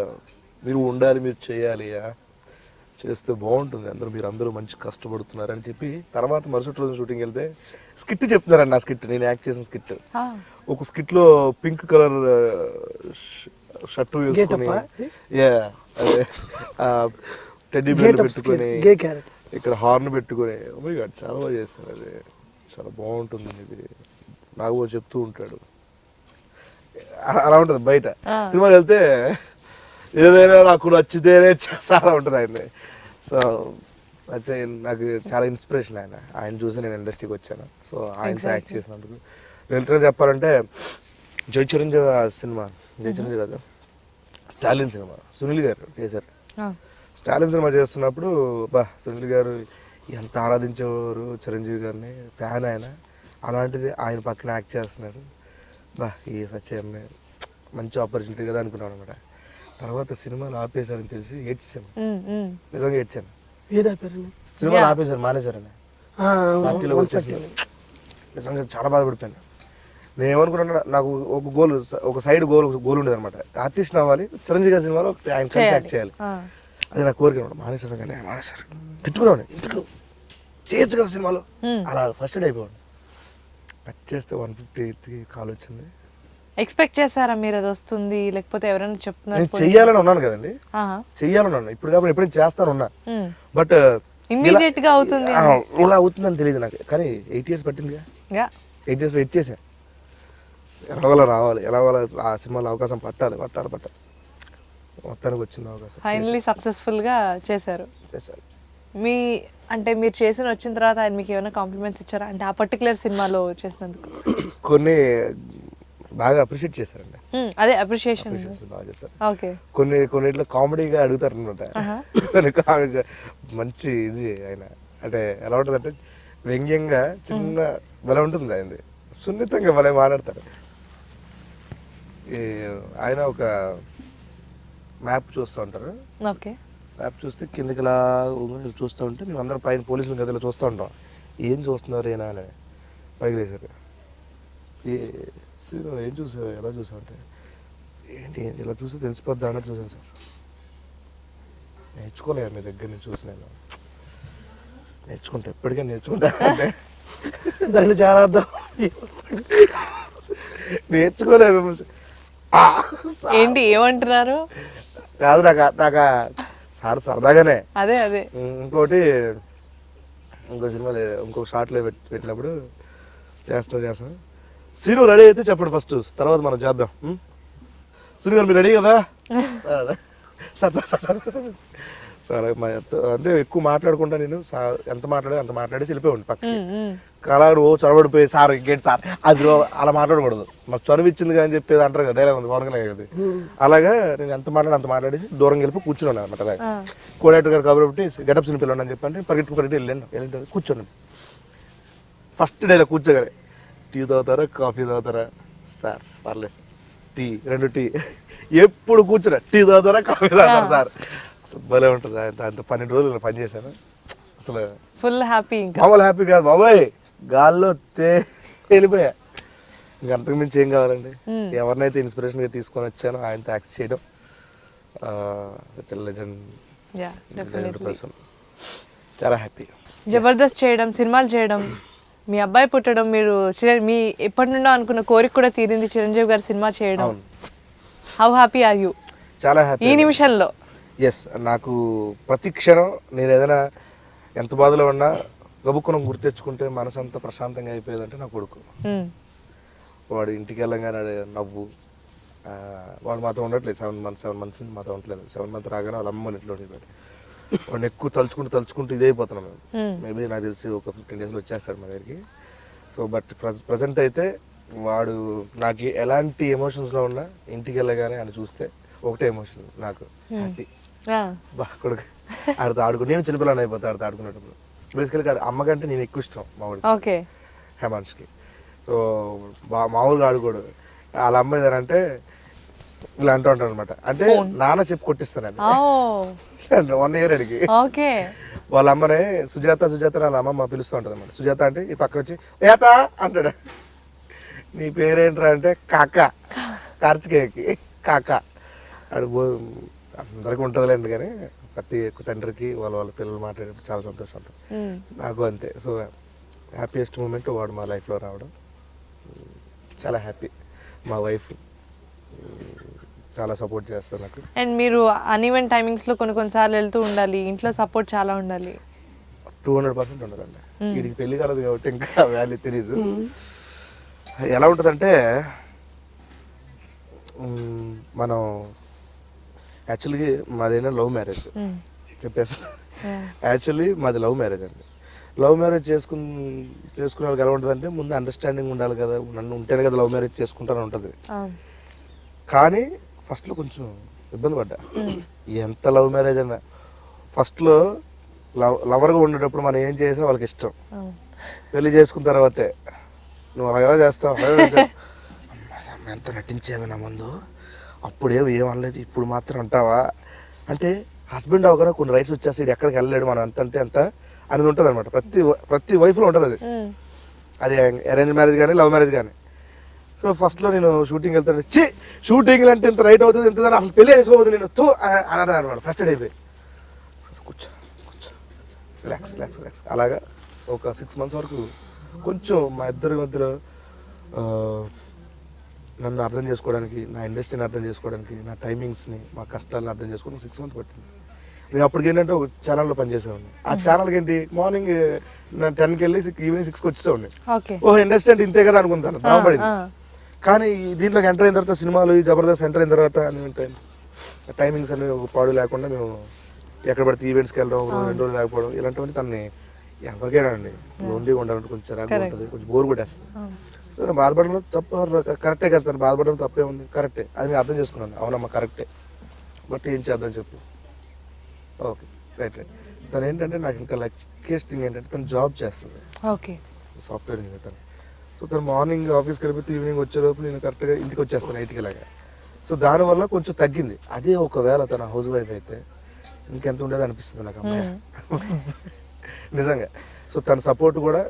మీరు ఉండాలి, మీరు చేయాలి, చేస్తే బాగుంటుంది, అందరూ మంచి కష్టపడుతున్నారు అని చెప్పి. తర్వాత మరుసటి రోజు షూటింగ్ వెళ్తే స్కిట్ చెప్తున్నారండి. నా స్కిట్, నేను యాక్ట్ చేసిన స్కిట్. ఒక స్కిట్ లో పింక్ కలర్ షర్ట్ వేసుకొని టెడ్డీ బేర్ పెట్టుకొని ఇక్కడ హార్న్ పెట్టుకొని చాలా బాగా చేస్తారు. అది చాలా బాగుంటుంది. ఇది నాకు చెప్తూ ఉంటాడు, అలా ఉంటుంది. బయట సినిమాకి వెళ్తే ఏదైనా నాకు నచ్చితేనే చేస్తా ఉంటుంది ఆయన. సో నాకు చాలా ఇన్స్పిరేషన్ ఆయన చూసి నేను ఇండస్ట్రీకి వచ్చాను. సో ఆయనతో యాక్ట్ చేసినందుకు లిటరల్గా చెప్పాలంటే జై చిరంజీవి సినిమా, జై చిరంజీవి కాదు స్టాలిన్ సినిమా సునీల్ గారు చేశారు. స్టాలిన్ సినిమా చేస్తున్నప్పుడు సునీల్ గారు ఎంత ఆరాధించేవారు చిరంజీవి గారిని, ఫ్యాన్ ఆయన. అలాంటిది ఆయన పక్కన యాక్ట్ చేస్తున్నాడు. ఈ సత్యాన్ని మంచి ఆపర్చునిటీ కదా అనుకున్నాను అనమాట. తర్వాత సినిమాలు ఆపేశారని తెలిసి ఏడ్చాను, నిజంగా ఏడ్చాను. సినిమాలు ఆపేశారు, మానేశారని పార్టీలో వచ్చేసి నిజంగా చాలా బాధపడిపోయాను. నేను ఏమనుకున్నా, నాకు ఒక సైడ్ గోల్ ఉండేది అనమాట. ఆర్టిస్ట్ అవ్వాలి, చిరంజీవి గారి సినిమాలో ఆయన కలిసి యాక్ట్ చేయాలి, అది నా కోరిక అనమాట. మానేశారు కానీ మానేశారు, తెచ్చుకున్నాను ఎందుకు చేయొచ్చు కదా సినిమాలో. అలా ఫస్ట్ డే అయిపోయాడు. కట్ చేస్తే 158కి కాల్ వచ్చింది. ఎక్స్పెక్ట్ చేశారా మీరు అది వస్తుంది లేకపోతే ఎవరైనా చెప్తున్నారు నేను చెయ్యాలని ఉన్నాను కదండి, చెయ్యాలని ఉన్నాను ఇప్పుడు కాబట్టి ఎప్పుడైనా చేస్తాను ఉన్నా, బట్ ఇమ్మీడియట్ గా అవుతుంది ఇలా అవుతుందని తెలియదు నాకు. కానీ 8 years పట్టిందిగా, 8 years వెయిట్ చేశా. ఎలాగోలా రావాలి, ఎలాగోలా ఆ సినిమాలో అవకాశం పట్టాలి. మొత్తానికి వచ్చింది అవకాశం, ఫైనల్లీ సక్సెస్ఫుల్ గా చేశారు. చేశాను. మీ అంటే మీరు వచ్చిన తర్వాత ఆయన మీకు ఏమైనా కాంప్లిమెంట్స్ ఇచ్చారా అంటే ఆ పర్టికులర్ సినిమాలో చేసినందుకు? కొన్ని బాగా అప్రిషియేట్ చేశారండి. అదే అప్రిషియేషన్ బాగా చేశారు. ఓకే. కొన్నిట్లో కామెడీగా అడుగుతారు అనమాట. మంచి ఇది ఆయన అంటే ఎలా ఉంటుంది అంటే వ్యంగ్యంగా చిన్న భలే ఉంటుంది, ఆయనది సున్నితంగా భలే మాట్లాడతారు. ఆయన ఒక మ్యాప్ చూస్తూ ఉంటారు. ఓకే. మ్యాప్ చూస్తే కిందకి ఇలా చూస్తూ ఉంటే మేము అందరం పైన పోలీసుల గదిలో చూస్తూ ఉంటాం. ఏం చూస్తున్నారు ఏనా అని పైకి లేసారు. ఏం చూసావు, ఎలా చూసావు అంటే ఏంటి ఇలా చూస్తే తెలిసిపోద్దా అన్నట్టు చూసాను సార్. నేర్చుకోలేదు మీ దగ్గర నుంచి చూసి, నేను నేర్చుకుంటా, ఎప్పటికీ నేర్చుకుంటా అంటే దాన్ని చాలా అర్థం నేర్చుకోలేదు. ఏంటి ఏమంటున్నారు కాదు, నాకు సార్ సరదాగానే. అదే ఇంకో సినిమా ఇంకొక షార్ట్లో పెట్టినప్పుడు చేస్తాను. శ్రీను రెడీ అయితే చెప్పండి ఫస్ట్, తర్వాత మనం చేద్దాం. శ్రీను గారు మీరు రెడీ కదా సార్? సార్ అంటే ఎక్కువ మాట్లాడుకుంటా నేను, ఎంత మాట్లాడేసి వెళ్ళిపోయి పక్కకి. కళాడు చొరబడిపోయి సార్ ఇంకేంటి సార్ అది అలా మాట్లాడకూడదు, మాకు చొరవ ఇచ్చింది కానీ చెప్పేది అంటారు కదా, డైలాగ్ ఉంది పవన్ కళ్యాణ్ కదా. అలాగా నేను ఎంత మాట్లాడేసి దూరం వెళ్ళిపోయి కూర్చున్నాను అనమాట. కోడేటర్ గారు కాబట్టి గెటప్ సిని పిల్లలు అని చెప్పంటే పరిగెట్టి వెళ్ళి కూర్చోండి. ఫస్ట్ డైలాగ్ కూర్చోగానే, టీ తాగుతారా కాఫీ తాగుతారా సార్? పర్లేదు సార్, టీ 2 టీ. ఎప్పుడు కూర్చున్నా టీ తాగుతారా కాఫీ తాగుతారా సార్? భలే ఉంటుంది. అంత 12 రోజులు పనిచేశాను, అసలు ఫుల్ హ్యాపీ. మామూలు హ్యాపీ కాదు బాబాయ్, గాల్లో వెళ్ళిపోయా. ఇంకా అంతకుమించి ఏం కావాలండి. ఎవరినైతే ఇన్స్పిరేషన్ గా తీసుకొని వచ్చానో ఆయనతో యాక్ట్ చేయడం, చాలా హ్యాపీ. జబర్దస్త్ చేయడం, సినిమాలు చేయడం, మీ అబ్బాయి పుట్టడం, మీరు మీ ఎప్పటి నుండో అనుకున్న కోరిక కూడా తీరింది, చిరంజీవి గారి సినిమా చేయడం. How happy are you? చాలా హ్యాపీ ఈ నిమిషంలో. ఎస్, నాకు ప్రతి క్షణం నేను ఏదైనా ఎంత బాధలో ఉన్నా గబుక్కునం గుర్తు తెచ్చుకుంటే మనసు అంతా ప్రశాంతంగా అయిపోయేదంటే నా కొడుకు. వాడు ఇంటికి వెళ్ళంగానే నవ్వు. వాడు మాతో ఉండట్లేదు 7 months మాతో ఉండట్లేదు. 7 months రాగానే వాళ్ళ అమ్మ ఇంట్లో ఉండిపోయాడు. వాడిని ఎక్కువ తలుచుకుంటూ ఇదే అయిపోతున్నాం మేము. మేబీ నాకు తెలిసి ఒక 15 daysలో వచ్చేస్తాడు మా దగ్గరికి. సో బట్ ప్రజెంట్ అయితే వాడు నాకు ఎలాంటి ఎమోషన్స్లో ఉన్నా ఇంటికి వెళ్ళగానే ఆయన చూస్తే ఒకటే ఎమోషన్ నాకు, హ్యాపీ. బా కొడుకు ఆడితో ఆడుకుని, నేను చిన్నపిల్లని అయిపోతా ఆడితో ఆడుకునేటప్పుడు. బేసికల్గా అమ్మకంటే నేను ఎక్కువ ఇష్టం మా వాడికి, హేమాన్ష్కి. సో మామూలుగా ఆడుకోడు. వాళ్ళ అమ్మ ఏదంటే ఇలా అంటూ ఉంటాను అనమాట, అంటే నాన్న చెప్పి కొట్టిస్తానండి. 1 year అడిగి వాళ్ళ అమ్మనే సుజాత వాళ్ళ అమ్మమ్మ పిలుస్తూ ఉంటుంది అనమాట. సుజాత అంటే ఈ పక్కన వచ్చి ఏత అంటాడు. నీ పేరేంట్రా అంటే కార్తికేయకి కాకా. అందరికి ఉంటుందిలేండి, కానీ ప్రతి తండ్రికి వాళ్ళ పిల్లలు మాట్లాడేటప్పుడు చాలా సంతోషం ఉంటుంది. నాకు అంతే. సో హ్యాపీయెస్ట్ మూమెంట్ వాడు మా లైఫ్లో రావడం, చాలా హ్యాపీ. మా వైఫ్ చాలా సపోర్ట్ చేస్తారు నాకు. అండ్ మీరు అన్ఈవెన్ టైమింగ్స్ లో కొన్నిసార్లు వెళ్తూ ఉండాలి, ఇంట్లో సపోర్ట్ చాలా ఉండాలి. 200% ఉండాలండి. వీడికి పెళ్లి కాలేదు కాబట్టి ఇంకా వాల్యూ తెలియదు. ఎలా ఉంటుందంటే మనం యాక్చువల్లీ మాదైనా లవ్ మ్యారేజ్ చెప్పేసి, యాక్చువల్లీ మాది లవ్ మ్యారేజ్ అండి. లవ్ మ్యారేజ్ చేసుకునే వాళ్ళకి ఎలా ఉంటుంది అంటే ముందు అండర్స్టాండింగ్ ఉండాలి కదా, నన్ను ఉంటేనే కదా లవ్ మ్యారేజ్ చేసుకుంటారని ఉంటుంది. కానీ ఫస్ట్లో కొంచెం ఇబ్బంది పడ్డా. ఎంత లవ్ మ్యారేజ్ అన్నా ఫస్ట్లో లవర్గా ఉండేటప్పుడు మనం ఏం చేసినా వాళ్ళకి ఇష్టం. పెళ్లి చేసుకున్న తర్వాతే నువ్వు అలా చేస్తావు, ఎంత నటించేవి నా ముందు, అప్పుడేమనలేదు ఇప్పుడు మాత్రం అంటావా అంటే, హస్బెండ్ అవగానే కొన్ని రైట్స్ వచ్చేసి ఎక్కడికి వెళ్ళలేడు మనం ఎంత అంటే ఎంత అనేది ఉంటుంది అనమాట. ప్రతి వైఫ్లో ఉంటుంది అది. అది అరేంజ్ మ్యారేజ్ కానీ లవ్ మ్యారేజ్ కానీ. సో ఫస్ట్లో నేను షూటింగ్ వెళ్తాను, షూటింగ్ అంటే ఇంత రైట్ అవుతుంది ఇంత అసలు పెళ్ళి వేసుకోవద్దు నేను అన్నాడు అనమాట. ఫస్ట్ అయిపోయి కూర్చో రిలాక్స్. అలాగా ఒక 6 months వరకు కొంచెం మా ఇద్దరి మధ్యలో నన్ను అర్థం చేసుకోవడానికి, నా ఇండస్ట్రీని అర్థం చేసుకోవడానికి, నా టైమింగ్స్ని, మా కష్టాలను అర్థం చేసుకోవడానికి 6 months పట్టింది. నేను అప్పటికి ఏంటంటే ఒక ఛానల్లో పనిచేసేవాడిని. ఆ ఛానల్కి ఏంటి మార్నింగ్ 10కి వెళ్ళి ఈవినింగ్ 6కి వచ్చేసేవాడిని. ఓకే. ఓహో ఇండస్ట్రీ అంటే ఇంతే కదా అనుకుంటాను, బాగుపడింది. కానీ దీంట్లోకి ఎంటర్ అయిన తర్వాత సినిమాలు, ఈ జబర్దస్త్ ఎంటర్ అయిన తర్వాత టైమింగ్స్ అనేవి ఒక పాడు లేకుండా మేము ఎక్కడ పడితే ఈవెంట్స్కి వెళ్ళడం, 2 రోజులు లేకపోవడం, ఇలాంటివన్నీ తనని ఎవరికైనా అండి లోన్లీగా ఉండాలంటే కొంచెం చిరాకు ఉంటుంది, కొంచెం బోర్ కొట్టేస్తుంది. సో నేను బాధపడడం తప్ప కరెక్టే కదా, తను బాధపడడం తప్పే ఉంది, కరెక్టే, అది నేను అర్థం చేసుకున్నాను. అవునమ్మా కరెక్టే, బట్ ఏం చేద్దాం చెప్పు. Okay right. తను ఏంటంటే నాకు ఇంకా లక్కీయెస్ట్ థింగ్ ఏంటంటే తను జాబ్ చేస్తుంది, ఓకే, సాఫ్ట్వేర్ ఇంజనీర్ తను. సో తను మార్నింగ్ ఆఫీస్కి వెళ్ళిపోతే ఈవినింగ్ వచ్చేలోపు నేను కరెక్ట్గా ఇంటికి వచ్చేస్తాను 8కి లాగా. సో దానివల్ల కొంచెం తగ్గింది. అదే ఒకవేళ తన హౌస్ వైఫ్ అయితే ఇంకెంత ఉండేది అనిపిస్తుంది నాకు అమ్మాయి నిజంగా. సో తన సపోర్ట్ కూడా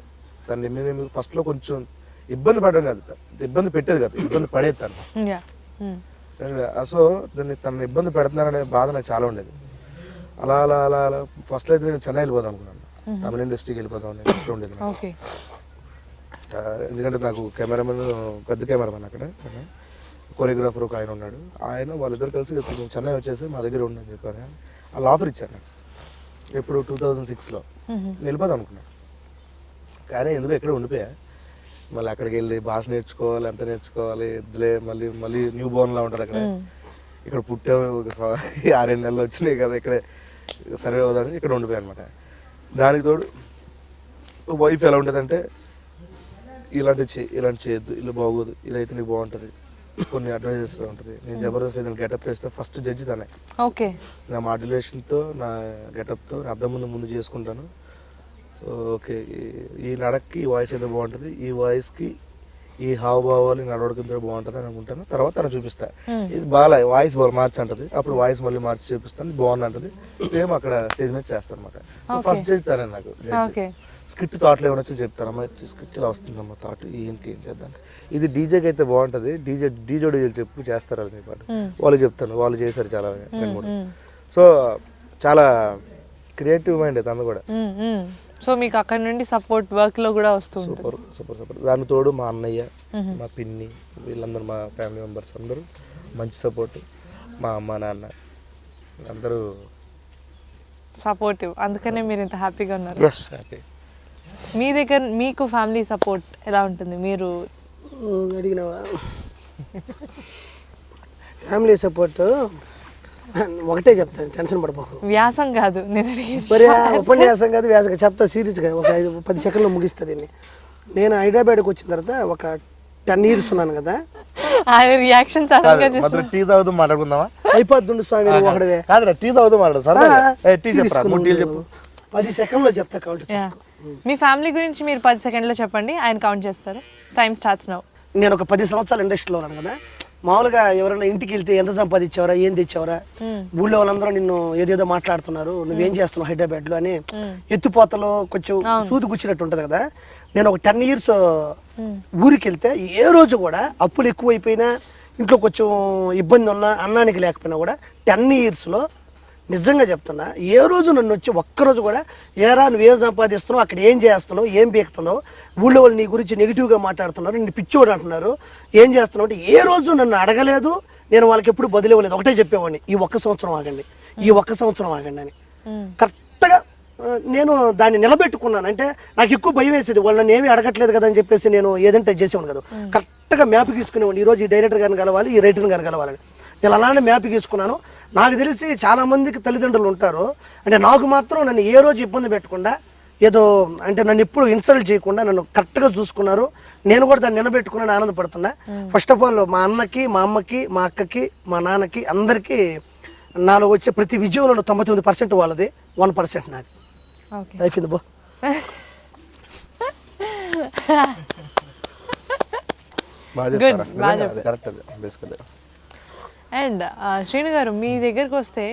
తను నేను ఫస్ట్లో కొంచెం ఇబ్బంది పడడం కాదు, ఇబ్బంది పెట్టేది కాదు, ఇబ్బంది పడేది తను. సో తను ఇబ్బంది పెడుతున్నారనే బాధ నాకు చాలా ఉండేది. అలా అలా అలా అలా ఫస్ట్లో అయితే నేను చెన్నై వెళ్ళిపోదాం అనుకున్నాను, తమిళ ఇండస్ట్రీకి వెళ్ళిపోదాం అనేది ఫస్ట్ ఉండేది. ఎందుకంటే నాకు కెమెరామెన్, పెద్ద కెమెరామెన్ అక్కడ, కొరియోగ్రాఫర్ ఒక ఆయన ఉన్నాడు. ఆయన వాళ్ళిద్దరు కలిసి నేను చెన్నై వచ్చేసి మా దగ్గర ఉండని చెప్పాను. వాళ్ళు ఆఫర్ ఇచ్చారు నాకు ఎప్పుడు 2006లో. వెళ్ళిపోదాం అనుకున్నాను, కానీ ఎందుకు ఎక్కడ ఉండిపోయా. మళ్ళీ అక్కడికి వెళ్ళి భాష నేర్చుకోవాలి, అంత నేర్చుకోవాలి, ఇద్దలే మళ్ళీ మళ్ళీ న్యూ బోర్న్లా ఉంటుంది అక్కడ. ఇక్కడ పుట్టాము, 6-7 నెలలు వచ్చినాయి కదా, ఇక్కడే సర్వే అవుదామని ఇక్కడ ఉండిపోయాయి అనమాట. దానికి తోడు వైఫ్ ఎలా ఉండేదంటే ఇలాంటి చేయొద్దు, ఇలా బాగోదు, ఇలా అయితే నీకు బాగుంటుంది, కొన్ని అడ్వైజెస్ ఉంటుంది. నేను జబర్దస్త్ ఏదైనా గెటప్ చేస్తే ఫస్ట్ జడ్జి తనే. ఓకే. నా మాడ్యులేషన్తో, నా గెటప్తో అర్థం ముందు చేసుకుంటాను. ఓకే ఈ నడక్కి ఈ వాయిస్ అయితే బాగుంటుంది, ఈ వాయిస్కి ఈ హావభావాలు నడవడికంతో బాగుంటుంది అని అనుకుంటాను. తర్వాత తను చూపిస్తా ఇది బాగా వాయిస్ బాగా మార్చి అంటది, అప్పుడు వాయిస్ మళ్ళీ మార్చి చూపిస్తాను, బాగుంది అంటది. సేమ్ అక్కడ స్టేజ్ మీద చేస్తాను అనమాట. ఫస్ట్ జడ్జి తనే నాకు. స్క్రిప్ట్ థాట్లు ఏమైనా వచ్చి చెప్తాను, అమ్మ స్క్రిప్ట్ ఇలా వస్తుందమ్మా థాట్ ఏంటి ఏం చేద్దాం, ఇది డీజేకి అయితే బాగుంటుంది, డీజే చెప్పు చేస్తారు అది మీ పాటు, వాళ్ళు చెప్తాను, వాళ్ళు చేశారు చాలా 2-3. సో చాలా క్రియేటివ్ మైండ్ తను కూడా. సో మీకు అక్కడ నుండి సపోర్ట్ వర్క్ లో కూడా వస్తుంది. Super super super. దాని తోడు మా అన్నయ్య, మా పిన్ని, వీళ్ళందరూ మా ఫ్యామిలీ మెంబర్స్ అందరూ మంచి సపోర్ట్. మా అమ్మ నాన్న అందరూ సపోర్టివ్, అందుకనే మీరు ఇంత హ్యాపీగా ఉన్నారు. హ్యాపీ. మీ దగ్గర మీకు ఫ్యామిలీ సపోర్ట్ ఎలా ఉంటుంది? మీరు అడిగినవా? ఫ్యామిలీ సపోర్ట్ ఒకటే చెప్తాను, టెన్షన్ పడిపోకు. వ్యాసం కాదు నేను అడిగేది, మరి ఉపన్యాసం కాదు, వ్యాసం చెప్తా సీరియస్గా. ఒక 5-10 సెకండ్లో ముగిస్తా దీన్ని. నేను హైదరాబాద్కి వచ్చిన తర్వాత ఒక 10 years ఉన్నాను కదా. ఆయన రియాక్షన్ సడన్ గా చేస్తా. టీ తాగుతూ మాట్లాడుకుందామా? అయిపోతుండు స్వామి ఒకడవే. కాదురా టీ తాగుతూ మాట్లాడు. టీ చెప్పు. 10 సెకండ్లో చెప్తా, కౌంట్ తీసుకో. మీ ఫ్యామిలీ గురించి మీరు 10 సెకండ్లో చెప్పండి, ఆయన కౌంట్ చేస్తారు. Time starts now. నేను ఒక 10 సంవత్సరాలు ఇండస్ట్రీలో ఉన్నాను కదా. మామూలుగా ఎవరైనా ఇంటికి వెళ్తే ఎంత సంపాదించావరా, ఏం తెచ్చావరా, ఊళ్ళో వాళ్ళందరూ నిన్ను ఏదేదో మాట్లాడుతున్నారు, నువ్వేం చేస్తున్నావు హైదరాబాద్లో అని ఎత్తుపోతలో కొంచెం సూది గుచ్చినట్టు ఉంటుంది కదా. నేను ఒక 10 years ఊరికి వెళ్తే ఏ రోజు కూడా అప్పులు ఎక్కువైపోయినా, ఇంట్లో కొంచెం ఇబ్బంది ఉన్నా, అన్నానికి లేకపోయినా కూడా 10 yearsలో నిజంగా చెప్తున్నా ఏ రోజు నన్ను వచ్చి ఒక్కరోజు కూడా ఏరా నువ్వేం సంపాదిస్తున్నావు, అక్కడ ఏం చేస్తున్నావు, ఏం బీకుతున్నావు, ఊళ్ళో వాళ్ళు నీ గురించి నెగిటివ్గా మాట్లాడుతున్నారు, నిన్ను పిచ్చోడు అంటున్నారు, ఏం చేస్తున్నావు అంటే ఏ రోజు నన్ను అడగలేదు. నేను వాళ్ళకి ఎప్పుడు బదిలేవలేదు. ఒకటే చెప్పేవాడిని, ఈ 1 సంవత్సరం ఆగండి, ఈ 1 సంవత్సరం ఆగండి అని. కరెక్ట్గా నేను దాన్ని నిలబెట్టుకున్నాను. అంటే నాకు ఎక్కువ భయం వేసేది, వాళ్ళు నన్ను ఏమీ అడగట్లేదు కదా అని చెప్పేసి నేను ఏదంటే చేసేవాడు కదా. కరెక్ట్గా మ్యాప్ గీసుకునేవాడిని, ఈరోజు ఈ డైరెక్టర్ గారిని కలవాలి, ఈ రైటర్ గారిని కలవాలని. నేను అలానే మ్యాప్ గీసుకున్నాను. నాకు తెలిసి చాలామందికి తల్లిదండ్రులు ఉంటారు, అంటే నాకు మాత్రం నన్ను ఏ రోజు ఇబ్బంది పెట్టకుండా, ఏదో అంటే నన్ను ఎప్పుడు ఇన్సల్ట్ చేయకుండా నన్ను కరెక్ట్గా చూసుకున్నారు. నేను కూడా దాన్ని నిలబెట్టుకున్నాను, ఆనందపడుతున్నా. ఫస్ట్ ఆఫ్ ఆల్ మా అన్నకి, మా అమ్మకి, మా అక్కకి, మా నాన్నకి అందరికీ నాలో వచ్చే ప్రతి విజయంలో 99% వాళ్ళది, 1% నాది. అయిపోయింది బో. అండ్ శ్రీను గారు, మీ దగ్గరకు వస్తే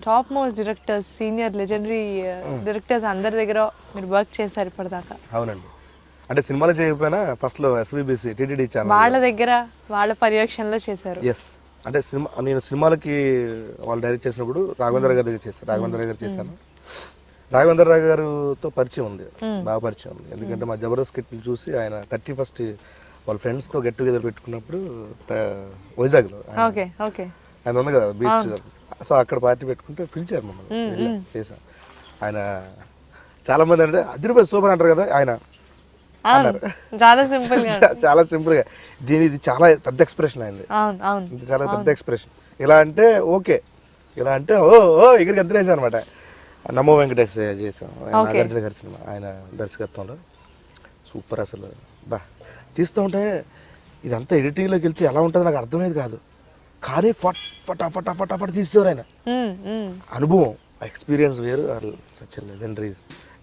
top most directors, senior legendary directors అందరి దగ్గర మీరు వర్క్ చేశారు ఇప్పటిదాకా. అవునండి. అంటే సినిమాలు చేయకపోయినా ఫస్ట్లో SVBC TTD ఛానల్ వాళ్ళ దగ్గర, వాళ్ళ పర్యవేక్షణలో చేశారు. ఎస్. అంటే నేను సినిమాలకి వాళ్ళు డైరెక్ట్ చేసినప్పుడు రాఘవేంద్ర గారి దగ్గర చేశాను. రాఘవేంద్ర గారు చేశాను. రాఘవేంద్ర గారితో పరిచయం ఉంది, బాగా పరిచయం ఉంది. ఎందుకంటే మా జబర్దస్త్ స్కిట్లు చూసి ఆయన 31st వాళ్ళ ఫ్రెండ్స్తో గెట్ టుగెదర్ పెట్టుకున్నప్పుడు వైజాగ్లో ఓకే ఓకే ఆయన ఉంది కదా బీచ్, సో అక్కడ పార్టీ పెట్టుకుంటే పిలిచారు మమ్మల్ని, చేసాం. ఆయన చాలా మంది అంటే అదిరిపోయి సూపర్ అంటారు కదా, ఆయన చాలా సింపుల్ చాలా సింపుల్ గా ఇది చాలా పెద్ద ఎక్స్ప్రెషన్ అయింది, ఇది చాలా పెద్ద ఎక్స్ప్రెషన్. ఇలా అంటే ఓకే, ఇలా అంటే ఓ ఓ ఇక్కడికి ఎద్దరేసాం అనమాట. నమో వెంకటేష్ చేసాం, నాగార్జున గారి సినిమా, ఆయన దర్శకత్వంలో సూపర్. అసలు బా తీస్తూ ఉంటే ఇదంతా ఎడిటింగ్లోకి వెళ్తే ఎలా ఉంటుంది నాకు అర్థమయ్యేది కాదు, కానీ ఫటాఫట్ తీసేవారు ఆయన. అనుభవం ఎక్స్పీరియన్స్ వేరు. సచ్ లెజెండరీ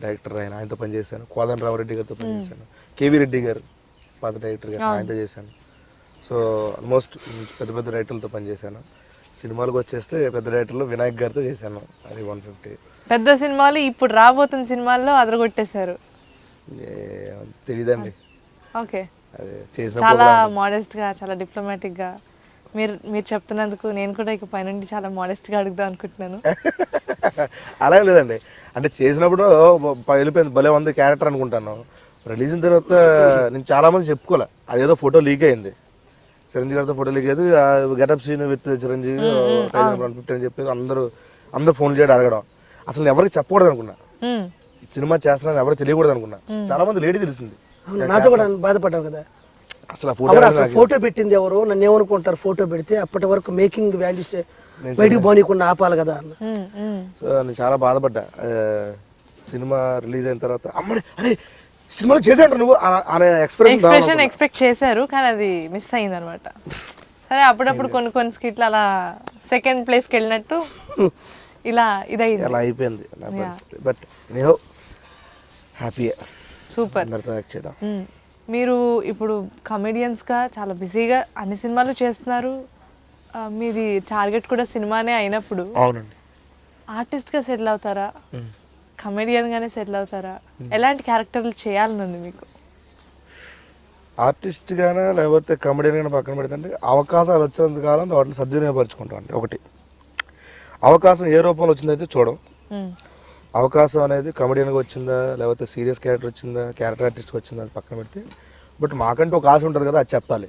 డైరెక్టర్ ఆయన, ఆయనతో పనిచేశాను. కోదండ రామరెడ్డి గారితో పనిచేశాను, కేవీ రెడ్డి గారు పాత డైరెక్టర్ గారు, ఆయనతో చేశాను. సో ఆల్మోస్ట్ పెద్ద పెద్ద రైటర్లతో పనిచేశాను. సినిమాలకు వచ్చేస్తే పెద్ద డైరెక్టర్లు వినాయక్ గారితో చేశాను, అది 150. పెద్ద సినిమాలు ఇప్పుడు రాబోతున్న సినిమాల్లో అదరగొట్టేశారు. తెలియదండి, ఓకే. చేసిన చాలా మోడెస్ట్ గా, చాలా డిప్లొమాటిక్ గా మీరు చెప్తున్నందుకు నేను కూడా ఇక పైనుండి చాలా మోడెస్ట్ గా అడుగుదాం అనుకుంటున్నాను. అలా లేదండి, అంటే చేసినప్పుడు వెళ్ళిపోయింది భలే ఉంది క్యారెక్టర్ అనుకుంటాను. రిలీజ్ అయిన తర్వాత నేను చాలా మంది చెప్పుకోలే, అదేదో ఫోటో లీక్ అయింది, చిరంజీవి గారితో ఫోటో లీక్ అయ్యింది, గెటప్ సీన్ విత్ చిరంజీవి 150 అని చెప్పి అందరూ ఫోన్ చేయడం అడగడం. అసలు ఎవరికి చెప్పకూడదు అనుకున్నా, సినిమా చేస్తున్నాను ఎవరికి తెలియకూడదు అనుకున్నా. చాలా మంది లేడీ తెలిసింది, నాతో కూడా బాధపడ్డావు కదా. అసలు ఫోటో పెట్టింది ఎవరు, నన్ను ఏమనుకుంటారు ఫోటో పెడితే, అప్పటి వరకు మేకింగ్ వాల్యూస్ బయటికి పోనీకుండా ఆపాలి కదా అన్న. సో నేను చాలా బాధపడ్డా. సినిమా రిలీజ్ అయిన తర్వాత అమ్మడి అరే సినిమాలో చేశాడు నువ్వు అనే ఎక్స్ప్రెషన్ ఎక్స్పెక్ట్ చేశారు, కానీ అది మిస్ అయింది అనమాట. సరే, అప్పుడప్పుడు కొన్ని స్కిట్లు అలా సెకండ్ ప్లేస్కి వెళ్ళినట్టు ఇలా ఇదైంది, అలా అయిపోయింది నా పరిస్థితి. బట్ నేను హ్యాపీ, సూపర్. చేయడం. మీరు ఇప్పుడు కమెడియన్స్గా చాలా బిజీగా అన్ని సినిమాలు చేస్తున్నారు, మీది టార్గెట్ కూడా సినిమానే అయినప్పుడు అవునండి, ఆర్టిస్ట్గా సెటిల్ అవుతారా, కమెడియన్గానే సెటిల్ అవుతారా, ఎలాంటి క్యారెక్టర్లు చేయాలనుంది మీకు? ఆర్టిస్ట్గానే లేకపోతే కమెడియన్ గానే పక్కన పెడితే అవకాశాలు వచ్చినంత కాలం వాటిని సద్వినియోగపరచుకుంటాం అండి. ఒకటి అవకాశం ఏ రూపంలో వచ్చిందైతే చూడం, అవకాశం అనేది కమెడియన్గా వచ్చిందా లేకపోతే సీరియస్ క్యారెక్టర్ వచ్చిందా క్యారెక్టర్ ఆర్టిస్ట్గా వచ్చిందా అది పక్కన పెడితే, బట్ మాకంటూ ఒక ఆశ ఉంటుంది కదా, అది చెప్పాలి.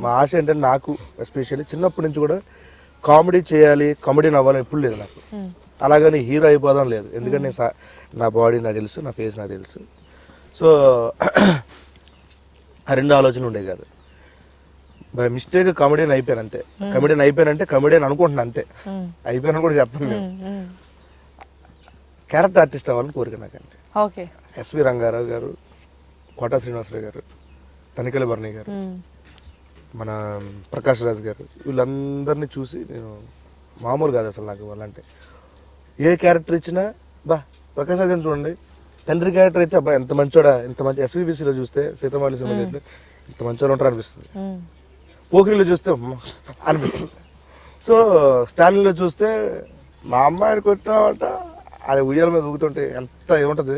మా ఆశ ఏంటంటే నాకు ఎస్పెషల్లీ చిన్నప్పటి నుంచి కూడా కామెడీ చేయాలి, కామెడియన్ అవ్వాలని ఎప్పుడు లేదు నాకు. అలాగని హీరో అయిపోదాం లేదు, ఎందుకంటే నా బాడీ నాకు తెలుసు, నా ఫేస్ నాకు తెలుసు. సో ఆ రెండు ఆలోచనలు ఉండేవి కాదు. బై మిస్టేక్ కమెడియన్ అయిపోయాను అంతే. కమెడియన్ అయిపోయానంటే కమెడియన్ అనుకుంటున్నా అంతే, అయిపోయాను కూడా చెప్పను నేను. క్యారెక్టర్ ఆర్టిస్ట్ అవ్వాలని కోరిక నాకంటే. ఓకే. ఎస్వి రంగారావు గారు, కోటా శ్రీనివాసరావు గారు, తనికెళ్ళ భరణి గారు, మన ప్రకాష్ రాజ్ గారు, వీళ్ళందరినీ చూసి నేను మామూలు కాదు అసలు నాకు వాళ్ళంటే. ఏ క్యారెక్టర్ ఇచ్చినా బా ప్రకాష్ రాజ్ గారిని చూడండి, తండ్రి క్యారెక్టర్ అయితే అబ్బా ఎంత మంచోడా, ఎంత మంచి. ఎస్విబిసిలో చూస్తే సీతమాలి సినిమా ఇంత మంచోడు ఉంటారు అనిపిస్తుంది, పోకిరిలో చూస్తే అనిపిస్తుంది. సో స్టాలిన్లో చూస్తే మా అమ్మాయిని కొట్టినామంట అది ఉయ్యాల మీద ఊగుతుంటే ఎంత ఏముంటుంది.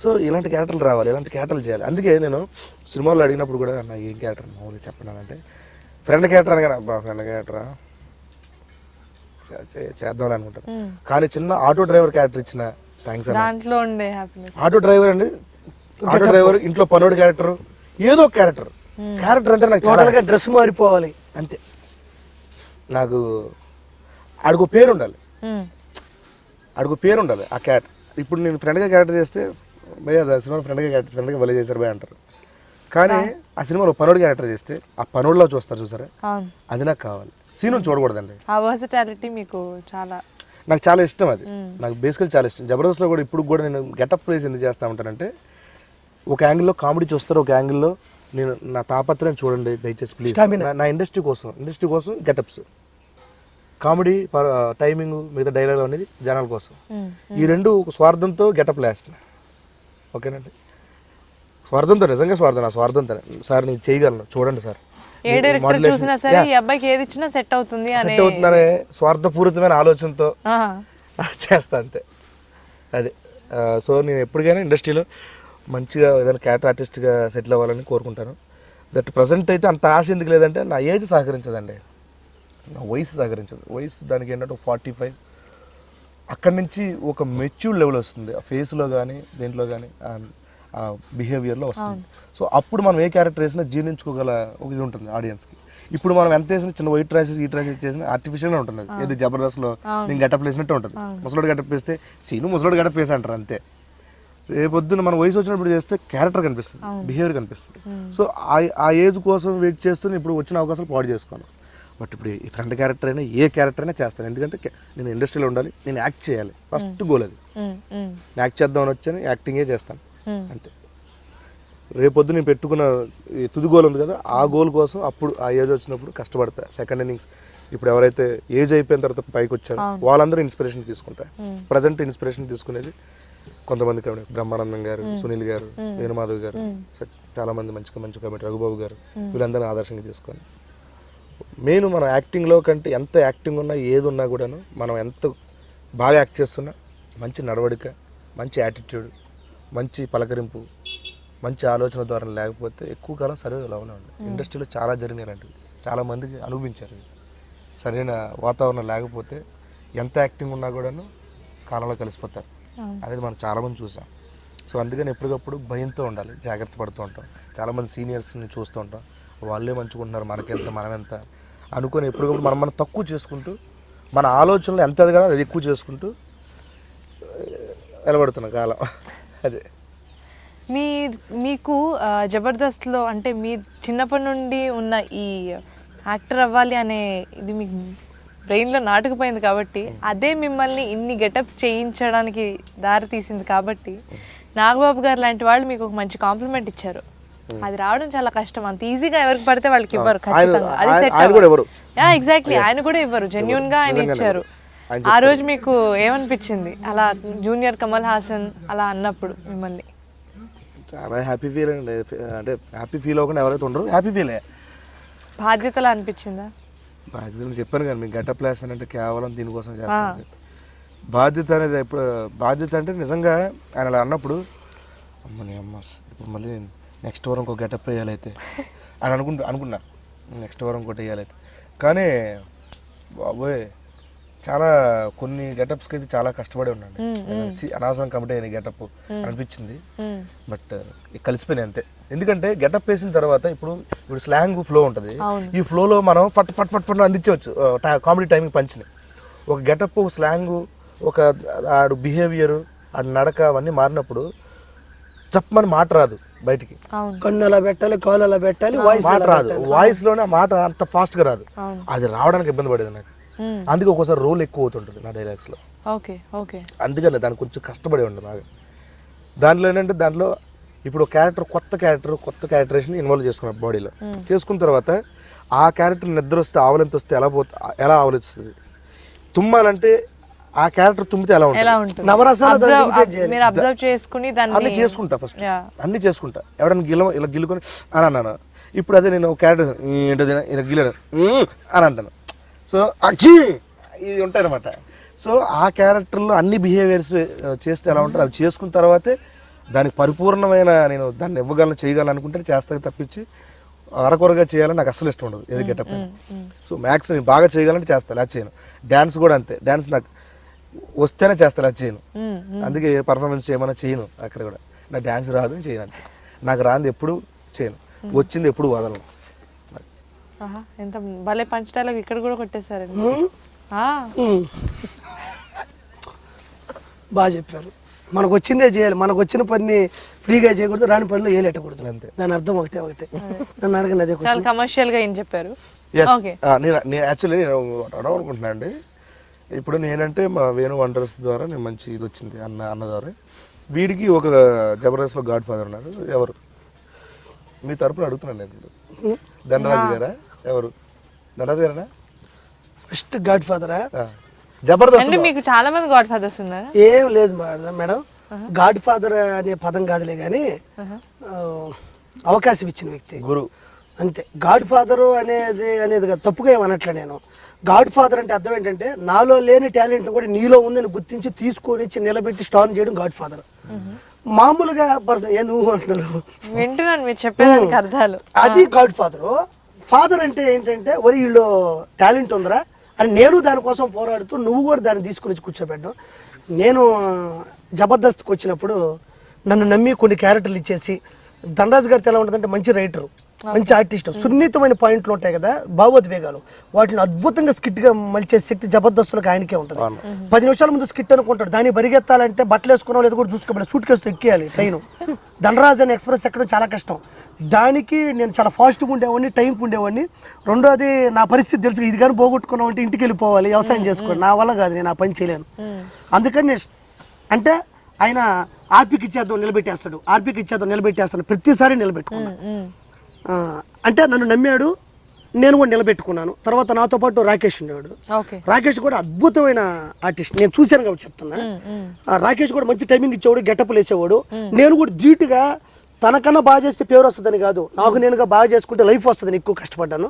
సో ఇలాంటి క్యారెక్టర్లు రావాలి, ఇలాంటి క్యారెక్టర్లు చేయాలి. అందుకే నేను సినిమాలో అడిగినప్పుడు కూడా నా ఏం క్యారెక్టర్ మామూలుగా చెప్పండి అంటే ఫ్రెండ్ క్యారెక్టర్ అనగా అబ్బా ఫ్రెండ్ క్యారెక్టరా చేద్దాం అనుకుంటాను. కానీ చిన్న ఆటో డ్రైవర్ క్యారెక్టర్ ఇచ్చిన థ్యాంక్స్ దాంట్లో ఉండే హ్యాపీనెస్. ఆటో డ్రైవర్ అండి, ఆటో డ్రైవర్, ఇంట్లో పనోడి క్యారెక్టర్, ఏదో ఒక క్యారెక్టర్ అంటే నాకు చాలా డ్రెస్ మారిపోవాలి అంతే. నాకు అడుగు పేరు ఉండాలి, అడుగు పేరు ఉండాలి ఆ క్యారెక్టర్. ఇప్పుడు నేను ఫ్రెండ్గా క్యారెక్టర్ చేస్తే భయ్య సినిమా ఫ్రెండ్గా భలే చేశారు భయ అంటారు. కానీ ఆ సినిమాలో పనోడి క్యారెక్టర్ చేస్తే ఆ పనోడిలో చూస్తారు చూసారా, అది నాకు కావాలి. సీను చూడకూడదండి. ఆ వర్సిటాలిటీ మీకు చాలా, నాకు చాలా ఇష్టం అది. నాకు బేసికల్ చాలా ఇష్టం. జబర్దస్త్లో కూడా ఇప్పుడు కూడా నేను గెటప్ ప్లేస్ ఎందుకు చేస్తా ఉంటానంటే, ఒక యాంగిల్లో కామెడీ చూస్తారు, ఒక యాంగిల్లో నేను నా తాపత్రయం చూడండి దయచేసి ప్లీజ్. నా ఇండస్ట్రీ కోసం గెటప్స్, కామెడీ, టైమింగ్, మిగతా డైలాగ్ అనేది జనాల కోసం. ఈ రెండు ఒక స్వార్థంతో గెటప్లు వేస్తున్నాను. ఓకేనండి, స్వార్థంతో, నిజంగా స్వార్థం, నా స్వార్థంతో. సార్ నేను చేయగలను చూడండి సార్, ఏ డైరెక్టర్ చూసినా సరే ఈ అబ్బాయికి ఏది ఇచ్చినా సెట్ అవుతుంది అవుతుందనే స్వార్థపూరితమైన ఆలోచనతో చేస్తా అంతే. అది సో నేను ఎప్పటికైనా ఇండస్ట్రీలో మంచిగా ఏదైనా క్యారెక్టర్ ఆర్టిస్ట్గా సెటిల్ అవ్వాలని కోరుకుంటాను. దట్ ప్రజెంట్ అయితే అంత ఆశ ఎందుకు లేదంటే నా ఏజ్ సహకరించదండి, నా వయసు సహకరించదు. వయసు దానికి ఏంటంటే 45, అక్కడి నుంచి ఒక మెచ్యూర్డ్ లెవెల్ వస్తుంది ఆ ఫేస్లో కానీ దేంట్లో కానీ. ఆ బిహేవియర్లో వస్తుంది. సో అప్పుడు మనం ఏ క్యారెక్టర్ వేసినా జీర్ణించుకోగల ఒక ఇది ఉంటుంది ఆడియన్స్కి. ఇప్పుడు మనం ఎంత వేసినా చిన్న వైట్ రైసెస్ ఈ రైసెస్ చేసినా ఆర్టిఫిషియల్గా ఉంటుంది. ఏది జబర్దస్త్లో నేను గెటప్ వేసినట్టు ఉంటుంది. ముసలోడు గెటప్ వేస్తే సీను ముసలోడు గెటప్ వేసి అంటారు అంతే. రేపొద్దున మన వయసు వచ్చినప్పుడు చేస్తే క్యారెక్టర్ కనిపిస్తుంది, బిహేవియర్ కనిపిస్తుంది. సో ఆ ఏజ్ కోసం వెయిట్ చేస్తూ ఇప్పుడు వచ్చిన అవకాశాలు పాడు చేసుకోను. బట్ ఇప్పుడు ఈ ఫ్రెండ్ క్యారెక్టర్ అయినా ఏ క్యారెక్టర్ అయినా చేస్తాను. ఎందుకంటే నేను ఇండస్ట్రీలో ఉండాలి, నేను యాక్ట్ చేయాలి, ఫస్ట్ గోల్ అది. నేను యాక్ట్ చేద్దామని వచ్చాను, యాక్టింగే చేస్తాను అంతే. రేపొద్దు నేను పెట్టుకున్న ఈ తుది గోల్ ఉంది కదా, ఆ గోల్ కోసం అప్పుడు ఆ ఏజ్ వచ్చినప్పుడు కష్టపడతా. సెకండ్ ఇన్నింగ్స్ ఇప్పుడు ఎవరైతే ఏజ్ అయిపోయిన తర్వాత పైకి వచ్చారో వాళ్ళందరూ ఇన్స్పిరేషన్ తీసుకుంటారు. ప్రజెంట్ ఇన్స్పిరేషన్ తీసుకునేది కొంతమంది కమిటీ, బ్రహ్మానందం గారు, సునీల్ గారు, వేణుమాధవ్ గారు, చాలా మంది మంచి కమిటీ, రఘుబాబు గారు, వీళ్ళందరినీ ఆదర్శంగా తీసుకొని మెయిన్ మనం యాక్టింగ్లో కంటే ఎంత యాక్టింగ్ ఉన్నా ఏది ఉన్నా కూడాను మనం ఎంత బాగా యాక్ట్ చేస్తున్నా మంచి నడవడిక, మంచి యాటిట్యూడ్, మంచి పలకరింపు, మంచి ఆలోచన ద్వారా లేకపోతే ఎక్కువ కాలం సర్వే లాగానే ఉంది. ఇండస్ట్రీలో చాలా జరిగినాయి అలాంటివి, చాలామందికి అనుభవించారు. సరైన వాతావరణం లేకపోతే ఎంత యాక్టింగ్ ఉన్నా కూడాను కాలంలో కలిసిపోతారు అనేది మనం చాలామంది చూసాం. సో అందుకని ఎప్పటికప్పుడు భయంతో ఉండాలి, జాగ్రత్త పడుతూ ఉంటాం. చాలామంది సీనియర్స్ని చూస్తూ ఉంటాం, వాళ్ళే మంచుకుంటున్నారు, మనకెంత మనం ఎంత అనుకొని ఎప్పటికప్పుడు మనం తక్కువ చేసుకుంటూ మన ఆలోచనలు ఎంత ఎదగాలో అది ఎక్కువ చేసుకుంటూ నిలబడుతున్న కాలం అదే. మీకు జబర్దస్త్లో అంటే మీ చిన్నప్పటి నుండి ఉన్న ఈ యాక్టర్ అవ్వాలి అనే ఇది మీకు బ్రెయిన్లో నాటుకుపోయింది కాబట్టి అదే మిమ్మల్ని ఇన్ని గెటప్స్ చేయించడానికి దారి తీసింది కాబట్టి నాగబాబు గారు లాంటి వాళ్ళు మీకు ఒక మంచి కాంప్లిమెంట్ ఇచ్చారు. అది రావడం చాలా కష్టం, అంత ఈజీగా ఎవరికి పడితే వాళ్ళకి ఇవ్వరు ఖచ్చితంగా. అది సెట్ ఎగ్జాక్ట్లీ, ఆయన కూడా ఇవ్వరు, జెన్యూన్ గా ఆయన ఇచ్చారు. ఆ రోజు మీకు ఏమనిపించింది అలా జూనియర్ కమల్ హాసన్ అలా అన్నప్పుడు మిమ్మల్ని? చాలా హ్యాపీ ఫీల్ అండి. అంటే హ్యాపీ ఫీల్ అవ్వకుండా ఎవరైతే ఉండరు హ్యాపీ ఫీల్ అయ్యా. బాధ్యతలా అనిపించిందా? బాధ్యతలు చెప్పాను కానీ మీకు గెటప్ లేస్తాను అంటే కేవలం దీనికోసం చేస్తాను. బాధ్యత అనేది ఎప్పుడు బాధ్యత అంటే నిజంగా ఆయన అలా అన్నప్పుడు అమ్మని అమ్మ ఇప్పుడు మళ్ళీ నెక్స్ట్ వారం ఇంకో గెటప్ వేయాలైతే అని అనుకున్నా నెక్స్ట్ వారం ఇంకోటి వేయాలైతే. కానీ బాబోయ్ చాలా కొన్ని గెటప్స్కి అయితే చాలా కష్టపడి ఉన్నాను. అనవసరం కమిటీ అయిన గెటప్ అనిపించింది. బట్ కలిసిపోయినాయి అంతే. ఎందుకంటే గెటప్ వేసిన తర్వాత ఇప్పుడు స్లాంగ్ ఫ్లో ఉంటుంది, ఈ ఫ్లోలో మనం ఫట్ ఫట్ ఫట్ ఫట్ అందించవచ్చు కామెడీ టైంకి పంచిని. ఒక గెటప్, ఒక స్లాంగ్, ఒక ఆడు బిహేవియర్, ఆడు నడక అవన్నీ మారినప్పుడు చెప్పమని మాట రాదు బయటికి. కన్ను అలా పెట్టాలి, కాలు అలా పెట్టాలి, మాట రాదు. వాయిస్ లోనే మాట అంత ఫాస్ట్ గా రాదు. అది రావడానికి ఇబ్బంది పడేది నాకు. అందుకే ఒక్కోసారి రోల్ ఎక్కువ అవుతుంటుంది నా డైలాగ్స్ లో. అందుకని దానికి కొంచెం కష్టపడి ఉండదు బాగా. దాంట్లో ఏంటంటే దాంట్లో ఇప్పుడు కొత్త క్యారెక్టరేషన్ ఇన్వాల్వ్ చేసుకున్నాను బాడీలో. చేసుకున్న తర్వాత ఆ క్యారెక్టర్ నిద్ర వస్తే ఆవలింత వస్తే ఎలా ఆవలిస్తుంది, తుమ్మాలంటే ఆ క్యారెక్టర్ తుమ్మితే ఎలా ఉంటుంది, అన్ని చేసుకుంటా. ఫస్ట్ అన్ని చేసుకుంటా. ఎవరైనా ఇలా గిల్లుకొని అని అన్నాను. ఇప్పుడు అదే నేను క్యారెక్టర్ ఏంటది ఇలా గిల్లాను అని అంటాను. సో ఇది ఉంటాయి అనమాట. సో ఆ క్యారెక్టర్లో అన్ని బిహేవియర్స్ చేస్తే ఎలా ఉంటుంది అవి చేసుకున్న తర్వాతే దానికి పరిపూర్ణమైన నేను దాన్ని ఇవ్వగలను, చేయగలను అనుకుంటే చేస్తాను తప్పించి అరకొరగా చేయాలని నాకు అసలు ఇష్టం ఉండదు ఏది గెటప్. సో మ్యాక్స్ నేను బాగా చేయగలంటే చేస్తాను, ఇలా చేయను. డ్యాన్స్ కూడా అంతే, డ్యాన్స్ నాకు వస్తేనే చేస్తాను, ఇలా చేయను. అందుకే పర్ఫార్మెన్స్ చేయమన్నా చేయను. అక్కడ కూడా నాకు డ్యాన్స్ రాదు, నేను చేయను అంతే. నాకు రాంది ఎప్పుడు చేయను, వచ్చింది ఎప్పుడు వదలను. ఎంత భలే పంచ్ డైలాగ్ ఇక్కడ కూడా కొట్టేశారండి. బాగా చెప్పారు. మనకు వచ్చిందే చేయాలి, మనకు వచ్చిన పని ఫ్రీగా చేయకూడదు, రాని పనిలో ఏలెట్టకూడదు. దాని అర్థం ఒకటే. నన్ను అడగండి అదే చాలా కమర్షియల్ గా ఏం చెప్పారు. నేను యాక్చువల్లీ నేను అడగనుకుంటున్నా అండి. ఇప్పుడు నేనంటే మా వేణు వండర్స్ ద్వారా నేను మంచి ఇది వచ్చింది అన్న ద్వారా. వీడికి ఒక జబర్దస్త్లో గాడ్ ఫాదర్ ఉన్నారు. ఎవరు మీ తరపున అడుగుతున్నాను నేను. ధనరాజు గారా? ఎవరు ధనరాజు గారా? First God ఫాదరా? జబర్దస్త్ మీకు చాలా మంది గాడ్ ఫాదర్స్ ఉన్నారు. ఏం లేదు మేడం, గాడ్ ఫాదర్ అనే పదం కాదులే కానీ అవకాశం ఇచ్చిన వ్యక్తి గురు అంతే. గాడ్ ఫాదరు అనేది తప్పుగా ఏమనట్లే నేను. గాడ్ ఫాదర్ అంటే అర్థం ఏంటంటే నాలో లేని టాలెంట్ కూడా నీలో ఉందని గుర్తించి తీసుకొని నిలబెట్టి స్టార్న్ చేయడం గాడ్ ఫాదర్. మామూలుగా పర్సన్ ఏం అంటున్నారు వింటున్నాను మీరు చెప్పేదానికి అర్థాలు. అది గాడ్ ఫాదరు. ఫాదర్ అంటే ఏంటంటే వరి వీళ్ళు టాలెంట్ ఉందరా అని నేను దానికోసం పోరాడుతూ నువ్వు కూడా దాన్ని తీసుకుని కూర్చోబెట్టావు. నేను జబర్దస్త్కి వచ్చినప్పుడు నన్ను నమ్మి కొన్ని క్యారెక్టర్లు ఇచ్చేసి, ధనరాజ్ గారితో ఎలా ఉంటుందంటే మంచి రైటరు, మంచి ఆర్టిస్ట్, సున్నితమైన పాయింట్లు ఉంటాయి కదా, భావోద్వేగాలు, వాటిని అద్భుతంగా స్కిట్గా మలిచే శక్తి జబర్దస్తులకు ఆయనకే ఉంటుంది. 10 నిమిషాల ముందు స్కిట్ అనుకుంటాడు, దాన్ని పరిగెత్తాలంటే బట్టలు వేసుకున్నావు లేదు కూడా చూసుకోవాలి, సూట్ కేసుతో ఎక్కేయాలి ట్రైను. ధనరాజ్ అని ఎక్స్ప్రెస్ ఎక్కడం చాలా కష్టం. దానికి నేను చాలా ఫాస్ట్గా ఉండేవాడిని, టైంకి ఉండేవాడిని. రెండోది నా పరిస్థితి తెలుసు, ఇది కానీ పోగొట్టుకున్నాం అంటే ఇంటికి వెళ్ళిపోవాలి, వ్యవసాయం చేసుకోవాలి, నా వల్ల కాదు, నేను ఆ పని చేయలేను. అందుకని నేను అంటే ఆయన ఆర్పీకి ఇచ్చేద్దాం నిలబెట్టేస్తాడు, ఆర్పీకి ఇచ్చేద్దాం నిలబెట్టేస్తాడు, ప్రతిసారి నిలబెట్టుకున్నాను. అంటే నన్ను నమ్మాడు, నేను కూడా నిలబెట్టుకున్నాను. తర్వాత నాతో పాటు రాకేష్ ఉండేవాడు. రాకేష్ కూడా అద్భుతమైన ఆర్టిస్ట్, నేను చూశాను కాబట్టి చెప్తున్నా. రాకేష్ కూడా మంచి టైమింగ్ ఇచ్చేవాడు, గెటప్లు వేసేవాడు. నేను కూడా ధీటుగా తనకన్నా బాగా చేస్తే పేరు వస్తుందని కాదు, నాకు నేనుగా బాగా చేసుకుంటే లైఫ్ వస్తుందని ఎక్కువ కష్టపడ్డాను.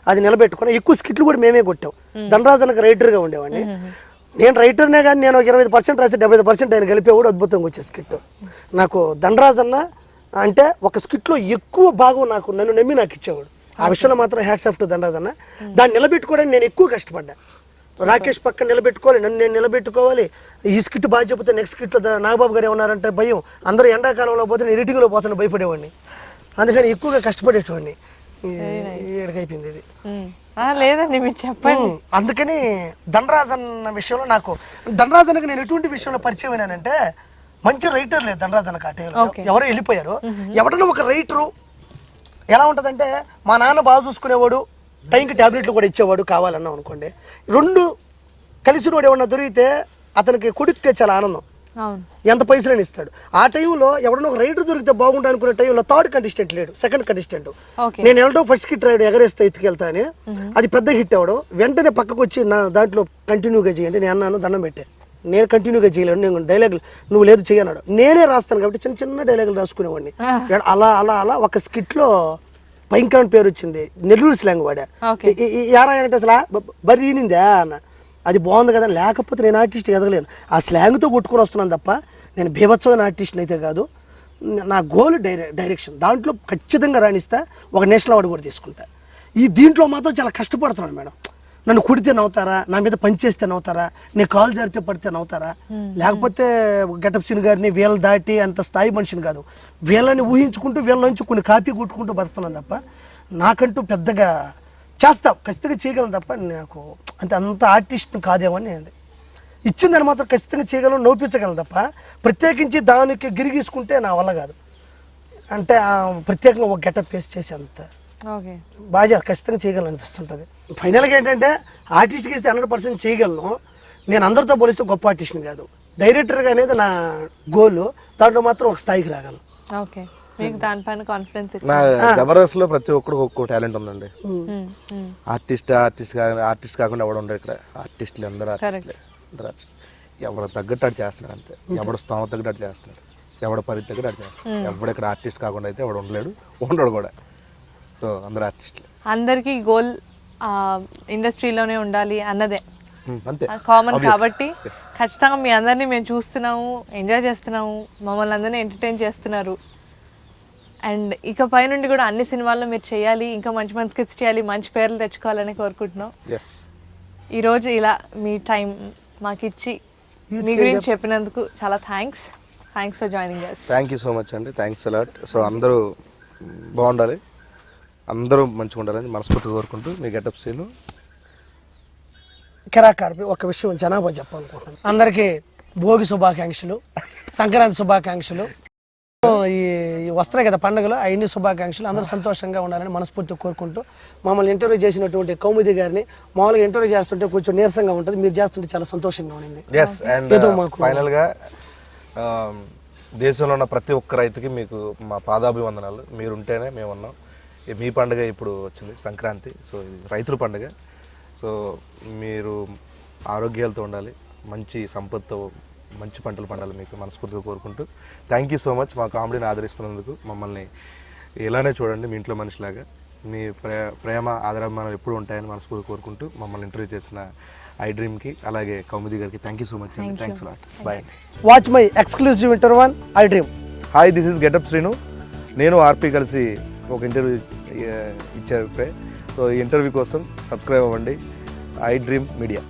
అది నిలబెట్టుకున్నా. ఎక్కువ స్కిట్లు కూడా మేమే కొట్టాం. ధనరాజ్ అనకు రైటర్గా ఉండేవాడిని. నేను రైటర్నే కానీ నేను 20% రాసి 70% ఆయన గెలిపేవాడు. అద్భుతంగా వచ్చే స్కిట్ నాకు ధనరాజ్ అన్న అంటే ఒక స్కిట్లో ఎక్కువ భాగం నాకు నన్ను నమ్మి నాకు ఇచ్చేవాడు. ఆ విషయంలో మాత్రం హ్యాట్స్ ఆఫ్ టు ధనరాజ్ అన్న. దాన్ని నిలబెట్టుకోవడానికి నేను ఎక్కువ కష్టపడ్డా. రాకేష్ పక్కన నిలబెట్టుకోవాలి, నన్ను నేను నిలబెట్టుకోవాలి. ఈ స్కిట్ బాగా చెబితే నెక్స్ట్ స్కిట్లో నాగబాబు గారు ఏమన్నారంటే భయం, అందరూ ఎండాకాలంలో పోతే నేను ఎడిటింగ్లో పోతాను భయపడేవాడిని. అందుకని ఎక్కువగా కష్టపడేటవాడిని. ఏడకైపోయింది ఇది. లేదండి మీరు చెప్పండి. అందుకని ధనరాజ్ అన్న విషయంలో నాకు ధనరాజ్ అన్నకి నేను ఎటువంటి విషయంలో పరిచయం అయినానంటే, మంచి రైటర్ లేదు ధనరాజ్ అన్న కాటేలో, ఎవరో వెళ్ళిపోయారు. ఎవడన్నా ఒక రైటరు ఎలా ఉంటుందంటే, మా నాన్న బాగా చూసుకునేవాడు, టైంకి ట్యాబ్లెట్లు కూడా ఇచ్చేవాడు కావాలన్నాం అనుకోండి. రెండు కలిసినోడు ఎవడన్నా దొరికితే అతనికి కొడుకుతే చాలా ఆనందం, ఎంత పైసలని ఇస్తాడు. ఆ టైంలో ఎవడన్నా ఒక రైటర్ దొరికితే బాగుంటుంది అనుకునే టైంలో థర్డ్ కంటెస్టెంట్ లేడు, సెకండ్ కంటెస్టెంట్. నేను వెళ్ళడం ఫస్ట్ హిట్ రాయడు, ఎగరేస్తే ఎత్తుకెళ్తా అని. అది పెద్ద హిట్ అవ్వడం, వెంటనే పక్కకు వచ్చి నా దాంట్లో కంటిన్యూగా చేయండి నేను అన్నాను, దండం పెట్టే, నేను కంటిన్యూగా చేయలేను, నేను డైలాగులు నువ్వు లేదు చేయన్నాడు. నేనే రాస్తాను కాబట్టి చిన్న చిన్న డైలాగులు రాసుకునేవాడిని. అలా అలా అలా ఒక స్కిట్లో భయంకరమైన పేరు వచ్చింది, నెల్లూరు స్లాంగ్ వాడా. యారా అంటే అసలు బరి ఈనిందా అన్న, అది బాగుంది కదా, లేకపోతే నేను ఆర్టిస్ట్ ఎదగలేను. ఆ స్లాంగ్తో కొట్టుకొని వస్తున్నాను తప్ప నేను బీభత్సమైన ఆర్టిస్ట్ని అయితే కాదు. నా గోల్ డైరెక్షన్, దాంట్లో ఖచ్చితంగా రాణిస్తా, ఒక నేషనల్ అవార్డు కూడా తీసుకుంటా. ఈ దీంట్లో మాత్రం చాలా కష్టపడుతున్నాను మేడం. నన్ను కుడితే నవ్వుతారా, నా మీద పనిచేస్తే నవ్వుతారా, నేను కాలు జారితే పడితే నవ్వుతారా, లేకపోతే గెటప్ సీన్ గారిని వీళ్ళ దాటి అంత స్థాయి మనిషిని కాదు, వీళ్ళని ఊహించుకుంటూ వీళ్ళ నుంచి కొన్ని కాపీ కొట్టుకుంటూ బతుకుతున్నాను తప్ప నాకంటూ పెద్దగా చేస్తా, ఖచ్చితంగా చేయగలను తప్ప నాకు అంత ఆర్టిస్ట్ కాదేమని నేను ఇచ్చిందని మాత్రం ఖచ్చితంగా చేయగలను, నవ్వించగలను తప్ప ప్రత్యేకించి దానికి గిరిగీసుకుంటే నా వల్ల కాదు. అంటే ప్రత్యేకంగా ఒక గెటప్ వేసి చేసి అంత బాగా ఖచ్చితంగా చేయగలను అనిపిస్తుంటుంది. ఫైనల్గా ఏంటంటే ఆర్టిస్ట్కి ఇస్తే 100% చేయగలను. నేను అందరితో పోలిస్తే గొప్ప ఆర్టిస్ట్ని కాదు, డైరెక్టర్గా అనేది నా గోల్. దాంట్లో మాత్రం ఒక స్థాయికి రాగలను. దానిపైన కాన్ఫిడెన్స్. నా జబర్దస్త్ లో ప్రతి ఒక్కడికి ఒక్కో టాలెంట్ ఉందండి. ఆర్టిస్ట్ కాకుండా ఎవడు ఉండదు ఇక్కడ. ఆర్టిస్టులు అందరూ ఎవడు తగ్గట్టు అటు చేస్తున్నాడు అంతే, ఎవడు స్థానం తగ్గట్టు అటు చేస్తున్నాడు, ఎవడ పరిధి తగ్గట్టు అటు చేస్తున్నాడు. ఎవడు ఇక్కడ ఆర్టిస్ట్ కాకుండా అయితే ఎవడు ఉండలేడు, ఉండడు కూడా. సో అందరూ ఆర్టిస్టులు. అందరికీ గోల్ ఇండస్ట్రీలోనే ఉండాలి అన్నదే అంతే కామన్. కాబట్టి ఖచ్చితంగా మీ అందరినీ మేము చూస్తున్నాము, ఎంజాయ్ చేస్తున్నాము, మమ్మల్ని అందరినీ ఎంటర్టైన్ చేస్తున్నారు. అండ్ ఇకపై నుండి కూడా అన్ని సినిమాల్లో మీరు చేయాలి, ఇంకా మంచి మంచి స్కిట్స్ చేయాలి, మంచి పేర్లు తెచ్చుకోవాలని కోరుకుంటున్నాం. ఈరోజు ఇలా మీ టైం మాకు ఇచ్చి మీ గురించి చెప్పినందుకు చాలా thanks for joining us. Thank you so much అండి, థ్యాంక్స్ అలాట్. సో అందరూ బాగుండాలి, అందరూ మంచిగా ఉండాలని మనస్ఫూర్తిగా కోరుకుంటూ మీ గెటప్ సీను కిరాకార్పి ఒక విషయం జనాభా చెప్పాలనుకుంటున్నాను. అందరికీ భోగి శుభాకాంక్షలు, సంక్రాంతి శుభాకాంక్షలు, ఈ వస్తున్నాయి కదా పండుగలు, అవన్నీ శుభాకాంక్షలు. అందరూ సంతోషంగా ఉండాలని మనస్ఫూర్తిగా కోరుకుంటూ మమ్మల్ని ఇంటర్వ్యూ చేసినటువంటి కౌముది గారిని, మామూలుగా ఇంటర్వ్యూ చేస్తుంటే కొంచెం నీరసంగా ఉంటుంది, మీరు చేస్తుంటే చాలా సంతోషంగా ఉండింది. ఏదో మాకు ఫైనల్గా దేశంలో ఉన్న ప్రతి ఒక్క రైతుకి మీకు మా పాదాభివందనాలు. మీరుంటేనే మేము ఉన్నాం. మీ పండుగ ఇప్పుడు వచ్చింది సంక్రాంతి, సో ఇది రైతుల పండుగ. సో మీరు ఆరోగ్యాలతో ఉండాలి, మంచి సంపత్తో మంచి పంటలు పండాలి మీకు మనస్ఫూర్తిగా కోరుకుంటూ థ్యాంక్ యూ సో మచ్. మా కామెడీని ఆదరిస్తున్నందుకు, మమ్మల్ని ఇలానే చూడండి మీ ఇంట్లో మనిషిలాగా. మీ ప్రేమ ఆదరాభిమానాలు ఎప్పుడు ఉంటాయని మనస్ఫూర్తిగా కోరుకుంటూ మమ్మల్ని ఇంటర్వ్యూ చేసిన ఐ డ్రీమ్కి అలాగే కౌముది గారికి థ్యాంక్ యూ సో మచ్ అండి. Thanks a lot. Bye. Watch my exclusive interview on iDream. Hi, this is getup Srinu. నేను ఆర్పి కలిసి ఒక ఇంటర్వ్యూ ఇచ్చారు. సో ఈ ఇంటర్వ్యూ కోసం సబ్స్క్రైబ్ అవ్వండి ఐ డ్రీమ్ మీడియా.